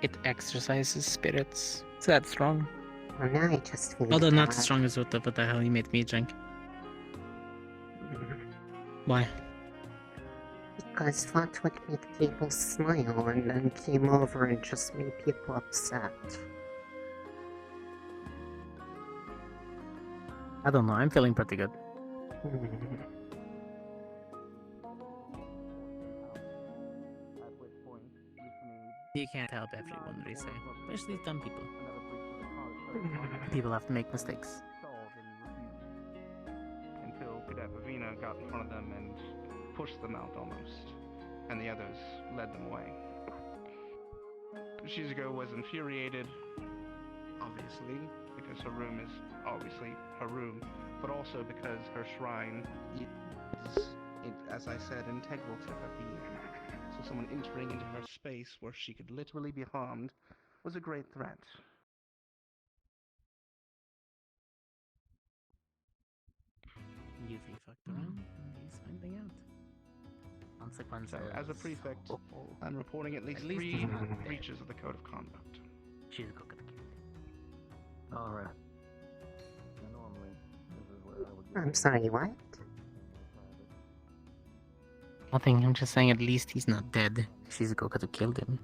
It exercises spirits. Is that strong? Well, now I just feel Although not bad. as strong as what the hell you made me drink. Why? Because thought would make people smile and then came over and just made people upset. I don't know, I'm feeling pretty good. You can't help everyone, they say. Especially dumb people. People have to make mistakes. Until Pavina got in front of them and pushed them out almost, and the others led them away. Shizuko was infuriated, obviously, because her room is obviously her room, but also because her shrine is, as I said, integral to her being. So someone entering into her space where she could literally be harmed was a great threat. You fucked around, and he's finding out. Consequences. So, as a prefect, I'm reporting at least 3 he's not dead. breaches of the Code of Conduct. She's a cook. Alright. I'm sorry, what? Nothing, I'm just saying at least he's not dead. Shizuko could have killed him.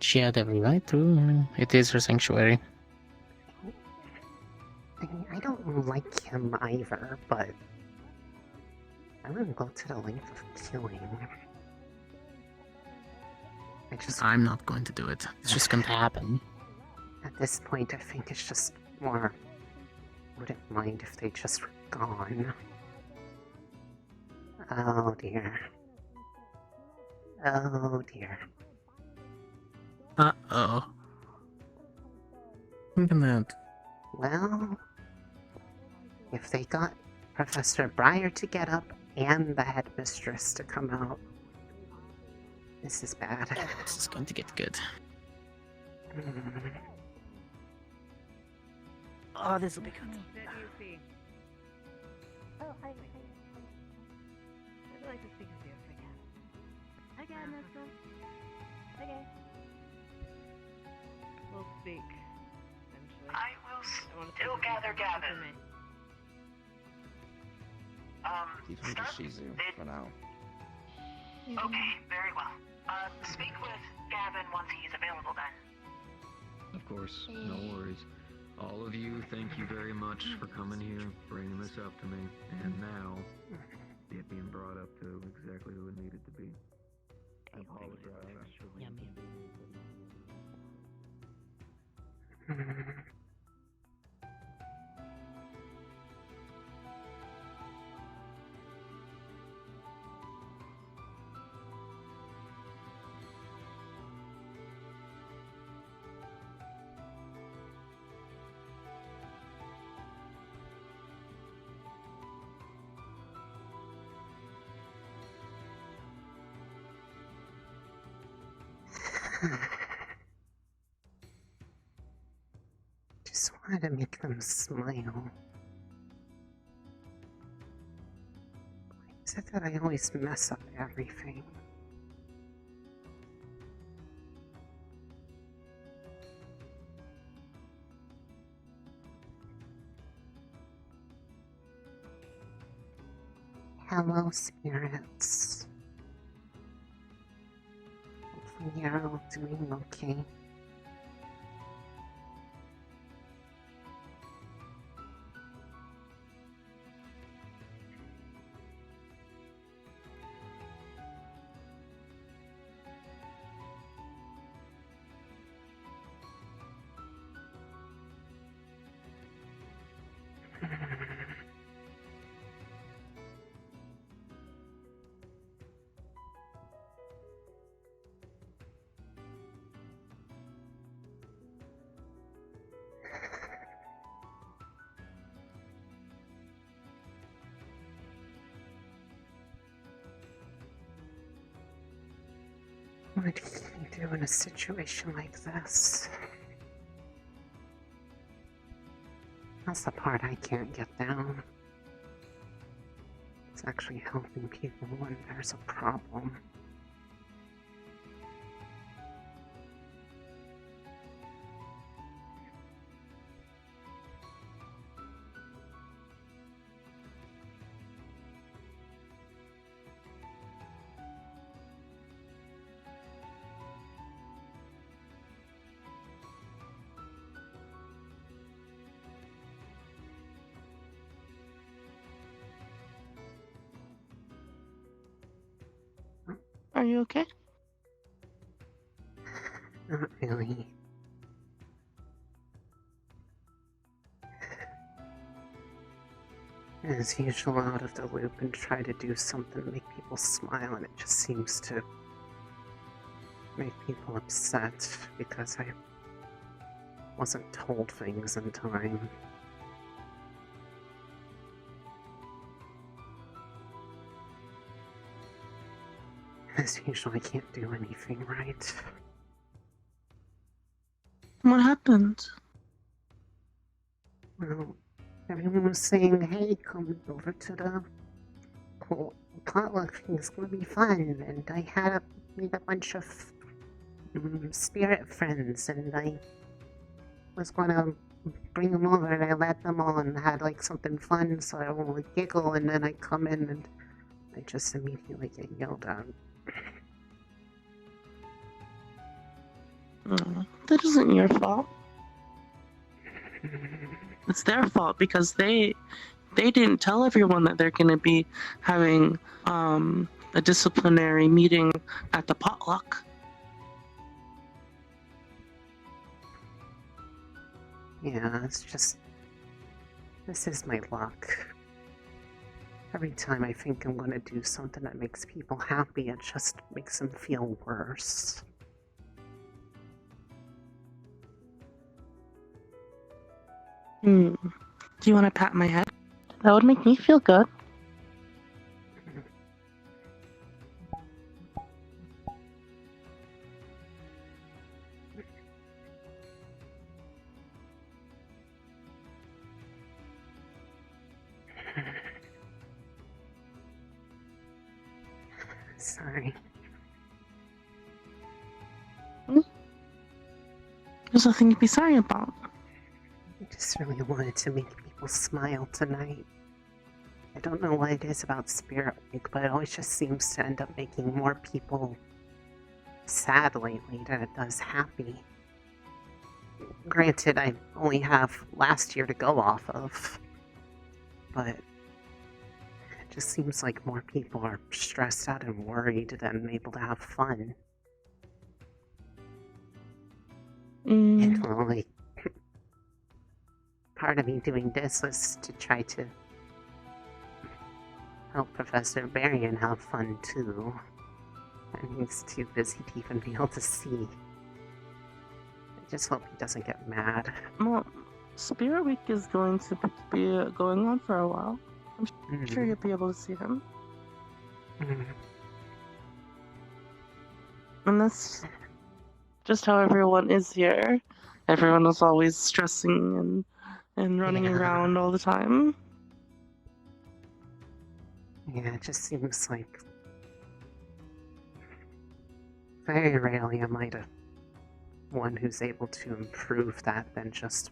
She had every right to. It is her sanctuary. I mean, I don't like him either, but I wouldn't go to the length of killing. I'm not going to do it. It's just going to happen. At this point, I think it's just more. Wouldn't mind if they just were gone. Oh dear. Oh dear. Uh-oh. Look at that. Well, if they got Professor Breyer to get up and the headmistress to come out, this is bad. This is going to get good. Oh, this will be good. Oh, hi. I'd like to speak with you if I can. Okay, Mister. Okay. We'll speak. I will still gather Gavin. Keep him to Shizu for now. Okay, very well. Speak with Gavin once he's available then. Of course, no worries. All of you, thank you very much for coming here, bringing this up to me, and now it being brought up to exactly who it needed to be. I apologize. Just wanted to make them smile. Why is it that I always mess up everything? Hello, spirits. Hopefully you're all doing okay. would you do in a situation like this? That's the part I can't get down. It's actually helping people when there's a problem. Are you okay? Not really. As usual, out of the loop and try to do something to make people smile, and it just seems to make people upset because I wasn't told things in time. As usual, I can't do anything right. What happened? Well, everyone was saying, hey, come over to the potluck thing, it's gonna be fun. And I had meet a bunch of spirit friends, and I was gonna bring them over, and I let them all and had like something fun, so I would giggle, and then I come in and I just immediately get yelled at. That isn't your fault. It's their fault because they didn't tell everyone that they're going to be having a disciplinary meeting at the potluck. Yeah, it's just... this is my luck. Every time I think I'm gonna do something that makes people happy, it just makes them feel worse. Do you want to pat my head? That would make me feel good. Sorry. There's nothing to be sorry about. I just really wanted to make people smile tonight. I don't know what it is about Spirit Week, but it always just seems to end up making more people sad lately than it does happy. Granted, I only have last year to go off of, but it just seems like more people are stressed out and worried than able to have fun. And well, like, part of me doing this was to try to help Professor Varian have fun too. And he's too busy to even be able to see. I just hope he doesn't get mad. Well, Spirit Week is going to be going on for a while. I'm sure you'll be able to see him. And that's just how everyone is here. Everyone is always stressing and running around all the time. Yeah, it just seems like very rarely am I the one who's able to improve that than just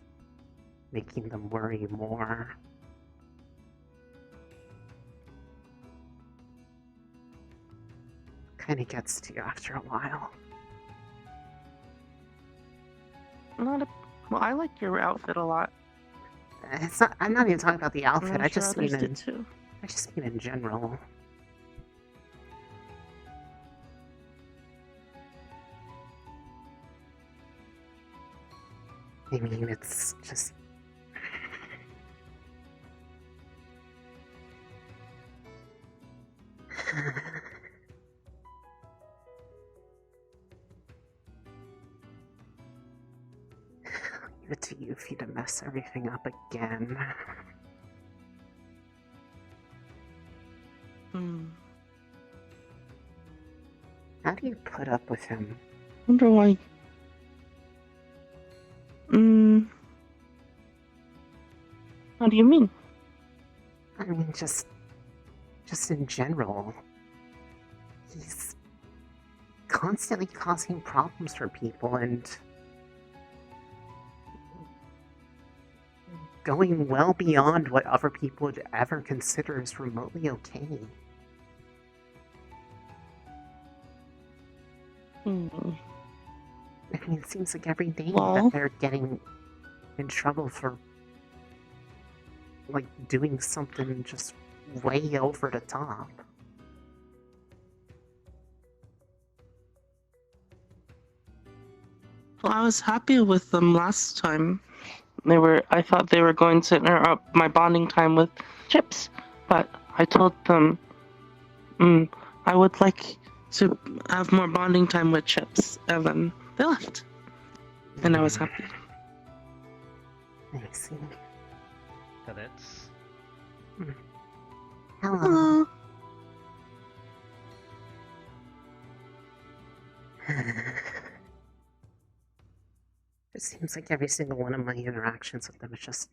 making them worry more. Kind of gets to you after a while. Well, I like your outfit a lot. It's not. I'm not even talking about the outfit. I just mean did too. I just mean in general. I mean, it's just... Leave it to you for you to mess everything up again. How do you put up with him? Wonder why. How do you mean? I mean, just in general. He's constantly causing problems for people and going well beyond what other people would ever consider as remotely okay. I mean, it seems like every day that they're getting in trouble for, like, doing something just way over the top. Well, I was happy with them last time. I thought they were going to interrupt my bonding time with Chips, but I told them, I would like to have more bonding time with Chips, and then they left. And I was happy. I see. Cadets. Hello. It seems like every single one of my interactions with them is just...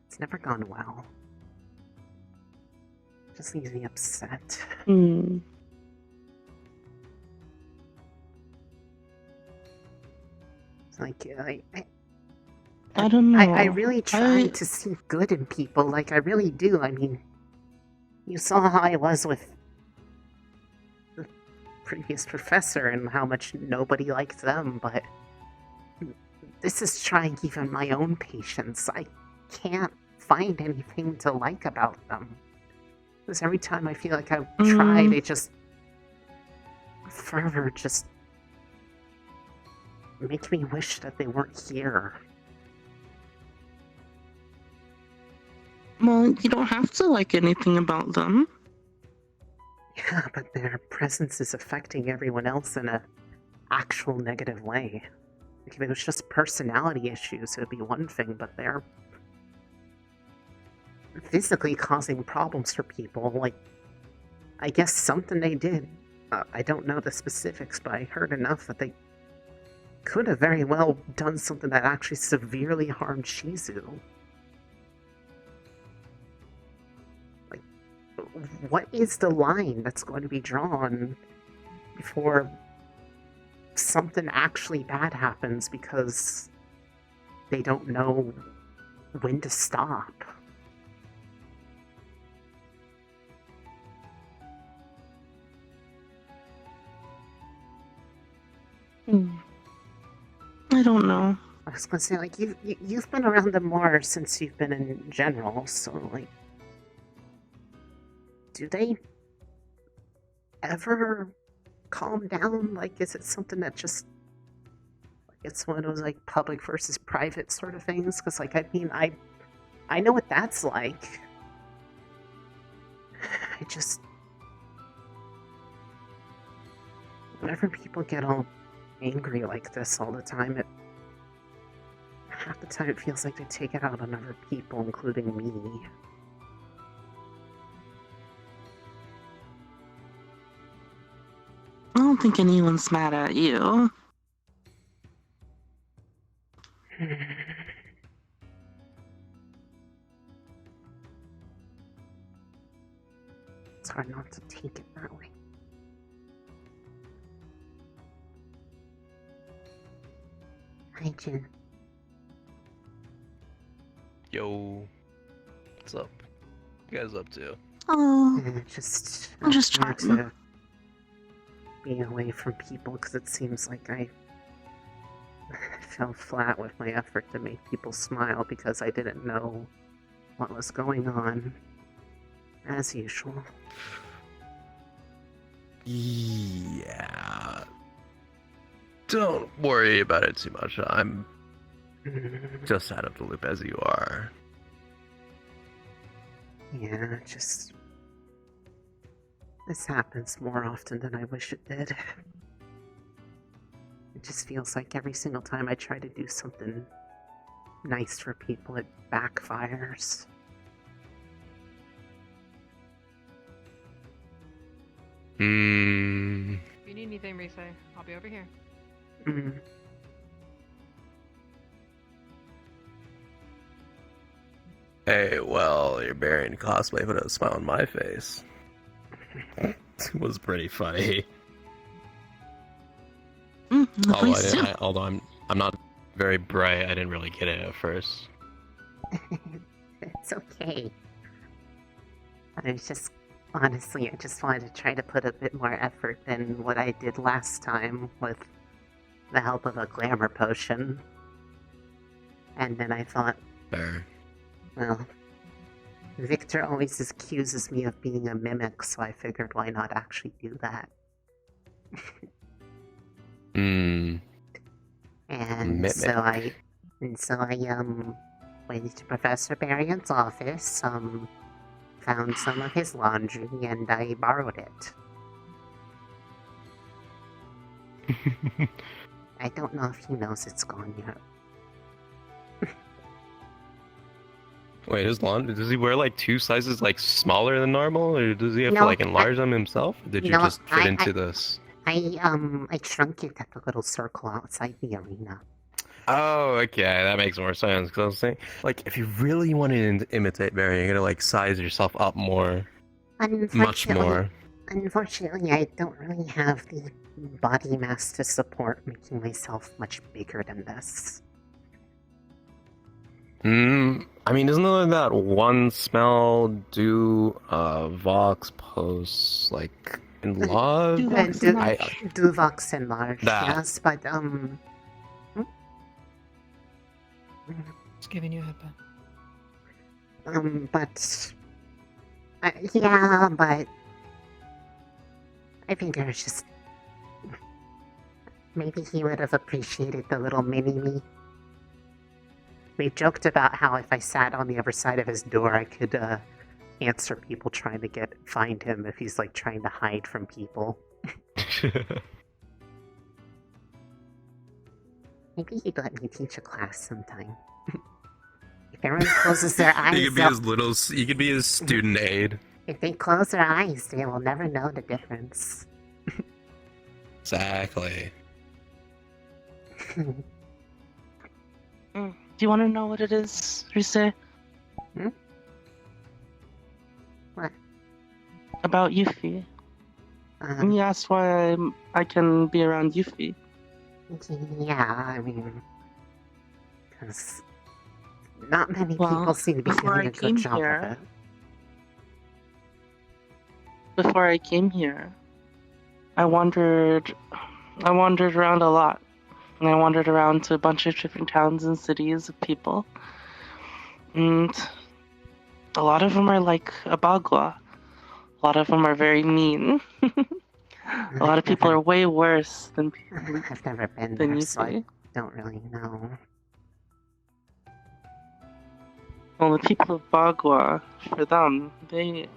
It's never gone well. It just leaves me upset. It's like, I don't know. I really try to see good in people, like I really do. I mean, you saw how I was with the previous professor and how much nobody liked them, but this is trying even my own patients. I can't find anything to like about them. Because every time I feel like I try, they just further just make me wish that they weren't here. Well, you don't have to like anything about them. Yeah, but their presence is affecting everyone else in a actual negative way. Like if it was just personality issues, it would be one thing, but they're physically causing problems for people. Like, I guess something they did, I don't know the specifics, but I heard enough that they could have very well done something that actually severely harmed Shizu. Like, what is the line that's going to be drawn before something actually bad happens because they don't know when to stop? I don't know. I was gonna say, like, you've been around them more since you've been in general, so, like, do they ever calm down? Like, is it something that just, like, it's one of those, like, public versus private sort of things? Because, like, I mean, I know what that's like. I just... Whenever people get all angry like this all the time, half the time it feels like they take it out on other people, including me. I don't think anyone's mad at you. It's hard not to take it that way. Hi, Jin. Yo, what's up? What you guys up to? Oh, I'm just trying chatting. to be away from people because it seems like I fell flat with my effort to make people smile because I didn't know what was going on, as usual. Yeah. Don't worry about it too much. I'm just out of the loop as you are. Yeah, just... This happens more often than I wish it did. It just feels like every single time I try to do something nice for people, it backfires. Hmm. If you need anything, Rise, I'll be over here. Hey, well, you're burying cosplay put a smile on my face. It was pretty funny. Although I'm not very bright, I didn't really get it at first. It's okay. I just wanted to try to put a bit more effort than what I did last time with the help of a glamour potion. And then I thought, Fair. well, Victor always accuses me of being a mimic, so I figured why not actually do that. And Mimic. so I went to Professor Barion's office, found some of his laundry, and I borrowed it. I don't know if he knows it's gone yet. Wait, his laundry, does he wear like 2 sizes like smaller than normal, or does he have to No, like enlarge them himself? Or did you No, just fit into this? I shrunk it at the little circle outside the arena. Oh, okay, that makes more sense. Cause I was saying, like, if you really wanted to imitate Barry, you're gonna like size yourself up more, much more. Unfortunately, I don't really have the body mass to support making myself much bigger than this. I mean, isn't there that one smell do Vox posts like enlarge? Do Vox enlarge, That. yes, but Just giving you a headbutt. yeah, but I think there's just maybe he would have appreciated the little mini-me. We joked about how if I sat on the other side of his door, I could answer people trying to find him if he's like trying to hide from people. Maybe he'd let me teach a class sometime. If everyone closes their eyes, You could be his little. You could be his student aide. if they close their eyes, they will never know the difference. Exactly. Do you want to know what it is, Rise? What? About Yuffie. He asked why I can be around Yuffie. Yeah, I mean, because not many people seem to be doing a good job of it. Before I came here, I wandered around a lot. And I wandered around to a bunch of different towns and cities of people. And a lot of them are like Abagua. A lot of them are very mean. A lot of people are way worse than people. I've never been than there, you so I see. don't really know. Well, the people of Bagua, for them, they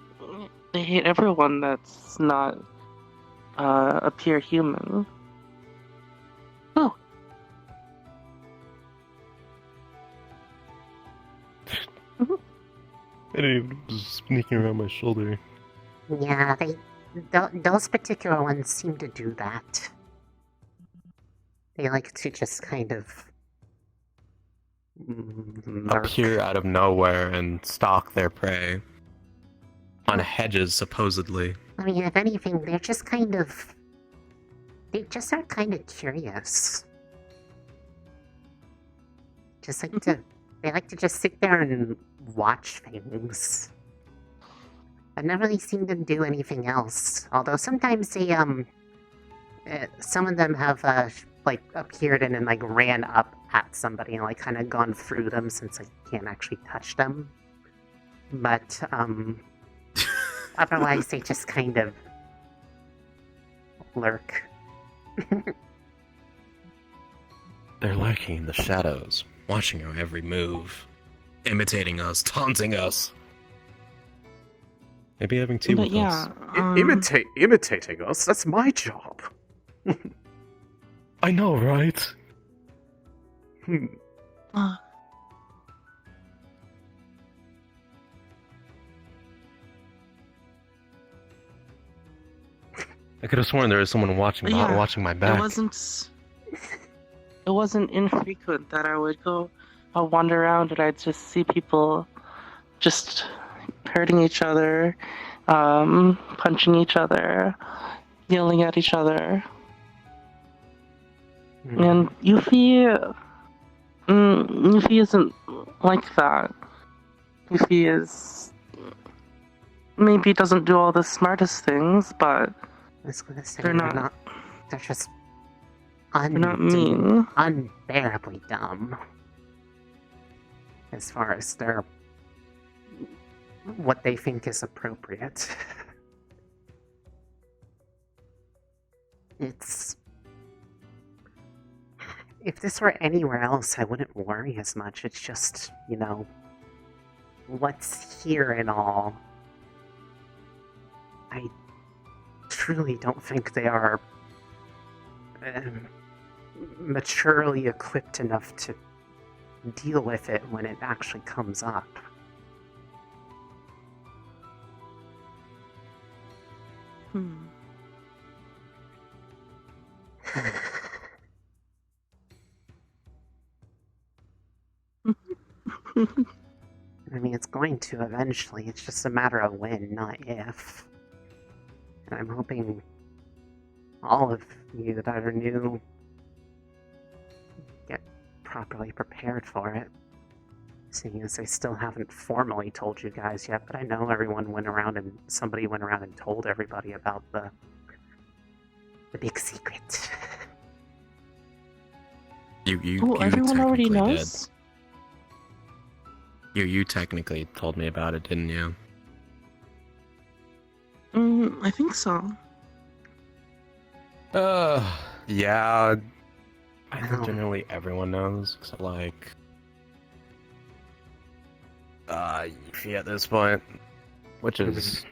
hate everyone that's not a pure human. Oh. I didn't even was sneaking around my shoulder. Yeah, those particular ones seem to do that. They like to just kind of appear out of nowhere and stalk their prey on hedges, supposedly. I mean, if anything, they're just kind of... They just are kind of curious. Just like to... They like to just sit there and watch things. I've never really seen them do anything else. Although sometimes they, some of them have, like, appeared and then, like, ran up at somebody and, like, kind of gone through them since I can't actually touch them. But, otherwise they just kind of lurk. They're lurking in the shadows, watching our every move, imitating us, taunting us. Maybe having tea with us. Imitating us? That's my job. I know, right? could have sworn there was someone watching watching my back. It wasn't infrequent that I would I'll wander around and I'd just see people just hurting each other, punching each other, yelling at each other. And Yuffie isn't like that. Yuffie maybe doesn't do all the smartest things, but I was gonna say, they're not. They're just They're not mean. unbearably dumb. As far as what they think is appropriate. If this were anywhere else, I wouldn't worry as much. It's just, what's here and all. I truly don't think they are maturely equipped enough to deal with it when it actually comes up. I mean, it's going to eventually. It's just a matter of when, not if. And I'm hoping all of you that are new get properly prepared for it. Seeing as I still haven't formally told you guys yet, but I know somebody went around and told everybody about the big secret. You everyone already technically knows? You technically told me about it, didn't you? I think so. Yeah. I think generally everyone knows, except Yuffie at this point. Which is,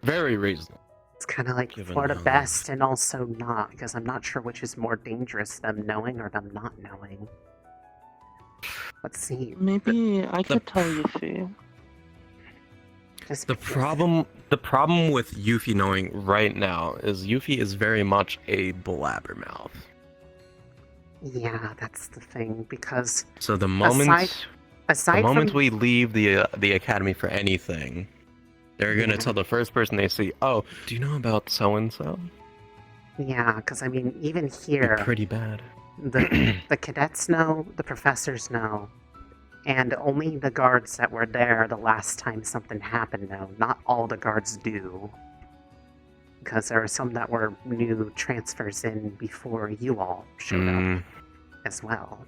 very reasonable. It's kind of like for the best and also not, because I'm not sure which is more dangerous, them knowing or them not knowing. Let's see. Maybe I could tell Yuffie. The problem with Yuffie knowing right now is Yuffie is very much a blabbermouth. Yeah, that's the thing, because so the moment we leave the academy for anything, they're gonna tell the first person they see, "Oh, do you know about so and so?" Yeah, because I mean, even here, pretty bad. The cadets know, the professors know, and only the guards that were there the last time something happened know. Not all the guards do, because there are some that were new transfers in before you all showed up as well.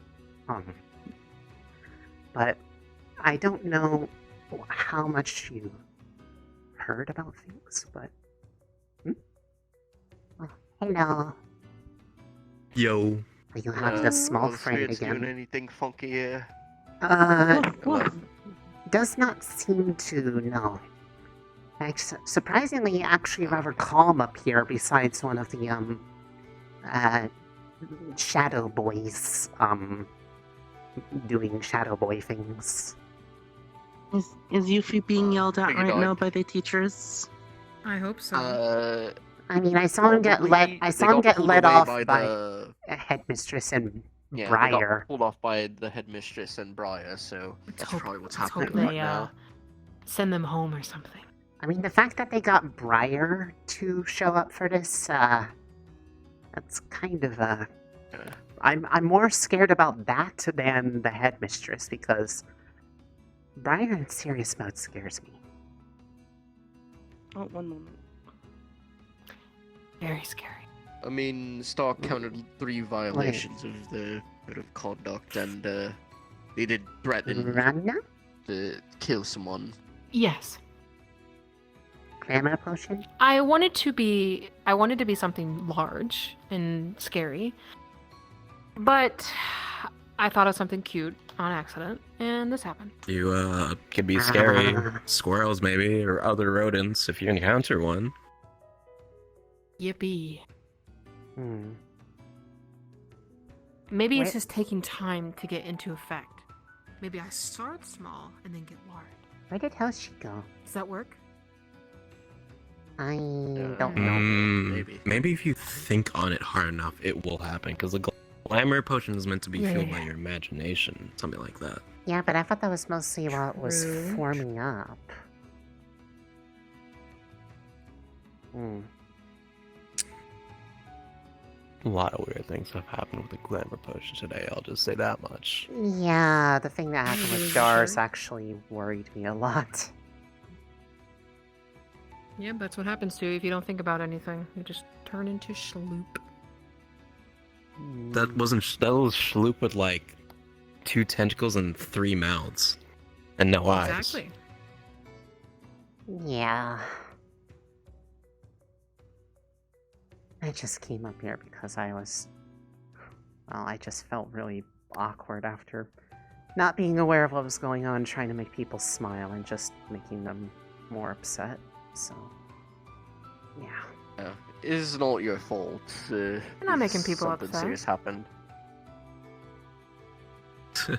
But I don't know how much you heard about things, but... Oh, hello. Yo. You have the small friend again. Doing anything funky here? Does not seem to, no. Surprisingly, actually rather calm up here, besides one of the, shadow boys, doing shadow boy things. Is Yuffie being yelled at right now by the teachers? I hope so. I mean, I saw him get let off by a headmistress and Briar. Got pulled off by the headmistress and Briar, so that's probably what's happening hope right now. Send them home or something. I mean, the fact that they got Briar to show up for this, that's kind of I'm more scared about that than the headmistress, because Briar in serious mode scares me. Oh, one moment. Very scary. I mean, Stark counted 3 violations of the code of conduct, and they did threaten to kill someone. Yes. Glamour potion? I wanted to be something large and scary, but I thought of something cute on accident, and this happened. You could be scary. Squirrels, maybe, or other rodents if you encounter one. Yippee. Maybe it's just taking time to get into effect. Maybe I start small and then get large. Where did Hoshi go? Does that work? I don't know. Maybe if you think on it hard enough, it will happen. Because the glamour potion is meant to be fueled by your imagination, something like that. Yeah, but I thought that was mostly while it was True. forming up. A lot of weird things have happened with the glamour potion today. I'll just say that much. Yeah, the thing that happened with Jars actually worried me a lot. Yeah, that's what happens to you if you don't think about anything. You just turn into Schloop. That was Schloop with like 2 tentacles and 3 mouths. And no eyes. Exactly. Yeah. I just came up here because I just felt really awkward after not being aware of what was going on, trying to make people smile and just making them more upset. So, yeah. It is not your fault. You're not making people something upset. serious happened.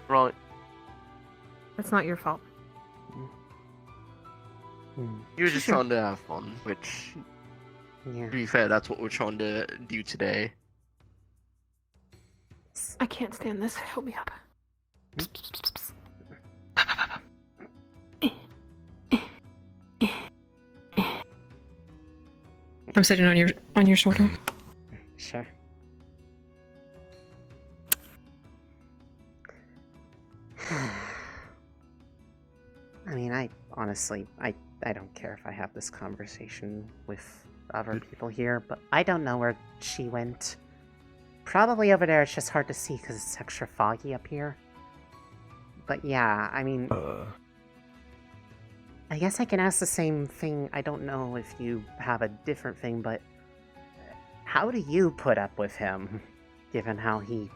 Right. That's not your fault. You were just trying to have fun, which, to be fair, that's what we're trying to do today. I can't stand this. Help me up. I'm sitting on your shoulder. Sure. I mean, I honestly don't care if I have this conversation with other people here, but I don't know where she went. Probably over there. It's just hard to see because it's extra foggy up here. But yeah, I mean, I guess I can ask the same thing. I don't know if you have a different thing, but how do you put up with him, given how he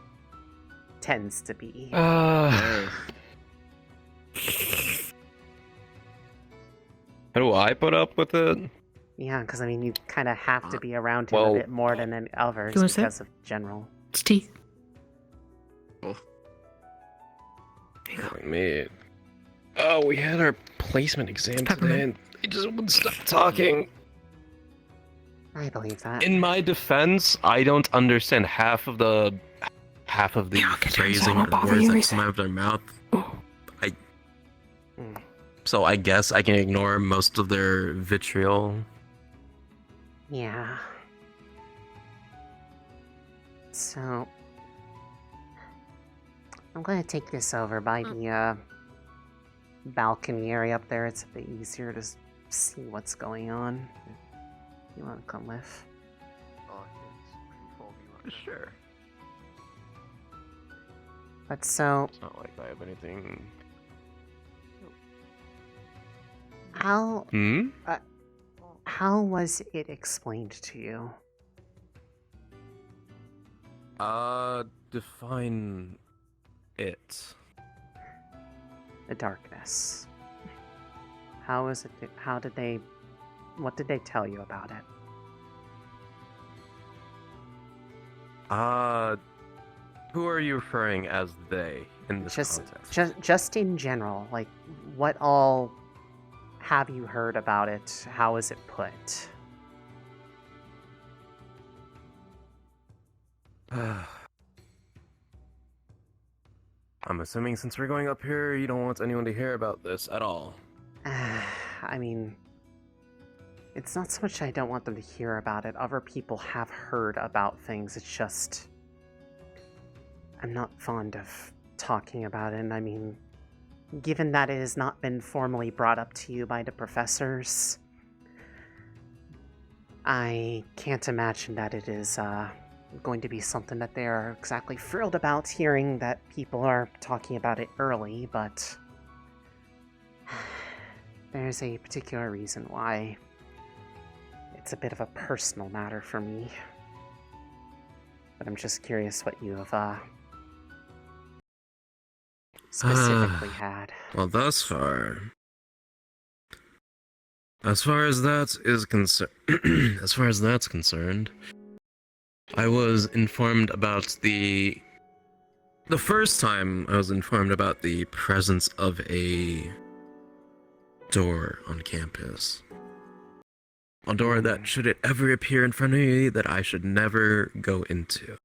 tends to be? How do I put up with it? Yeah, because I mean, you kind of have to be around him a bit more than any others Do you want a because sip? of general. It's tea. Me. Oh, we had our placement exam today, and they just wouldn't stop talking. I believe that. In my defense, I don't understand half of the phrasing or words that come out of their mouth. So I guess I can ignore most of their vitriol. Yeah. So, I'm gonna take this over by the balcony area up there. It's a bit easier to see what's going on. If you want to come with? Sure. But so, It's not like I have anything. how was it explained to you? Define it. The darkness. How is it? What did they tell you about it? Who are you referring as they in this context? Just in general, like, what all have you heard about it? How is it put? I'm assuming since we're going up here, you don't want anyone to hear about this at all. I mean, it's not so much I don't want them to hear about it. Other people have heard about things. It's just I'm not fond of talking about it. And I mean, given that it has not been formally brought up to you by the professors, I can't imagine that it is going to be something that they are exactly thrilled about hearing that people are talking about it early, but there's a particular reason why it's a bit of a personal matter for me. But I'm just curious what you have specifically had. Well, thus far, as far as that is concerned, as far as that's concerned, I was informed about the first time I was informed about the presence of a door on campus. A door that, should it ever appear in front of me, that I should never go into.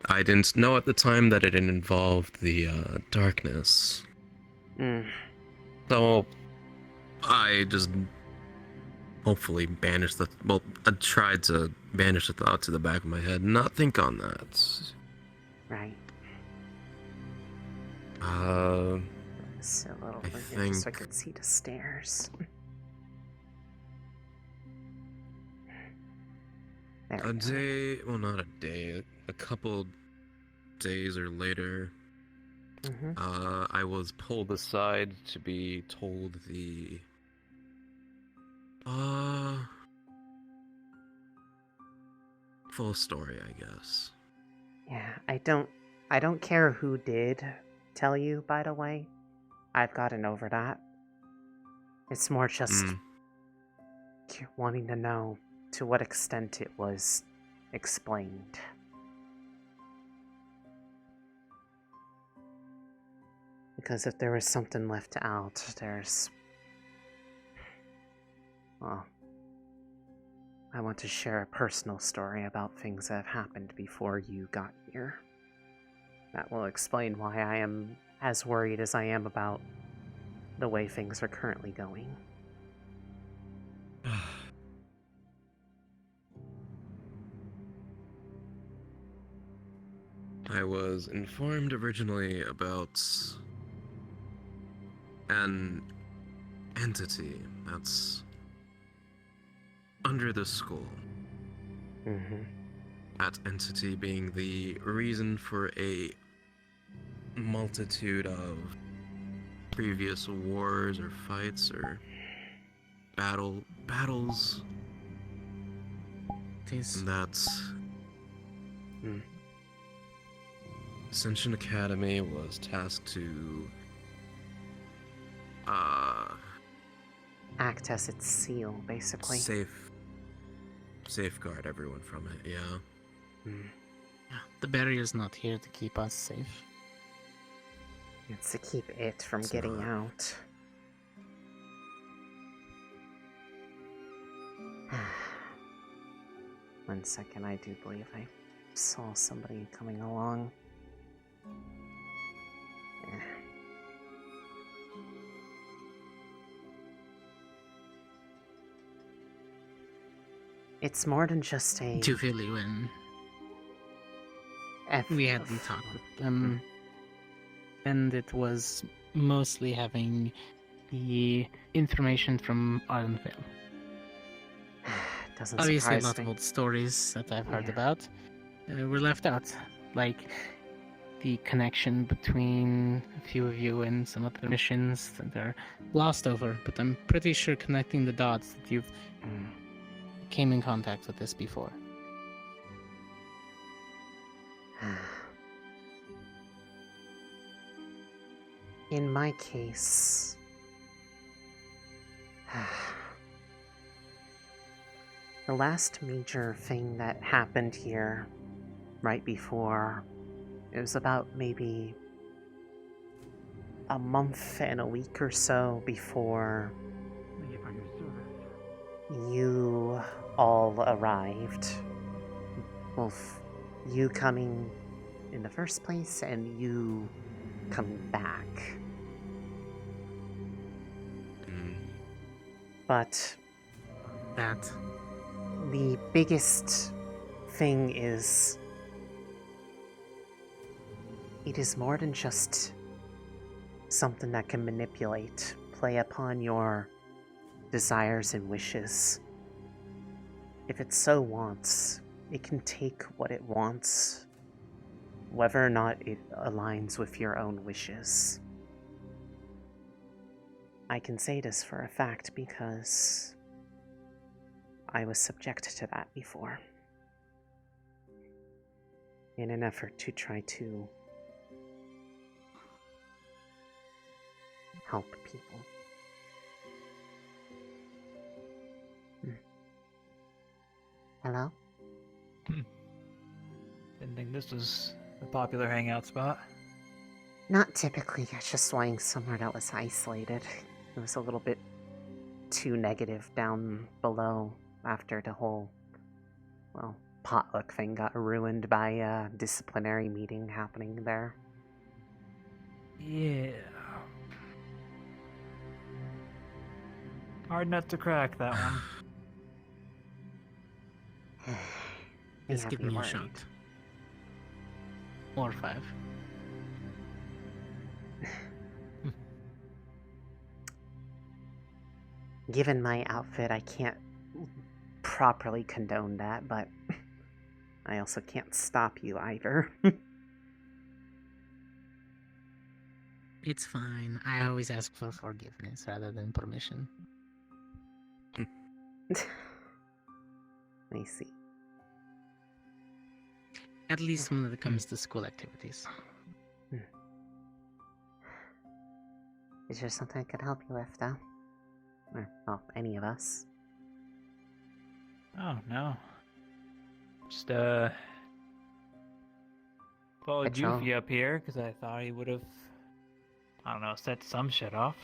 I didn't know at the time that it involved the darkness. So I just hopefully banished the. Well, I tried to banish the thought to the back of my head, and not think on that. Right. So a little bit here, just so I could see the stairs. A day, well, not a day, a couple days or later, I was pulled aside to be told the full story, I guess. Yeah, I don't care who did tell you, by the way. I've gotten over that. It's more just wanting to know to what extent it was explained. Because if there was something left out, well, I want to share a personal story about things that have happened before you got here. That will explain why I am as worried as I am about the way things are currently going. I was informed originally about an entity that's under the school. That entity being the reason for a multitude of previous wars or fights or battles. And that's Ascension Academy was tasked to act as its seal, basically. Safeguard everyone from it, yeah. Yeah, the barrier's not here to keep us safe. It's to keep it from getting out. One second, I do believe I saw somebody coming along. It's more than just a... To fill you in. We hadn't talked with them. And it was mostly having the information from Ardenville. Doesn't Obviously, a surprise lot me. of old stories that I've heard about were left out. Like the connection between a few of you and some other missions that are glossed over. But I'm pretty sure connecting the dots that you've came in contact with this before. In my case... the last major thing that happened here, right before, it was about maybe a month and a week or so before you all arrived. Well, you coming in the first place and you coming back. But the biggest thing is it is more than just something that can manipulate, play upon your desires and wishes. If it so wants, it can take what it wants, whether or not it aligns with your own wishes. I can say this for a fact because I was subject to that before. In an effort to try to help people. Hello? Didn't think this was a popular hangout spot. Not typically, just wanting somewhere that was isolated. It was a little bit too negative down below after the whole, well, potluck thing got ruined by a disciplinary meeting happening there. Yeah. Hard nut to crack, that one. Just give me a shot. Or 5. Given my outfit, I can't properly condone that, but I also can't stop you either. It's fine. I always ask for forgiveness rather than permission. I see. At least when it comes to school activities. Is there something I could help you with, though? Or, well, any of us? Oh, no. Just, followed Patrol. Yuffie up here, because I thought he would have, I don't know, set some shit off.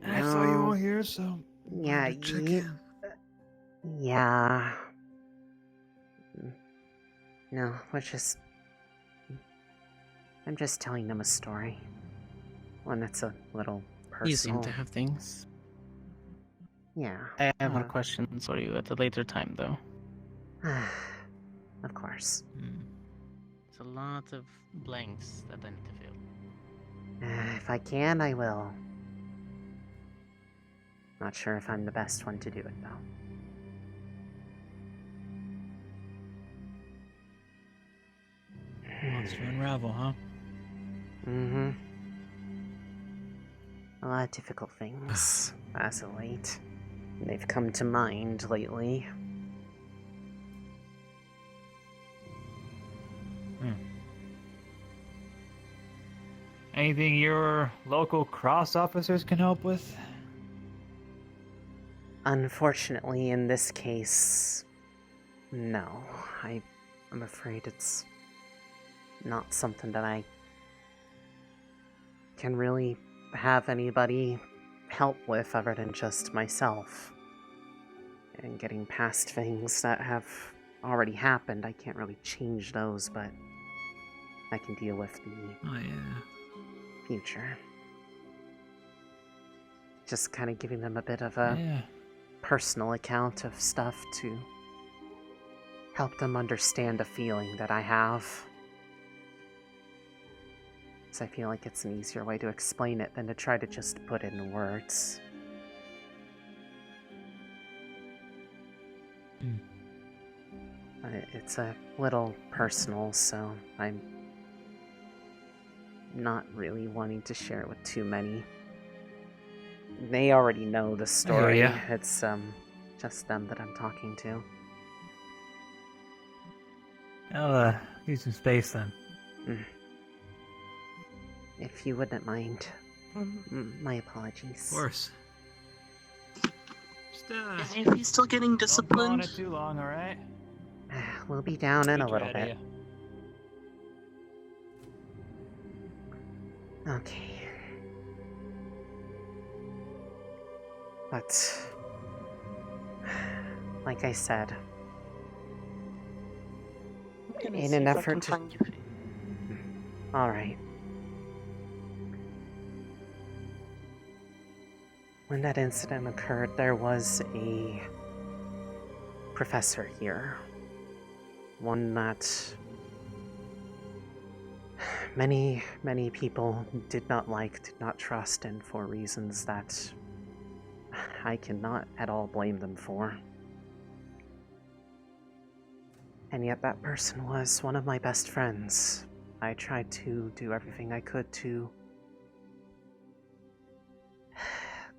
I saw you all here, so... Yeah, yeah. No, I'm just telling them a story. One that's a little personal. You seem to have things. Yeah. I have more questions for you at a later time, though. Of course. It's a lot of blanks that I need to fill. If I can, I will. Not sure if I'm the best one to do it, though. Wants to unravel, huh? Mm-hmm. A lot of difficult things, as of late. They've come to mind lately. Anything your local cross officers can help with? Unfortunately, in this case, no. I'm afraid it's not something that I can really have anybody help with other than just myself. And getting past things that have already happened, I can't really change those, but I can deal with the future. Just kind of giving them a bit of a personal account of stuff to help them understand a feeling that I have. So I feel like it's an easier way to explain it than to try to just put it in words. It's a little personal, so I'm not really wanting to share it with too many. They already know the story. ya. It's just them that I'm talking to. I'll need some space then. If you wouldn't mind. My apologies. Of course. Just, Is Yuffie still getting disciplined? Don't go on it too long, alright? We'll be down in a little Dread bit. Okay. But, like I said, in an effort to... Alright. When that incident occurred, there was a professor here. One that many people did not like, did not trust, and for reasons that I cannot at all blame them for. And yet that person was one of my best friends. I tried to do everything I could to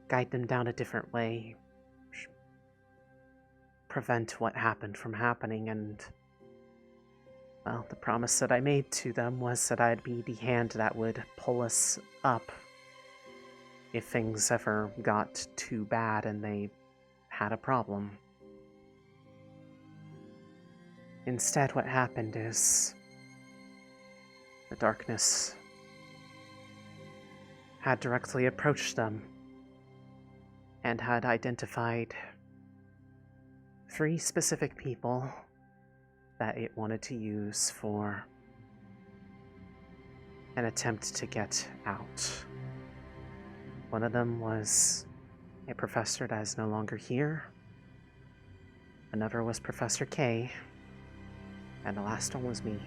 guide them down a different way, prevent what happened from happening, and well, the promise that I made to them was that I'd be the hand that would pull us up if things ever got too bad and they had a problem. Instead, what happened is the darkness had directly approached them and had identified 3 specific people that it wanted to use for an attempt to get out. One of them was a professor that is no longer here. Another was Professor K. And the last one was me.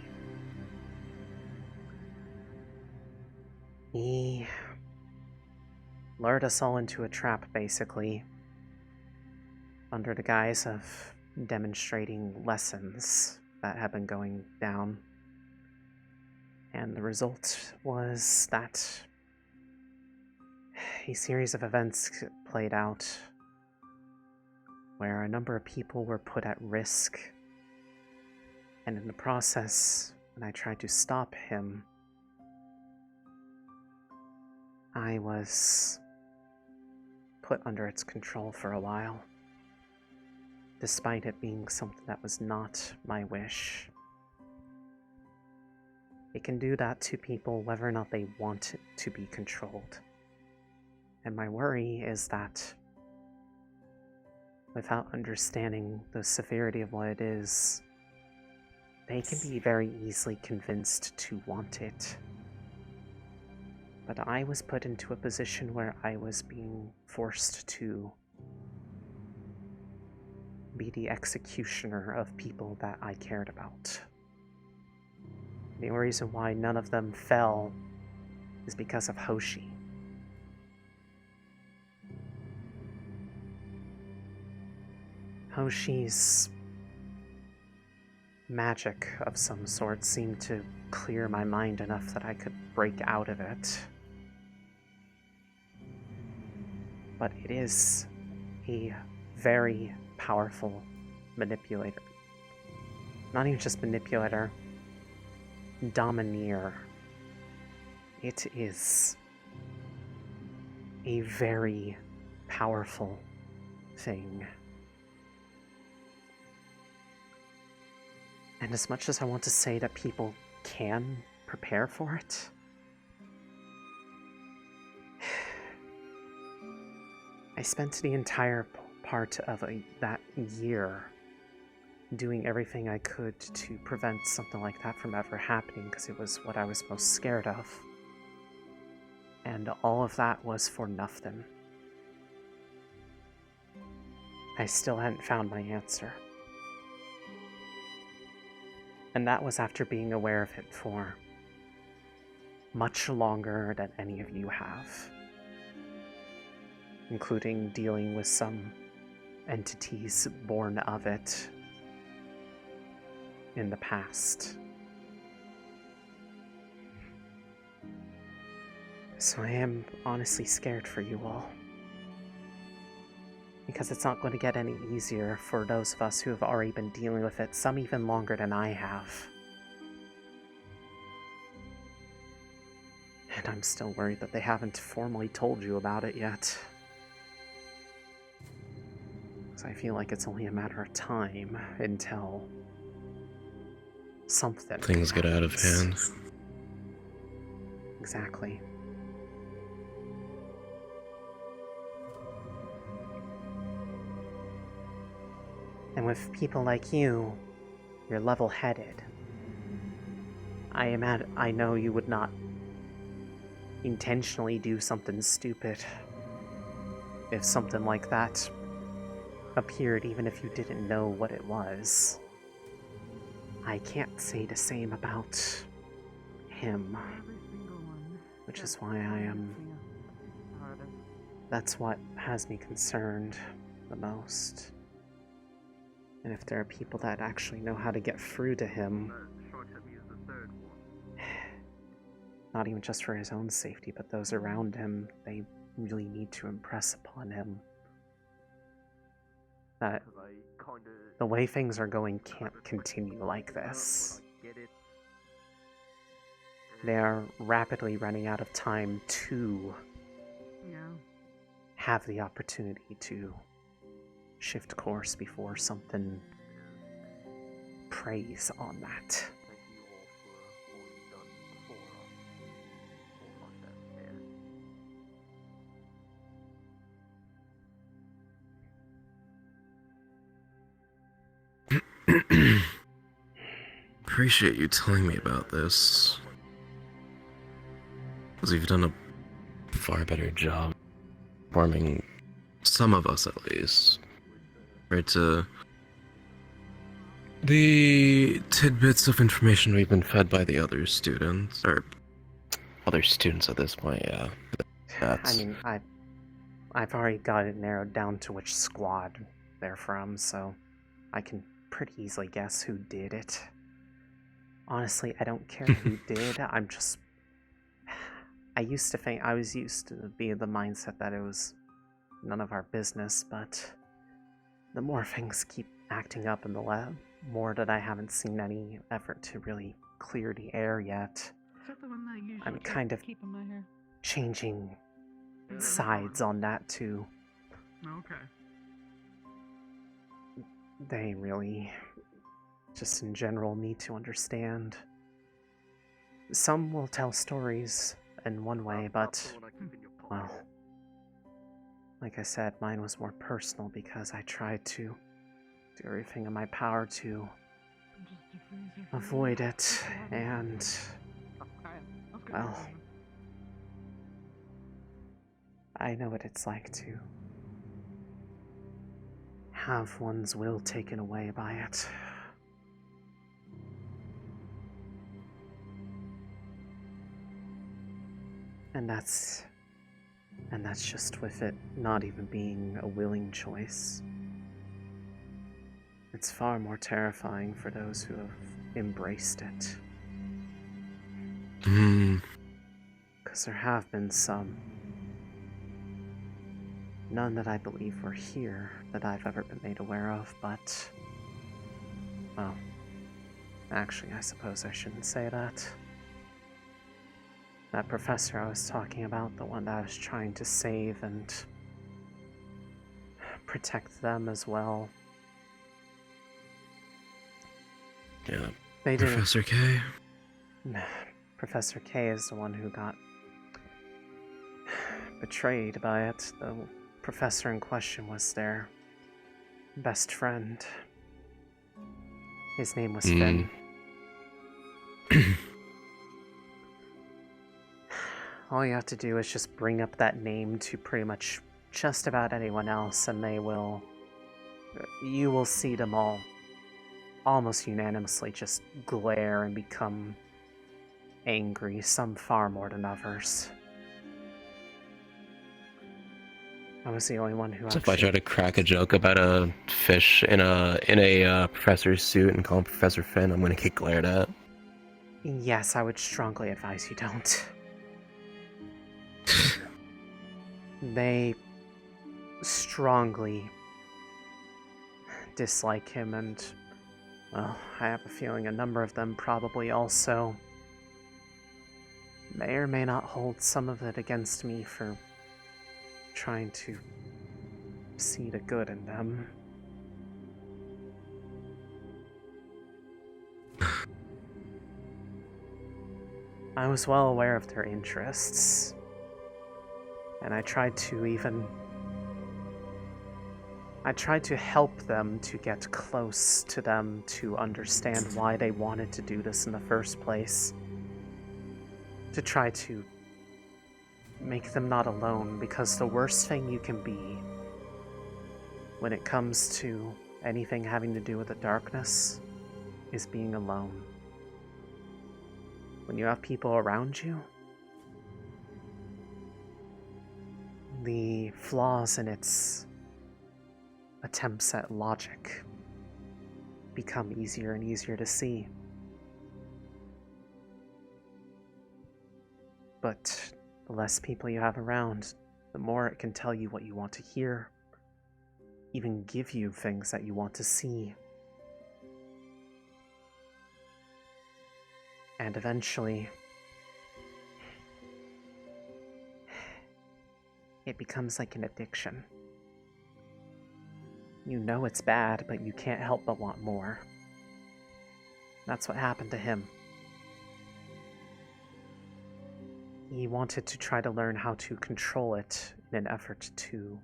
He lured us all into a trap, basically, under the guise of demonstrating lessons that had been going down. And the result was that a series of events played out where a number of people were put at risk. And in the process, when I tried to stop him, I was put under its control for a while, despite it being something that was not my wish. It can do that to people whether or not they want to be controlled. And my worry is that without understanding the severity of what it is, they can be very easily convinced to want it. But I was put into a position where I was being forced to be the executioner of people that I cared about. The only reason why none of them fell is because of Hoshi. Hoshi's magic of some sort seemed to clear my mind enough that I could break out of it. But it is a very powerful manipulator. Not even just manipulator, domineer. It is a very powerful thing. And as much as I want to say that people can prepare for it, I spent the entire part of that year doing everything I could to prevent something like that from ever happening, because it was what I was most scared of. And all of that was for nothing. I still hadn't found my answer. And that was after being aware of it for much longer than any of you have, including dealing with some entities born of it in the past. So I am honestly scared for you all, because it's not going to get any easier for those of us who have already been dealing with it, some even longer than I have. And I'm still worried that they haven't formally told you about it yet. So I feel like it's only a matter of time until something Things get out of hand. Exactly. And with people like you, you're level-headed. I know you would not intentionally do something stupid if something like that appeared, even if you didn't know what it was. I can't say the same about him, which is why that's what has me concerned the most. And if there are people that actually know how to get through to him, not even just for his own safety, but those around him, they really need to impress upon him that the way things are going can't continue like this. They are rapidly running out of time to have the opportunity to shift course before something preys on that. Appreciate you telling me about this. Because you've done a far better job informing some of us, at least. Right to the tidbits of information we've been fed by the other students, or other students at this point, yeah. I mean, I've already got it narrowed down to which squad they're from, so I can pretty easily guess who did it. Honestly, I don't care who did. I was used to be in the mindset that it was none of our business, but the more things keep acting up in the lab, more that I haven't seen any effort to really clear the air yet. I'm kind of changing sides on that too. Okay. They really, just in general, need to understand. Some will tell stories in one way, but, well, like I said, mine was more personal because I tried to do everything in my power to avoid it, and, well, I know what it's like to have one's will taken away by it. And that's just with it not even being a willing choice. It's far more terrifying for those who have embraced it. Because there have been some. None that I believe were here that I've ever been made aware of, but, well, actually, I suppose I shouldn't say that. That professor I was talking about, the one that I was trying to save and protect them as well. Yeah, They didn't. Professor K? Professor K is the one who got betrayed by it. The professor in question was their best friend. His name was Finn. All you have to do is just bring up that name to pretty much just about anyone else, and you will see them all almost unanimously just glare and become angry, some far more than others. I was the only one who So if I try to crack a joke about a fish in a professor's suit and call him Professor Finn, I'm gonna get glared at. Yes, I would strongly advise you don't. They strongly dislike him, and, well, I have a feeling a number of them probably also may or may not hold some of it against me for trying to see the good in them. I was well aware of their interests, and I tried to help them to get close to them to understand why they wanted to do this in the first place. To try to make them not alone, because the worst thing you can be when it comes to anything having to do with the darkness is being alone. When you have people around you, the flaws in its attempts at logic become easier and easier to see. But the less people you have around, the more it can tell you what you want to hear, even give you things that you want to see. And eventually, it becomes like an addiction. You know it's bad, but you can't help but want more. That's what happened to him. He wanted to try to learn how to control it in an effort to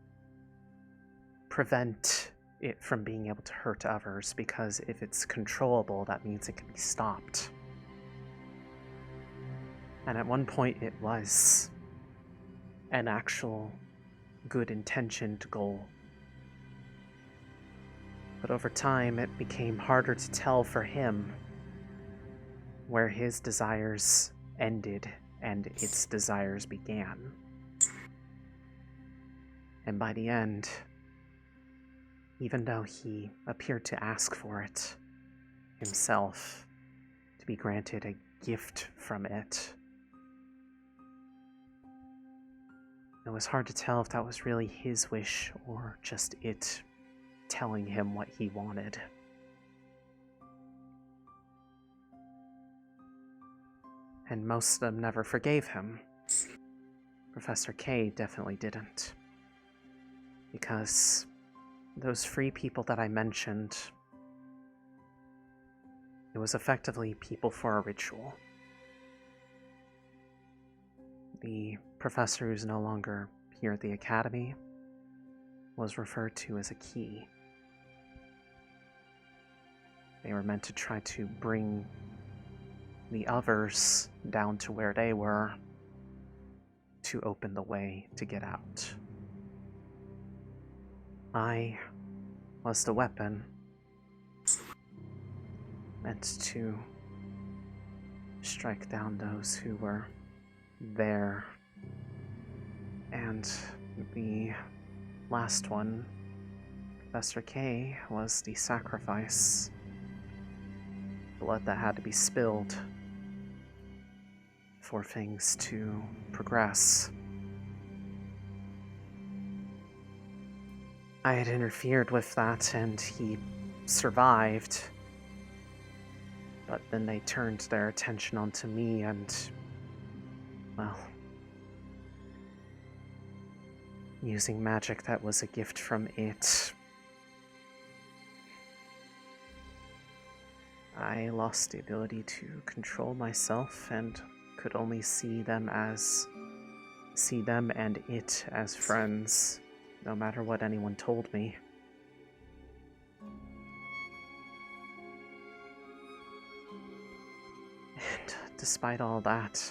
prevent it from being able to hurt others, because if it's controllable, that means it can be stopped. And at one point it was an actual good-intentioned goal. But over time it became harder to tell for him where his desires ended and its desires began. And by the end, even though he appeared to ask for it himself, to be granted a gift from it, it was hard to tell if that was really his wish or just it telling him what he wanted. And most of them never forgave him. Professor K definitely didn't. Because those free people that I mentioned, it was effectively people for a ritual. The professor who's no longer here at the Academy was referred to as a key. They were meant to try to bring the others down to where they were to open the way to get out. I was the weapon meant to strike down those who were there. And the last one, Professor K, was the sacrifice. Blood that had to be spilled for things to progress. I had interfered with that and he survived, but then they turned their attention onto me and, well, using magic that was a gift from it, I lost the ability to control myself and could only see them and it as friends, no matter what anyone told me. And despite all that,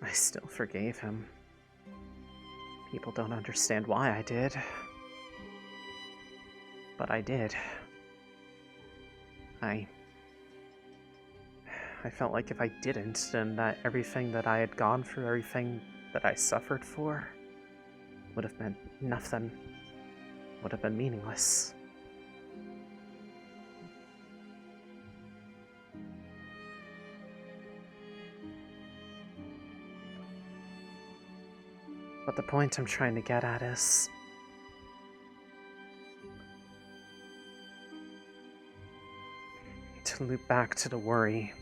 I still forgave him. People don't understand why I did, but I did. I felt like if I didn't, then that everything that I had gone through, everything that I suffered for, would have meant nothing, would have been meaningless. But the point I'm trying to get at is, to loop back to the worry,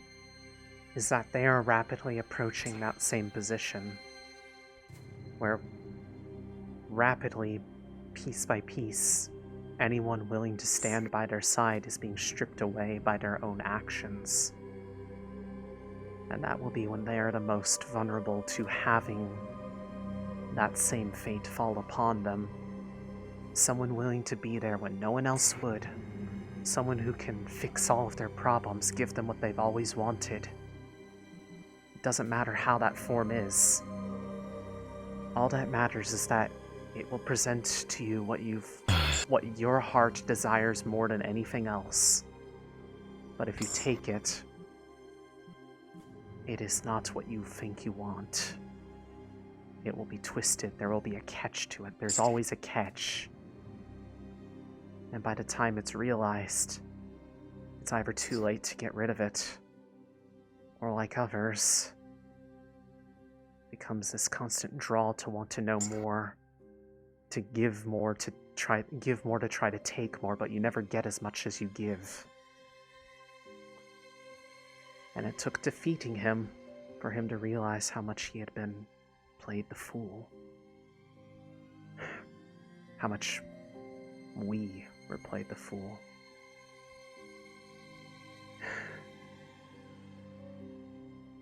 is that they are rapidly approaching that same position, where rapidly, piece by piece, anyone willing to stand by their side is being stripped away by their own actions. And that will be when they are the most vulnerable to having that same fate fall upon them. Someone willing to be there when no one else would. Someone who can fix all of their problems, give them what they've always wanted. It doesn't matter how that form is. All that matters is that it will present to you what your heart desires more than anything else. But if you take it, it is not what you think you want. It will be twisted. There will be a catch to it. There's always a catch. And by the time it's realized, it's either too late to get rid of it, or like others, becomes this constant draw to want to know more, to give more, to try to take more, but you never get as much as you give. And it took defeating him for him to realize how much he had been played the fool. How much we were played the fool.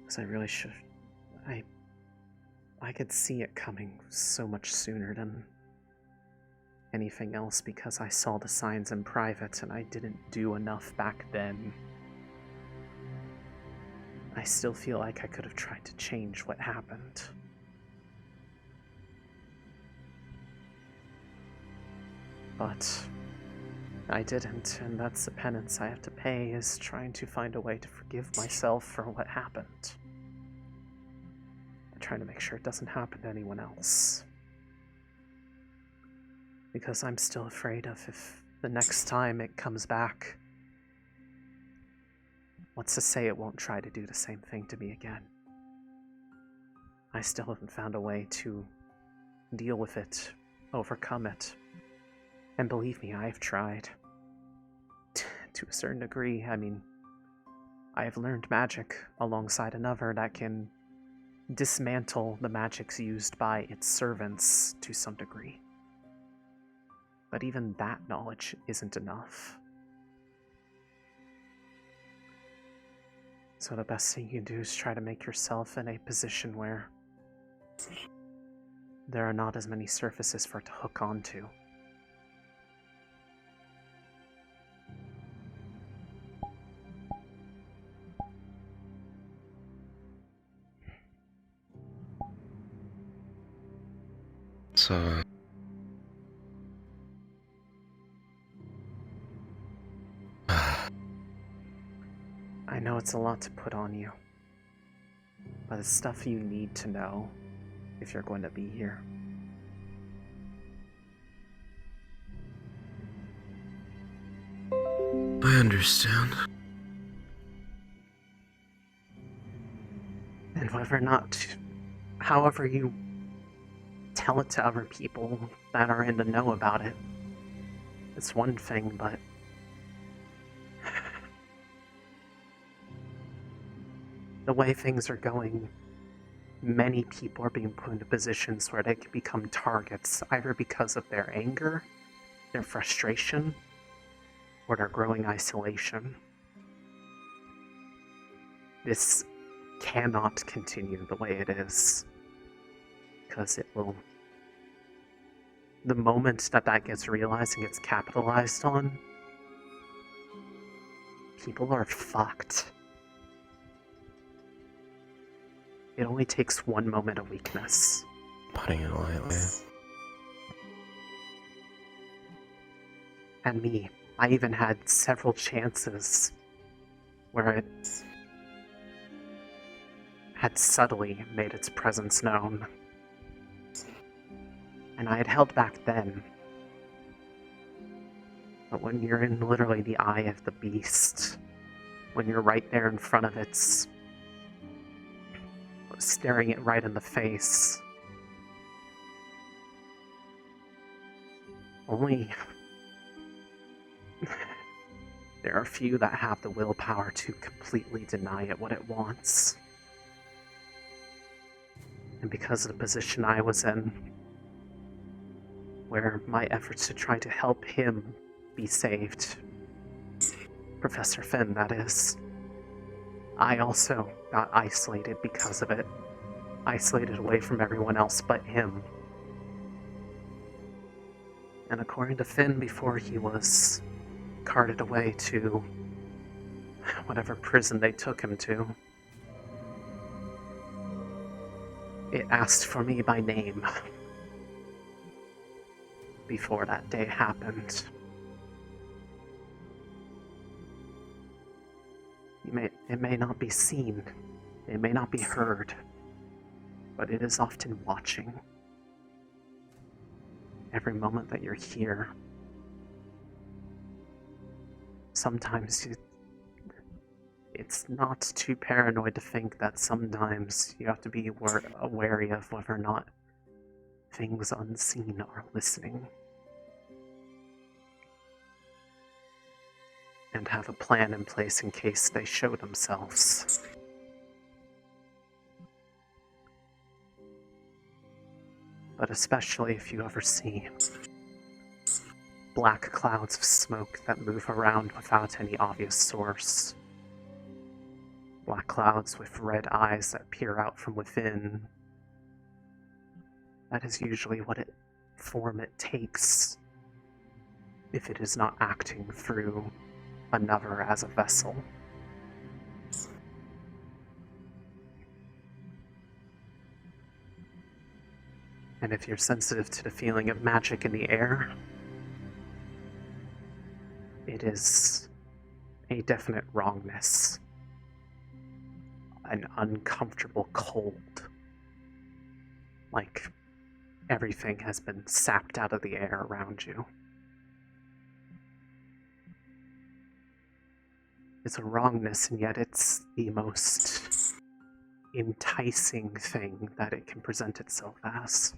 Because I really should... I could see it coming so much sooner than anything else because I saw the signs in private and I didn't do enough back then. I still feel like I could have tried to change what happened. But I didn't, and that's the penance I have to pay, is trying to find a way to forgive myself for what happened. I'm trying to make sure it doesn't happen to anyone else. Because I'm still afraid of if the next time it comes back, what's to say it won't try to do the same thing to me again? I still haven't found a way to deal with it, overcome it. And believe me, I've tried. To a certain degree, I mean, I have learned magic alongside another that can dismantle the magics used by its servants to some degree. But even that knowledge isn't enough. So the best thing you do is try to make yourself in a position where there are not as many surfaces for it to hook onto. So... I know it's a lot to put on you, but it's stuff you need to know if you're going to be here. I understand. And whether or not, however you tell it to other people that are in the know about it, it's one thing, but the way things are going, many people are being put into positions where they can become targets, either because of their anger, their frustration, or their growing isolation. This cannot continue the way it is, because it will... The moment that that gets realized and gets capitalized on, people are fucked. It only takes one moment of weakness. Putting it lightly. And me, I even had several chances where it had subtly made its presence known. And I had held back then. But when you're in literally the eye of the beast, when you're right there in front of its... staring it right in the face, only... there are few that have the willpower to completely deny it what it wants. And because of the position I was in, where my efforts to try to help him be saved, Professor Finn, that is, I also got isolated because of it. Isolated away from everyone else but him. And according to Finn, before he was carted away to whatever prison they took him to, it asked for me by name before that day happened. It may not be seen, it may not be heard, but it is often watching. Every moment that you're here. Sometimes it's not too paranoid to think that sometimes you have to be wary of whether or not things unseen are listening. And have a plan in place in case they show themselves. But especially if you ever see black clouds of smoke that move around without any obvious source. Black clouds with red eyes that peer out from within. That is usually what form it takes if it is not acting through another as a vessel. And if you're sensitive to the feeling of magic in the air, it is a definite wrongness. An uncomfortable cold. Like everything has been sapped out of the air around you. It's a wrongness, and yet it's the most enticing thing that it can present itself as.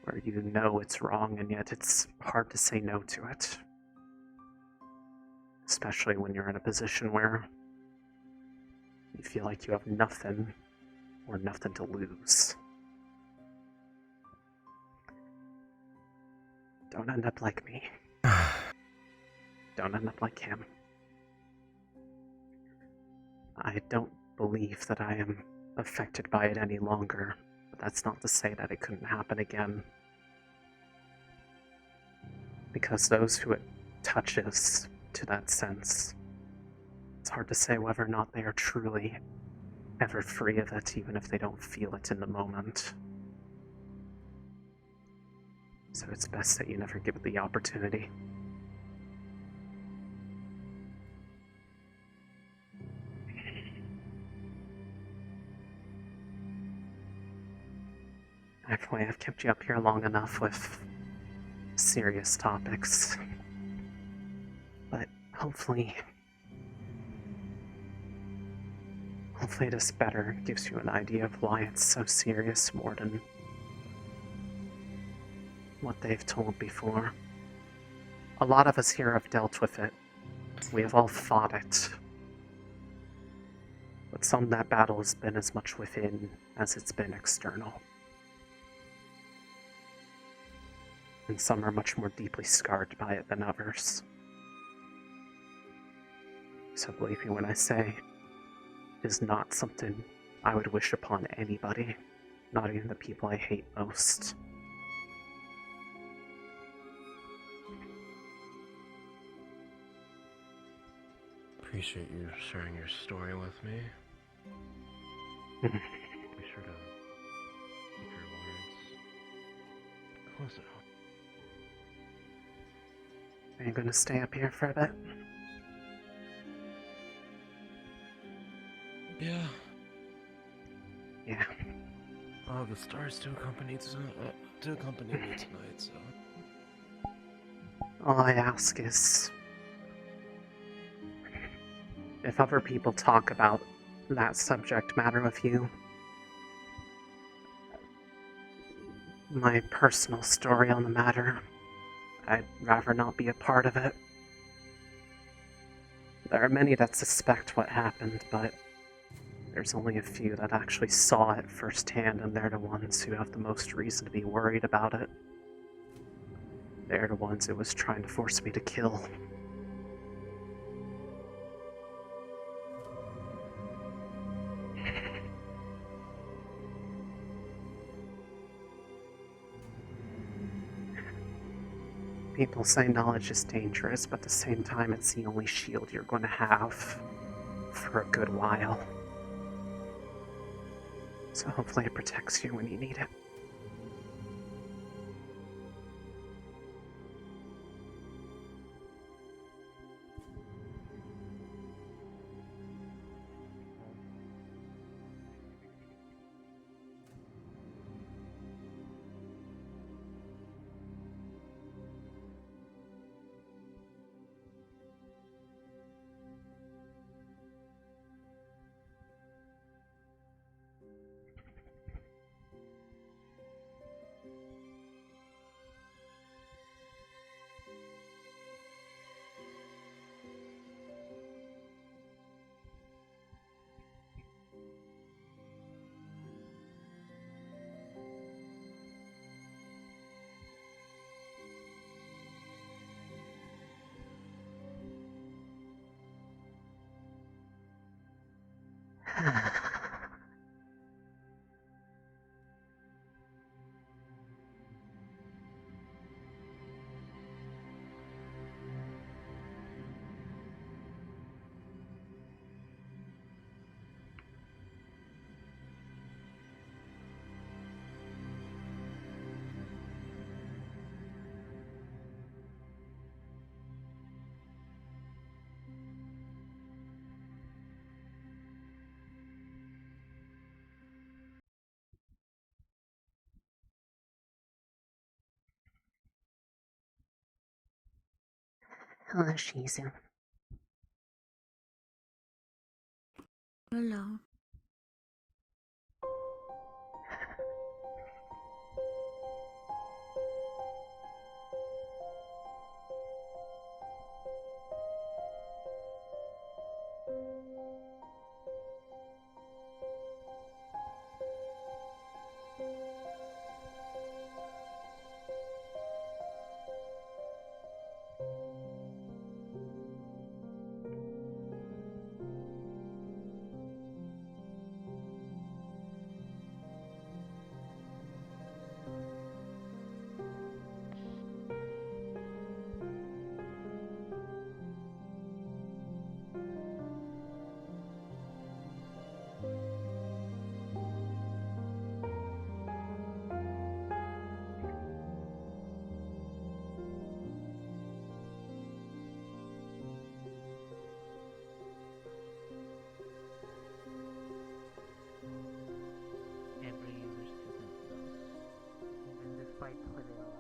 Where you know it's wrong, and yet it's hard to say no to it. Especially when you're in a position where you feel like you have nothing or nothing to lose. Don't end up like me. Don't end up like him. I don't believe that I am affected by it any longer, but that's not to say that it couldn't happen again. Because those who it touches to that sense, it's hard to say whether or not they are truly ever free of it, even if they don't feel it in the moment. So it's best that you never give it the opportunity. Hopefully I've kept you up here long enough with serious topics. But hopefully this better gives you an idea of why it's so serious more than what they've told before. A lot of us here have dealt with it. We have all fought it. But some that battle has been as much within as it's been external. And some are much more deeply scarred by it than others. So believe me when I say, it is not something I would wish upon anybody, not even the people I hate most. Appreciate you sharing your story with me. Be sure to keep your words close at home. Are you gonna stay up here for a bit? Yeah. Yeah. Oh, the stars do accompany me tonight, so. All I ask is, if other people talk about that subject matter with you, my personal story on the matter, I'd rather not be a part of it. There are many that suspect what happened, but there's only a few that actually saw it firsthand, and they're the ones who have the most reason to be worried about it. They're the ones it was trying to force me to kill. People say knowledge is dangerous, but at the same time it's the only shield you're going to have for a good while. So hopefully it protects you when you need it. Hello, Shizu. Hello. Every user student does. Even despite putting a lot.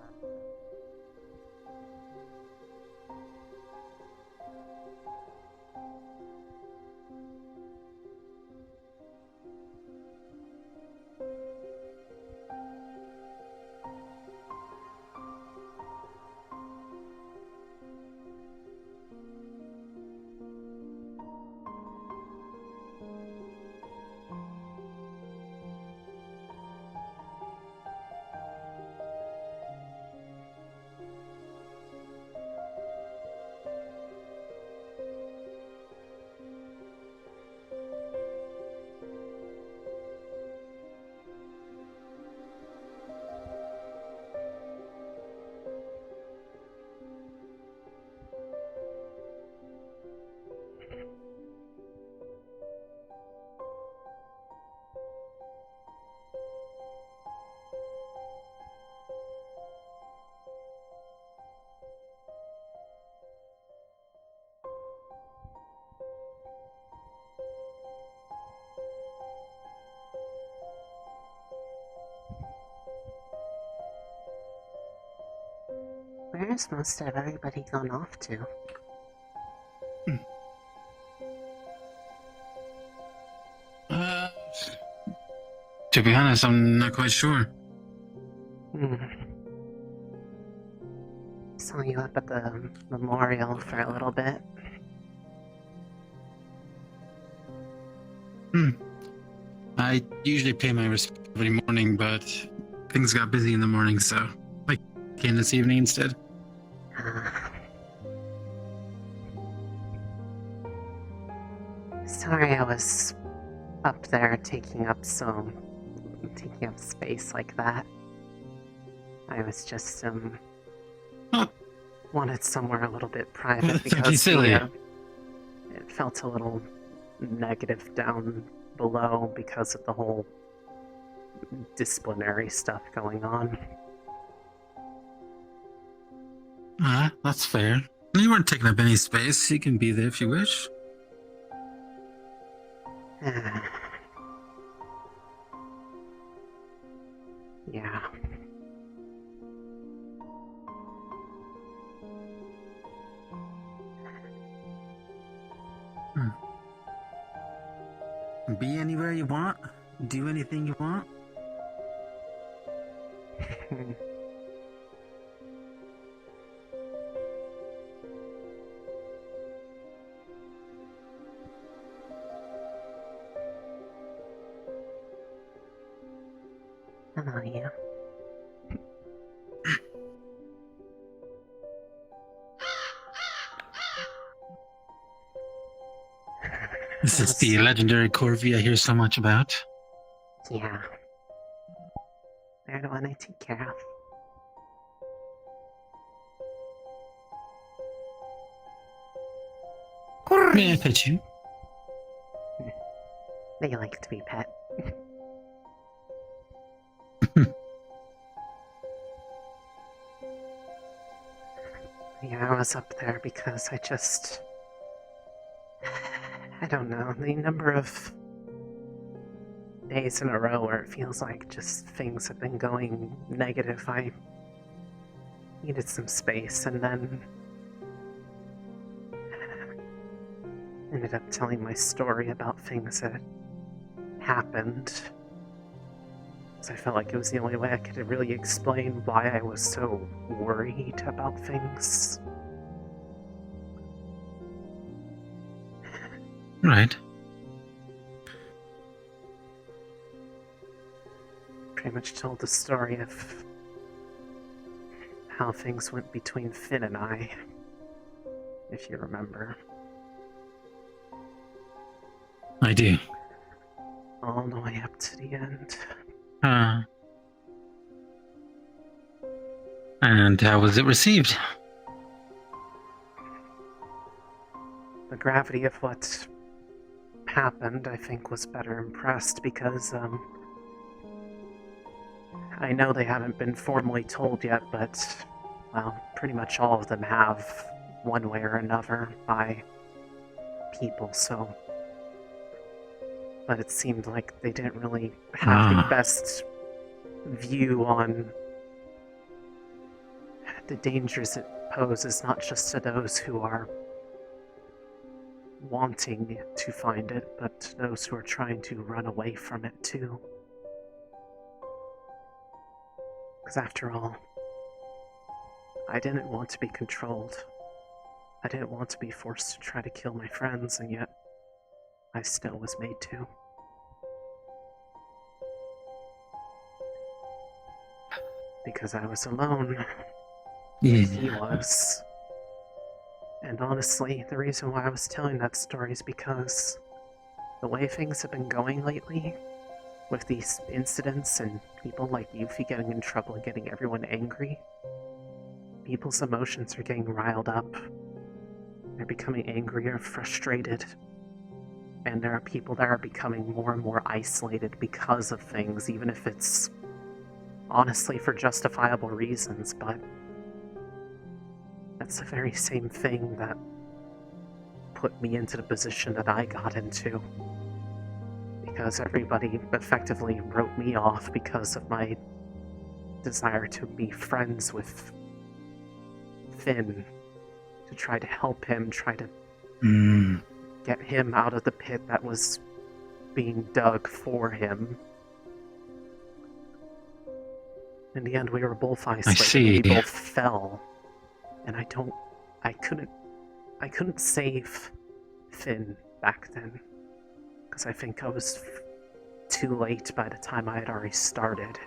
Where is most of everybody gone off to? To be honest, I'm not quite sure. Saw you up at the memorial for a little bit. I usually pay my respect every morning, but things got busy in the morning, so I came this evening instead. Sorry I was up there taking up space like that. I was just wanted somewhere a little bit private because silly. it felt a little negative down below because of the whole disciplinary stuff going on. That's fair. You weren't taking up any space. You can be there if you wish. Yeah. Be anywhere you want. Do anything you want. I know you. This is the legendary Corvi I hear so much about. Yeah. They're the one I take care of. May I pet you? They like to be pet. Yeah, I was up there because I don't know, the number of days in a row where it feels like just things have been going negative. I needed some space, and then ended up telling my story about things that happened. So I felt like it was the only way I could really explain why I was so worried about things. Right. Pretty much told the story of how things went between Finn and I, if you remember. I do. All the way up to the end. And how was it received? The gravity of what happened, I think, was better impressed because, I know they haven't been formally told yet, but, well, pretty much all of them have, one way or another, by people, so... But it seemed like they didn't really have the best view on the dangers it poses, not just to those who are wanting to find it, but to those who are trying to run away from it too. Because after all, I didn't want to be controlled. I didn't want to be forced to try to kill my friends, and yet I still was made to. Because I was alone. Yeah. He was. And honestly, the reason why I was telling that story is because the way things have been going lately, with these incidents and people like Yuffie getting in trouble and getting everyone angry, people's emotions are getting riled up. They're becoming angrier, frustrated. And there are people that are becoming more and more isolated because of things, even if it's honestly for justifiable reasons, but that's the very same thing that put me into the position that I got into. Because everybody effectively wrote me off because of my desire to be friends with Finn, to try to help him, try to get him out of the pit that was being dug for him. In the end, we were both isolated. We both fell. And I couldn't save Finn back then. Because I think I was too late by the time I had already started.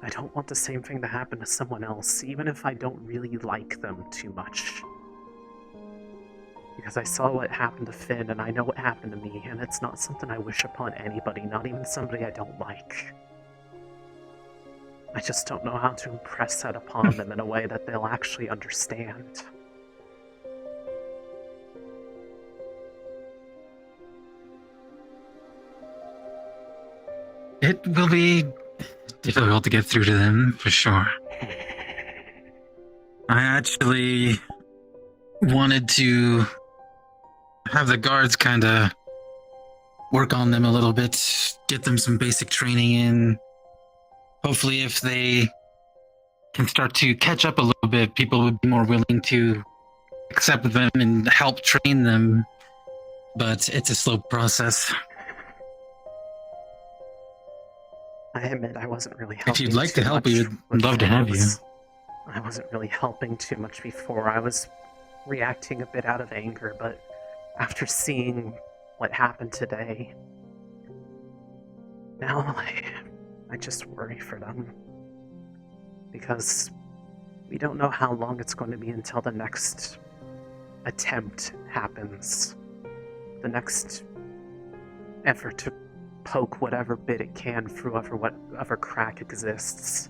I don't want the same thing to happen to someone else, even if I don't really like them too much. Because I saw what happened to Finn, and I know what happened to me, and it's not something I wish upon anybody, not even somebody I don't like. I just don't know how to impress that upon them in a way that they'll actually understand. It will be difficult to get through to them, for sure. I actually wanted to have the guards kind of work on them a little bit, get them some basic training in. Hopefully, if they can start to catch up a little bit, people would be more willing to accept them and help train them. But it's a slow process. I admit I wasn't really helping. If you'd like too to help, much we would with love to have you. things. I wasn't really helping too much before. I was reacting a bit out of anger, but after seeing what happened today, now I just worry for them. Because we don't know how long it's going to be until the next attempt happens. The next effort to poke whatever bit it can through whatever crack exists.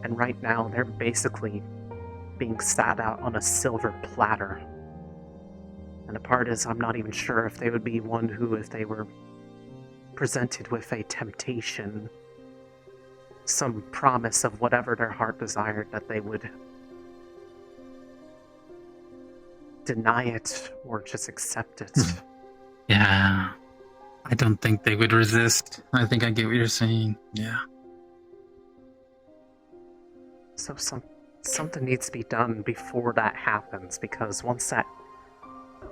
And right now, they're basically being sat out on a silver platter. And the part is, I'm not even sure if they would be one who, if they were presented with a temptation, some promise of whatever their heart desired, that they would deny it or just accept it. Yeah. I don't think they would resist. I think I get what you're saying. Yeah. So something needs to be done before that happens, because once that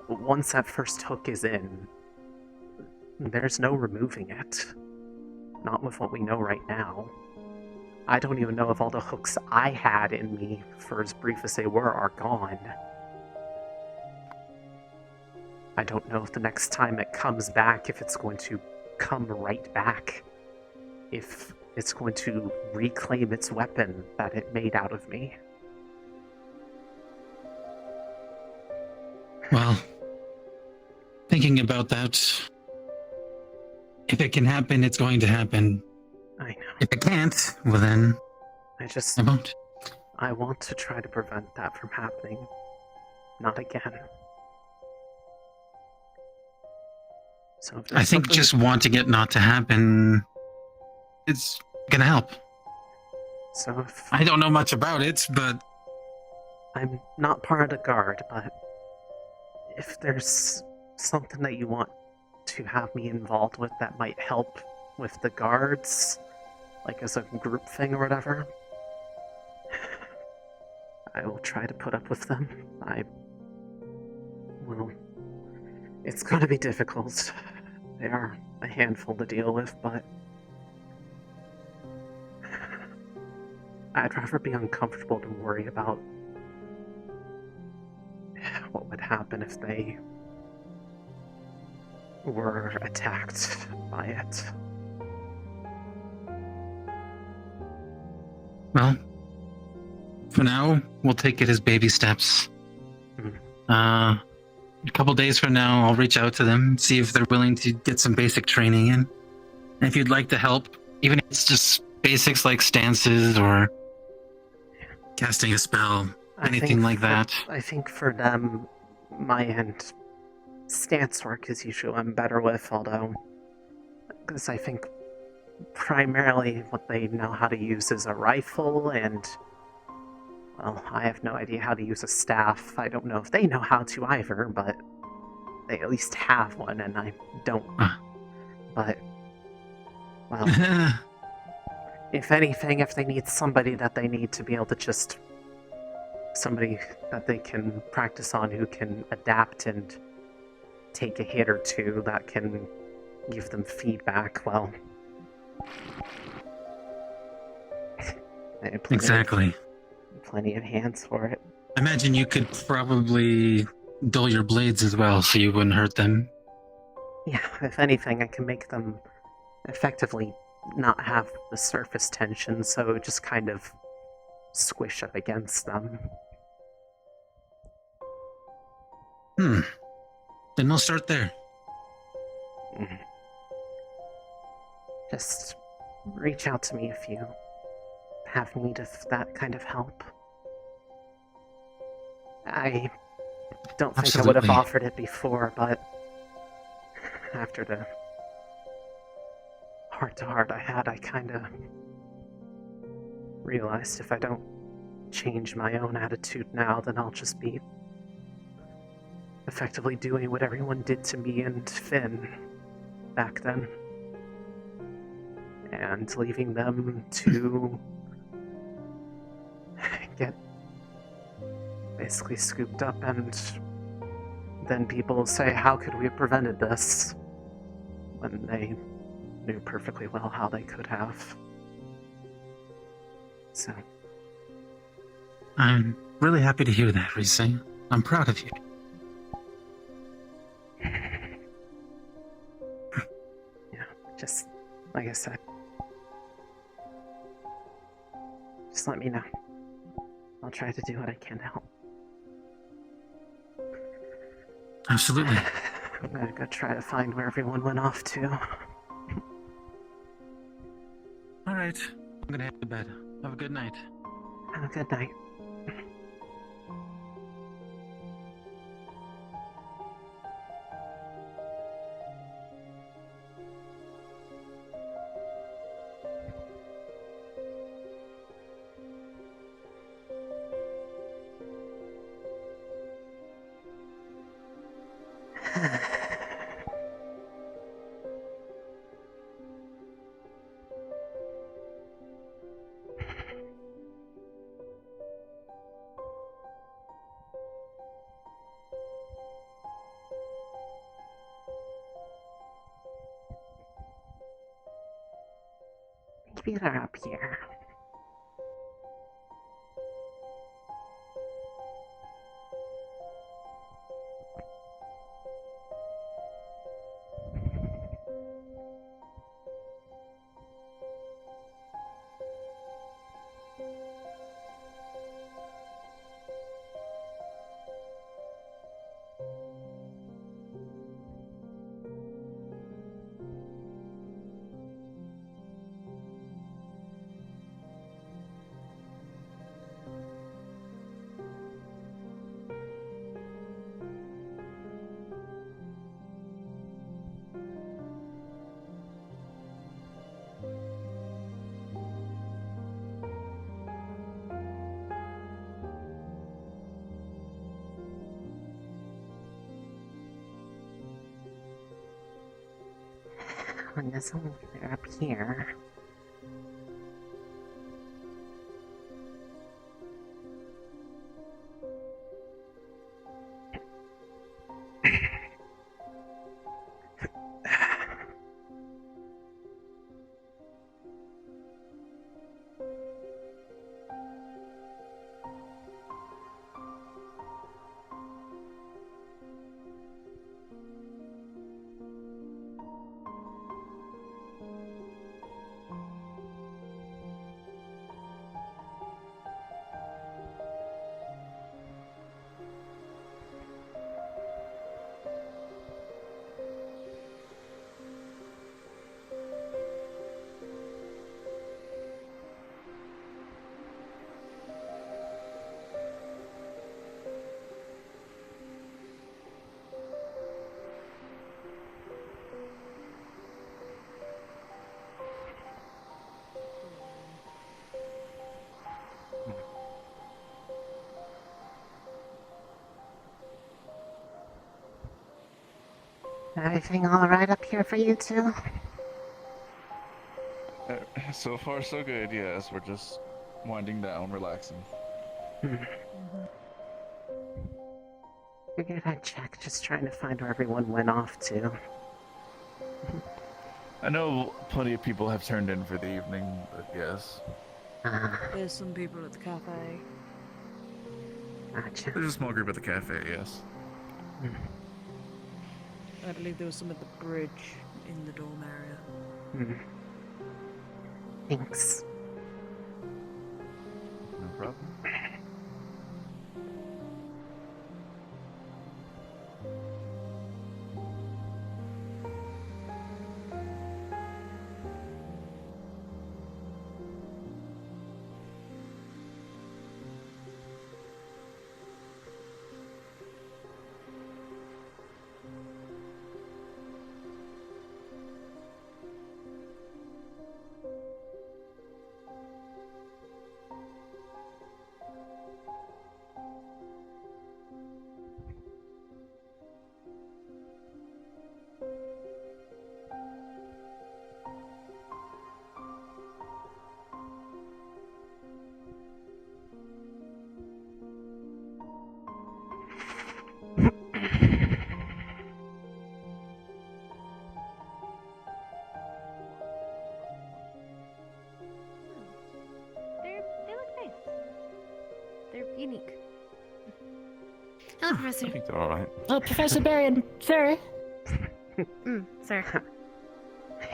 once that first hook is in, there's no removing it. Not with what we know right now. I don't even know if all the hooks I had in me, for as brief as they were, are gone. I don't know if the next time it comes back, if it's going to come right back. If it's going to reclaim its weapon that it made out of me. Well, thinking about that, if it can happen, it's going to happen. I know. If it can't, well then, I won't. I want to try to prevent that from happening. Not again. So if there's I think something... just wanting it not to happen is gonna help. So if... I don't know much about it, but... I'm not part of the guard, but... if there's something that you want to have me involved with that might help with the guards, like as a group thing or whatever, I will try to put up with them. Well, it's going to be difficult. They are a handful to deal with, but I'd rather be uncomfortable than worry about what would happen if they were attacked by it. Well, for now, we'll take it as baby steps. A couple days from now, I'll reach out to them, see if they're willing to get some basic training in. And if you'd like to help, even if it's just basics like stances or casting a spell, anything like that. I think for them, my end, stance work is usually what I'm better with, although, because I think primarily what they know how to use is a rifle, and, well, I have no idea how to use a staff. I don't know if they know how to either, but they at least have one, and I don't. But, well, if anything, if they need somebody that they need to be able to just... somebody that they can practice on who can adapt and take a hit or two that can give them feedback, well... Exactly. Plenty of hands for it. I imagine you could probably dull your blades as well so you wouldn't hurt them. Yeah, if anything, I can make them effectively not have the surface tension, so just kind of squish up against them. Then we'll start there. Just reach out to me if you have need of that kind of help. I don't think I would have Absolutely. offered it before, but after the heart-to-heart I had, I kinda realized if I don't change my own attitude now, then I'll just be effectively doing what everyone did to me and Finn back then. And leaving them to get basically scooped up, and then people will say, how could we have prevented this? When they knew perfectly well how they could have. So. I'm really happy to hear that, Reese. I'm proud of you. Yeah, just like I said. Just let me know. I'll try to do what I can to help. Absolutely. I'm gonna go try to find where everyone went off to. Alright, I'm gonna head to bed. Have a good night. Have a good night. feet are up here. And there's only they're up here. Everything alright up here for you two? So far, so good, yes. We're just winding down, relaxing. Figured I'd check, just trying to find where everyone went off to. I know plenty of people have turned in for the evening, but yes. There's some people at the cafe. Gotcha. There's a small group at the cafe, yes. I believe there was some at the bridge in the dorm area. Thanks. No problem. They look nice. They're unique. Hello, Professor. I think they're alright. Oh, Professor Barry and Sarah. Sir.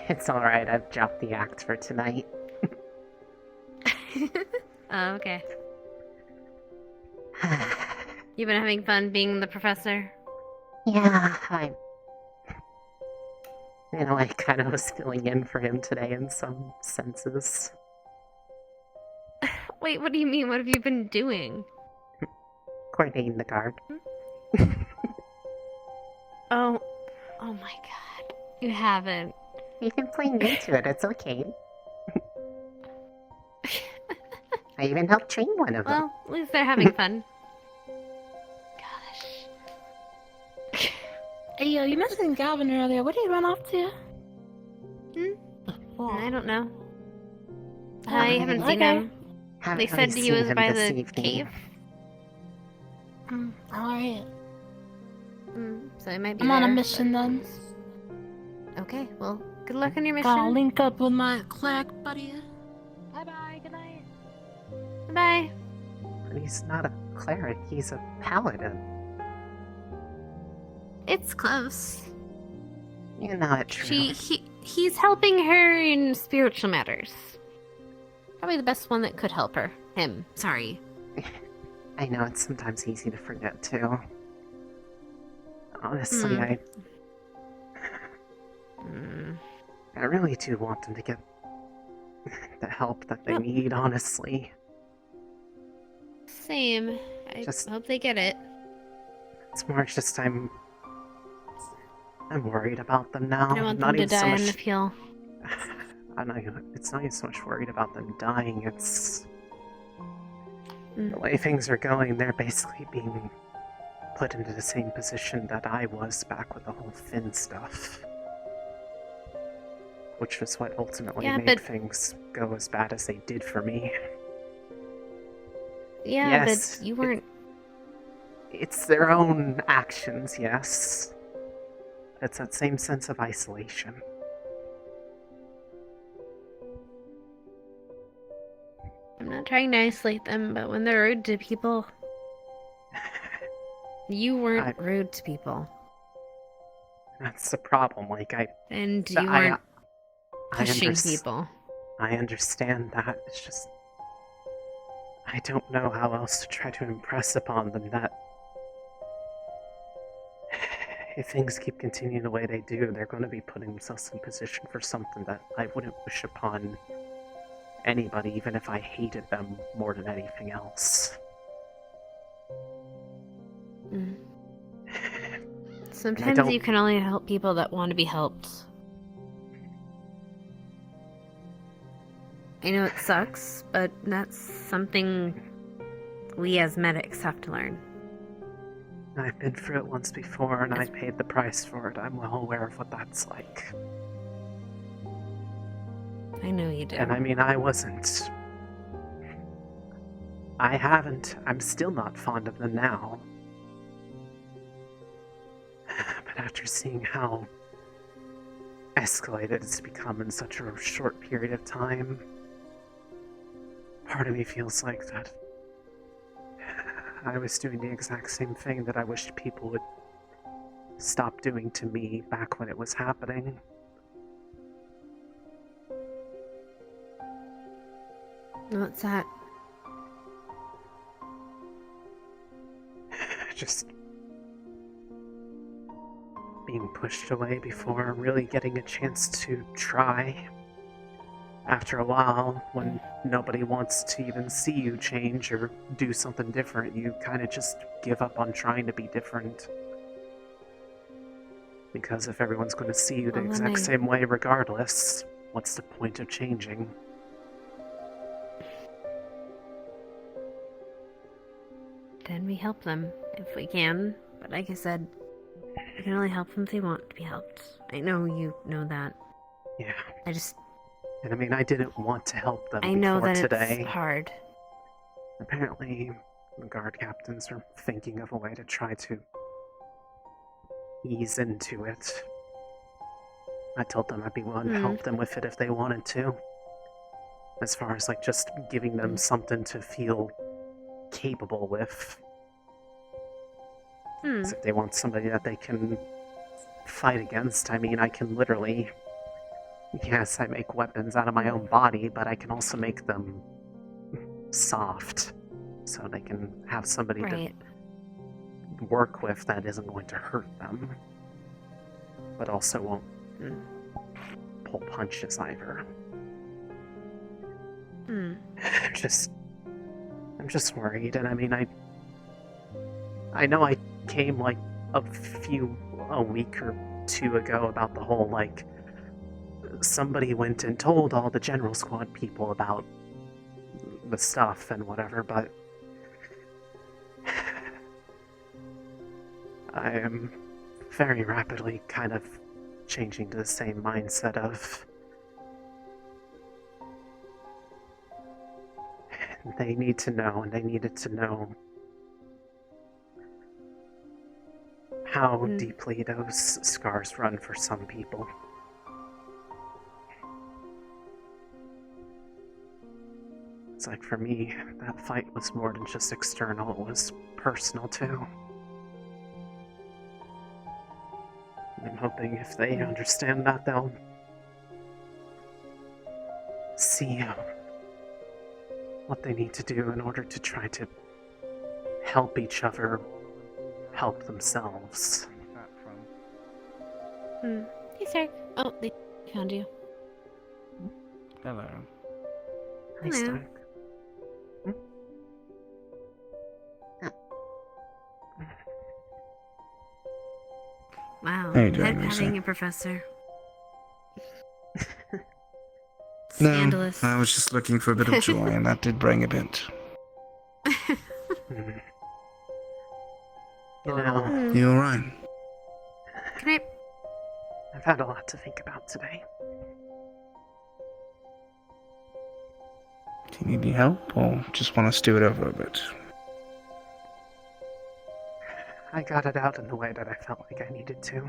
It's alright, I've dropped the act for tonight. Oh, okay. You've been having fun being the professor? Yeah, I kind of was filling in for him today in some senses. Wait, what do you mean? What have you been doing? Coordinating the guard. Oh my god. You haven't. You can play me to it, it's okay. I even helped train one of them. Well, at least they're having fun. Hey, yo, you mentioned Galvin earlier. What did he run off to? I don't know. I haven't seen him. They said he was by the cave. Alright. So he might be I'm there, on a mission then. Okay, well, good luck on your mission. Gotta link up with my cleric buddy. Bye. But he's not a cleric, he's a paladin. It's close. You're not true. He's helping her in spiritual matters. Probably the best one that could help her. Him. Sorry. I know it's sometimes easy to forget too. Honestly, I really do want them to get the help that they need, honestly. Same. I hope they get it. It's more just I'm worried about them now. I don't want not them to even die so on much, the field. it's not even so much worried about them dying, it's the way things are going, they're basically being put into the same position that I was back with the whole Finn stuff. Which was what ultimately made things go as bad as they did for me. Yeah, yes, but you weren't... It's their own actions, yes. It's that same sense of isolation. I'm not trying to isolate them, but when they're rude to people... You weren't rude to people. That's the problem, like And you weren't pushing people. I understand that, it's just... I don't know how else to try to impress upon them that... if things keep continuing the way they do, they're going to be putting themselves in position for something that I wouldn't wish upon anybody, even if I hated them more than anything else. Sometimes you can only help people that want to be helped. I know it sucks, but that's something we as medics have to learn. I've been through it once before, and I paid the price for it. I'm well aware of what that's like. I know you do. And I mean, I'm still not fond of them now. But after seeing how escalated it's become in such a short period of time, part of me feels like that I was doing the exact same thing that I wished people would stop doing to me back when it was happening. What's that? Just being pushed away before really getting a chance to try. After a while, when nobody wants to even see you change or do something different, you kind of just give up on trying to be different. Because if everyone's going to see you the exact same way regardless, what's the point of changing? Then we help them, if we can. But like I said, we can only help them if they want to be helped. I know you know that. Yeah. And I mean, I didn't want to help them I know before that today. It's hard. Apparently, the guard captains are thinking of a way to try to ease into it. I told them I'd be willing to help them with it if they wanted to. As far as, like, just giving them something to feel capable with. So if they want somebody that they can fight against, I mean, I can literally... Yes, I make weapons out of my own body, but I can also make them soft. So they can have somebody to work with that isn't going to hurt them. But also won't pull punches either. I'm just worried, and I mean, I know I came like a week or two ago about the whole, like, somebody went and told all the General Squad people about the stuff and whatever, but I am very rapidly kind of changing to the same mindset of they need to know, and they needed to know how deeply those scars run for some people. It's like for me, that fight was more than just external, it was personal too. I'm hoping if they understand that, they'll see what they need to do in order to try to help each other help themselves. Hey, sir. Oh, they found you. Hello. Hi, Hello. Stark. Wow. How you doing, Head Lisa? patting a professor. No, Scandalous. I was just looking for a bit of joy, and that did bring a bit. You know, You alright? Can I? I've had a lot to think about today. Do you need any help, or just want to stew it over a bit? I got it out in the way that I felt like I needed to.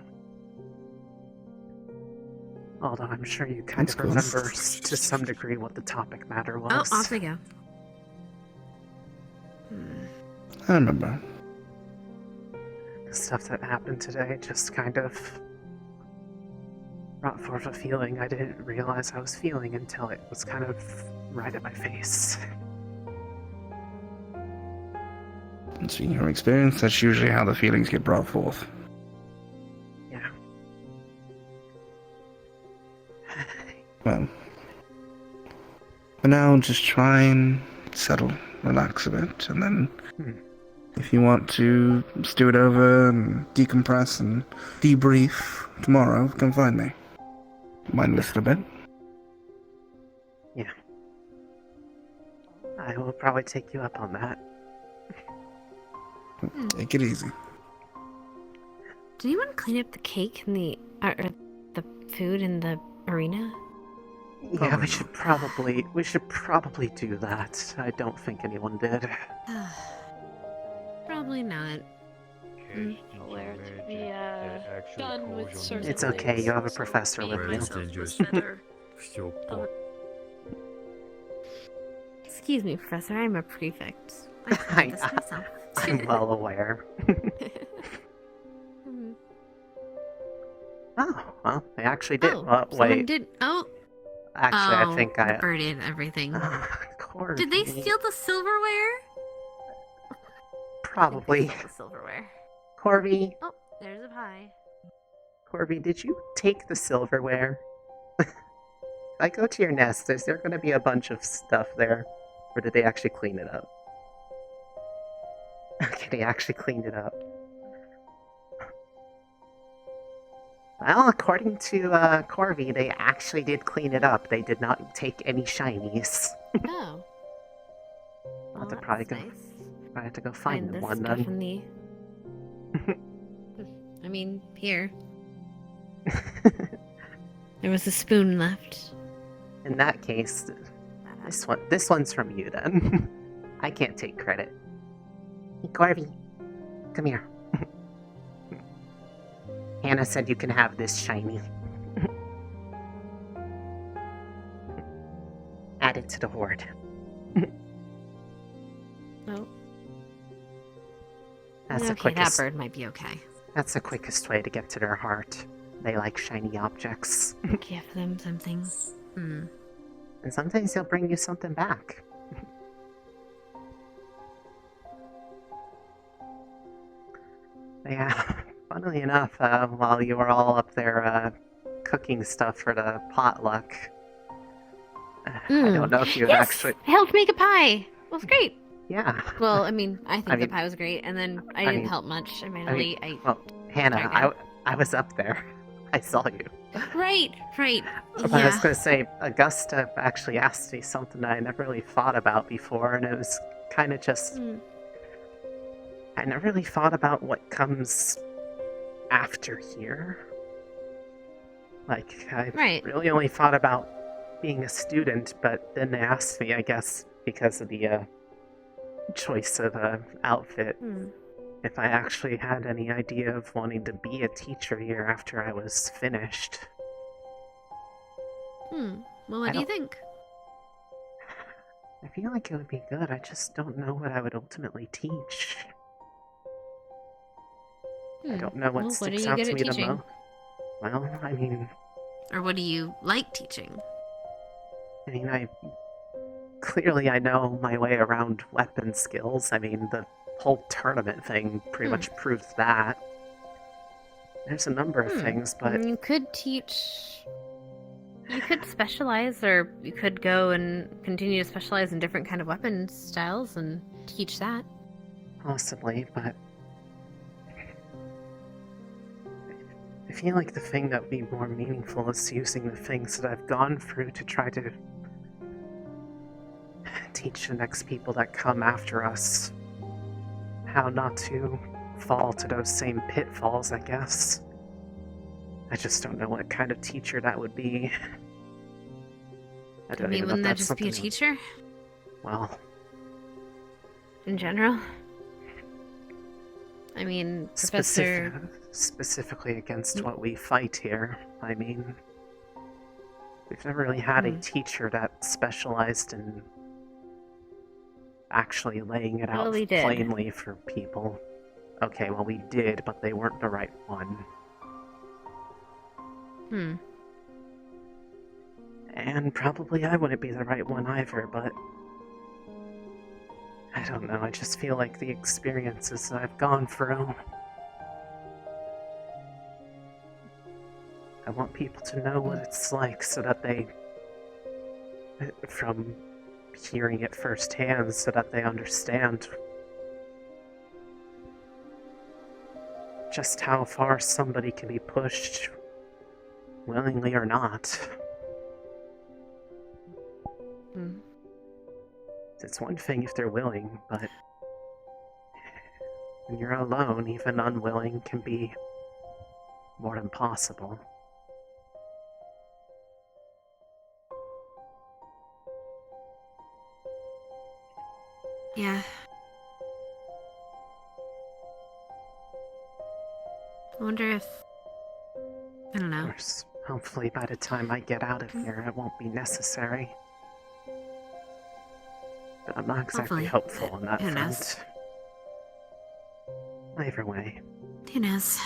Although I'm sure you kind That's of cool. remember to some degree what the topic matter was. Oh, off they go. I remember. The stuff that happened today just kind of brought forth a feeling I didn't realize I was feeling until it was kind of right at my face. And seeing your experience, that's usually how the feelings get brought forth. Yeah. Well, for now, just try and settle, relax a bit, and then if you want to stew it over and decompress and debrief tomorrow, come find me. Mind listen a bit? Yeah. I will probably take you up on that. Take it easy. Did anyone clean up the cake in the or the food in the arena? Yeah, we should probably do that. I don't think anyone did. Probably not. Aware to be done with certain It's okay, things, you have a so professor with being you. myself was better. Excuse me, Professor. I'm a prefect. I, I can do this myself. I'm well aware. Oh, well, they actually did. Oh, Well, someone wait. did. Oh. Actually, Oh, I think I... birded everything. Corby. Did they steal the silverware? Probably. The silverware. Corby, Oh, there's a pie. Corby, did you take the silverware? I go to your nest, is there going to be a bunch of stuff there? Or did they actually clean it up? Okay, they actually cleaned it up. Well, according to Corby, they actually did clean it up. They did not take any shinies. Oh. I'll have to probably go. I have to go find them this one stuff then. in the... I mean, here. There was a spoon left. In that case, this one's from you then. I can't take credit. Hey, Corby, come here. Hannah said you can have this shiny. Add it to the horde. Oh. That's the Okay, quickest. that bird might be okay. That's the quickest way to get to their heart. They like shiny objects. Give them something. Hmm. And sometimes they'll bring you something back. Yeah, funnily enough, while you were all up there cooking stuff for the potluck, I don't know if you had Yes! actually... I helped make a pie! It was great! Yeah. Well, I mean, I think I the mean- pie was great, and then I I didn't mean- help much. I mean, well, Hannah, I was up there. I saw you. Right. But I was going to say, Augusta actually asked me something that I never really thought about before, and it was kind of just... I never really thought about what comes after here. Like, I really only thought about being a student, but then they asked me, I guess, because of the choice of outfit, if I actually had any idea of wanting to be a teacher here after I was finished. Well, what do you think? I feel like it would be good, I just don't know what I would ultimately teach. I don't know what sticks out to me the most. Well, I mean... Or what do you like teaching? I mean, clearly I know my way around weapon skills. I mean, the whole tournament thing pretty much proves that. There's a number of things, but... You could teach... You could specialize, or you could go and continue to specialize in different kind of weapon styles and teach that. Possibly, but... I feel like the thing that would be more meaningful is using the things that I've gone through to try to teach the next people that come after us how not to fall to those same pitfalls, I guess. I just don't know what kind of teacher that would be. I don't even know if wouldn't that that's just be a something teacher? Well... In general? I mean, Professor... Specifically against what we fight here. I mean, we've never really had a teacher that specialized in actually laying it out plainly for people. Okay, well we did, but they weren't the right one. And probably I wouldn't be the right one either, but... I don't know, I just feel like the experiences that I've gone through... I want people to know what it's like so that they... From hearing it firsthand, so that they understand just how far somebody can be pushed, willingly or not. It's one thing if they're willing, but when you're alone, even unwilling can be more than possible. Yeah. I wonder if... I don't know. Of course, hopefully by the time I get out of here, it won't be necessary. But I'm not exactly hopeful on that Who front. knows? Either way. Who knows?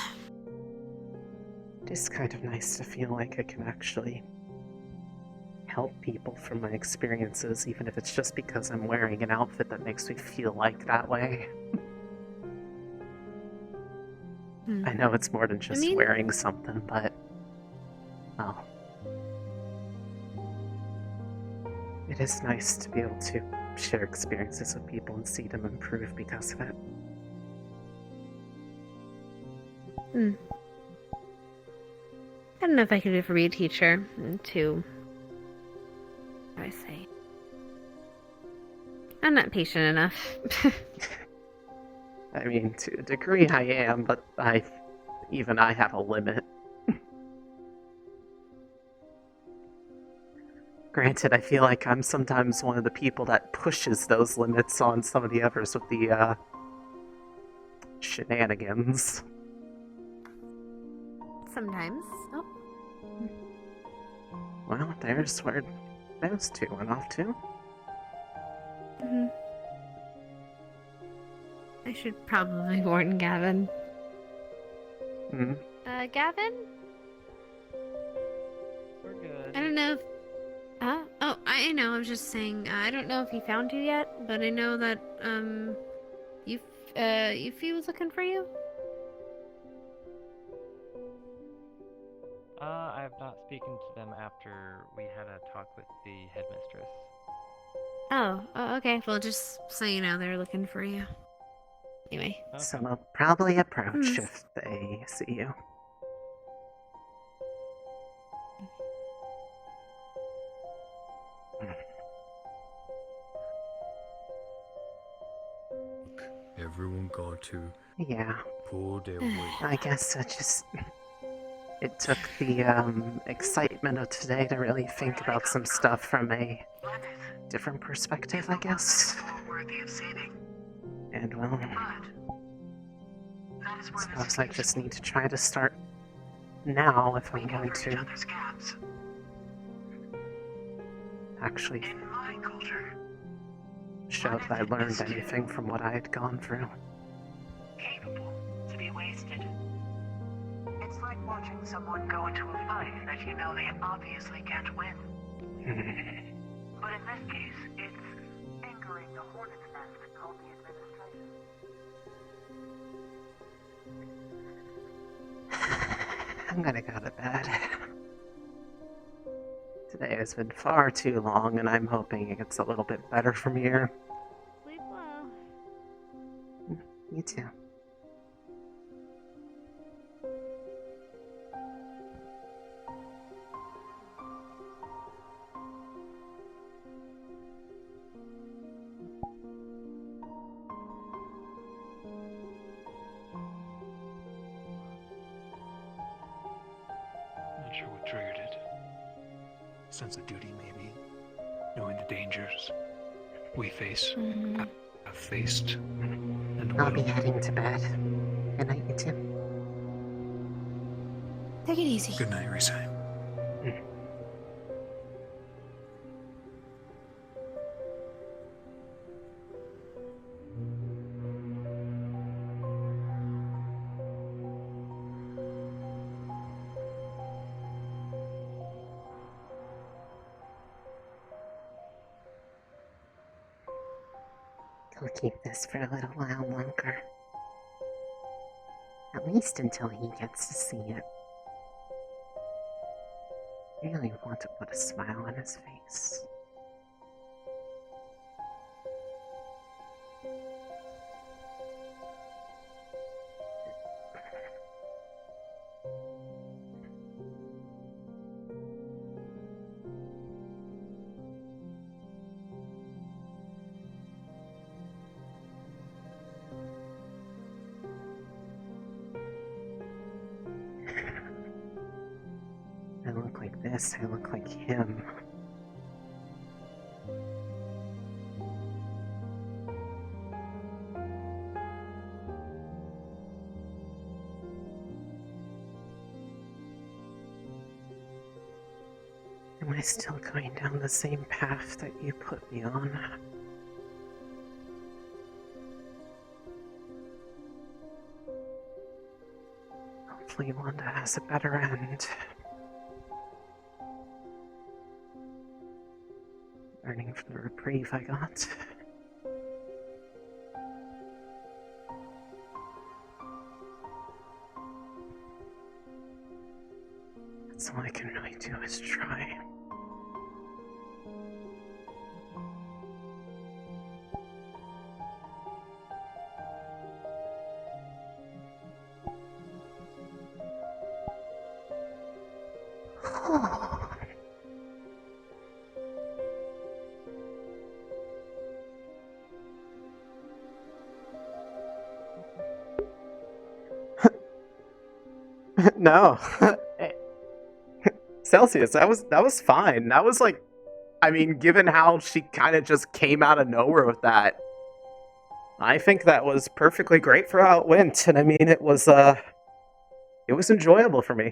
It is kind of nice to feel like I can actually help people from my experiences, even if it's just because I'm wearing an outfit that makes me feel like that way. I know it's more than just wearing something, but... well... it is nice to be able to share experiences with people and see them improve because of it. I don't know if I could ever be a teacher to... How do I say? I'm not patient enough. I mean, to a degree I am, but even I have a limit. Granted, I feel like I'm sometimes one of the people that pushes those limits on some of the others with the, shenanigans. Sometimes. Oh. Well, there's where those two went off to. I should probably warn Gavin. Gavin? We're good. I don't know if... Oh, I know, I was just saying, I don't know if he found you yet, but I know that, Yuffie was looking for you? I have not spoken to them after we had a talk with the headmistress. Oh, okay, well, just so you know, they're looking for you. Anyway. So they'll probably approach if they see you. Everyone got to Yeah. pull their weight. I guess it took the excitement of today to really think about some stuff from a different perspective, I guess. And well, I suppose I just need to try to start now if I'm going to actually showed that I learned anything from what I had gone through. Capable to be wasted. It's like watching someone go into a fight that you know they obviously can't win. But in this case, it's angering the hornet's nest called the administration. I'm gonna go to bed. Today has been far too long, and I'm hoping it gets a little bit better from here. Sleep well. You too. Not sure what triggered it. Sense of duty, maybe. Knowing the dangers we face, have faced, and I'll be will. heading to bed. Good night, you two. Take it easy. Good night, Risai. I'll keep this for a little while longer. At least until he gets to see it. I really want to put a smile on his face. I look like this, I look like him. Am I still going down the same path that you put me on? Hopefully Wanda has a better end. Learning from the reprieve I got. That's all I can really do is try. No. Celsius, that was fine. That was like, I mean, given how she kind of just came out of nowhere with that, I think that was perfectly great for how it went. And I mean, it was enjoyable for me.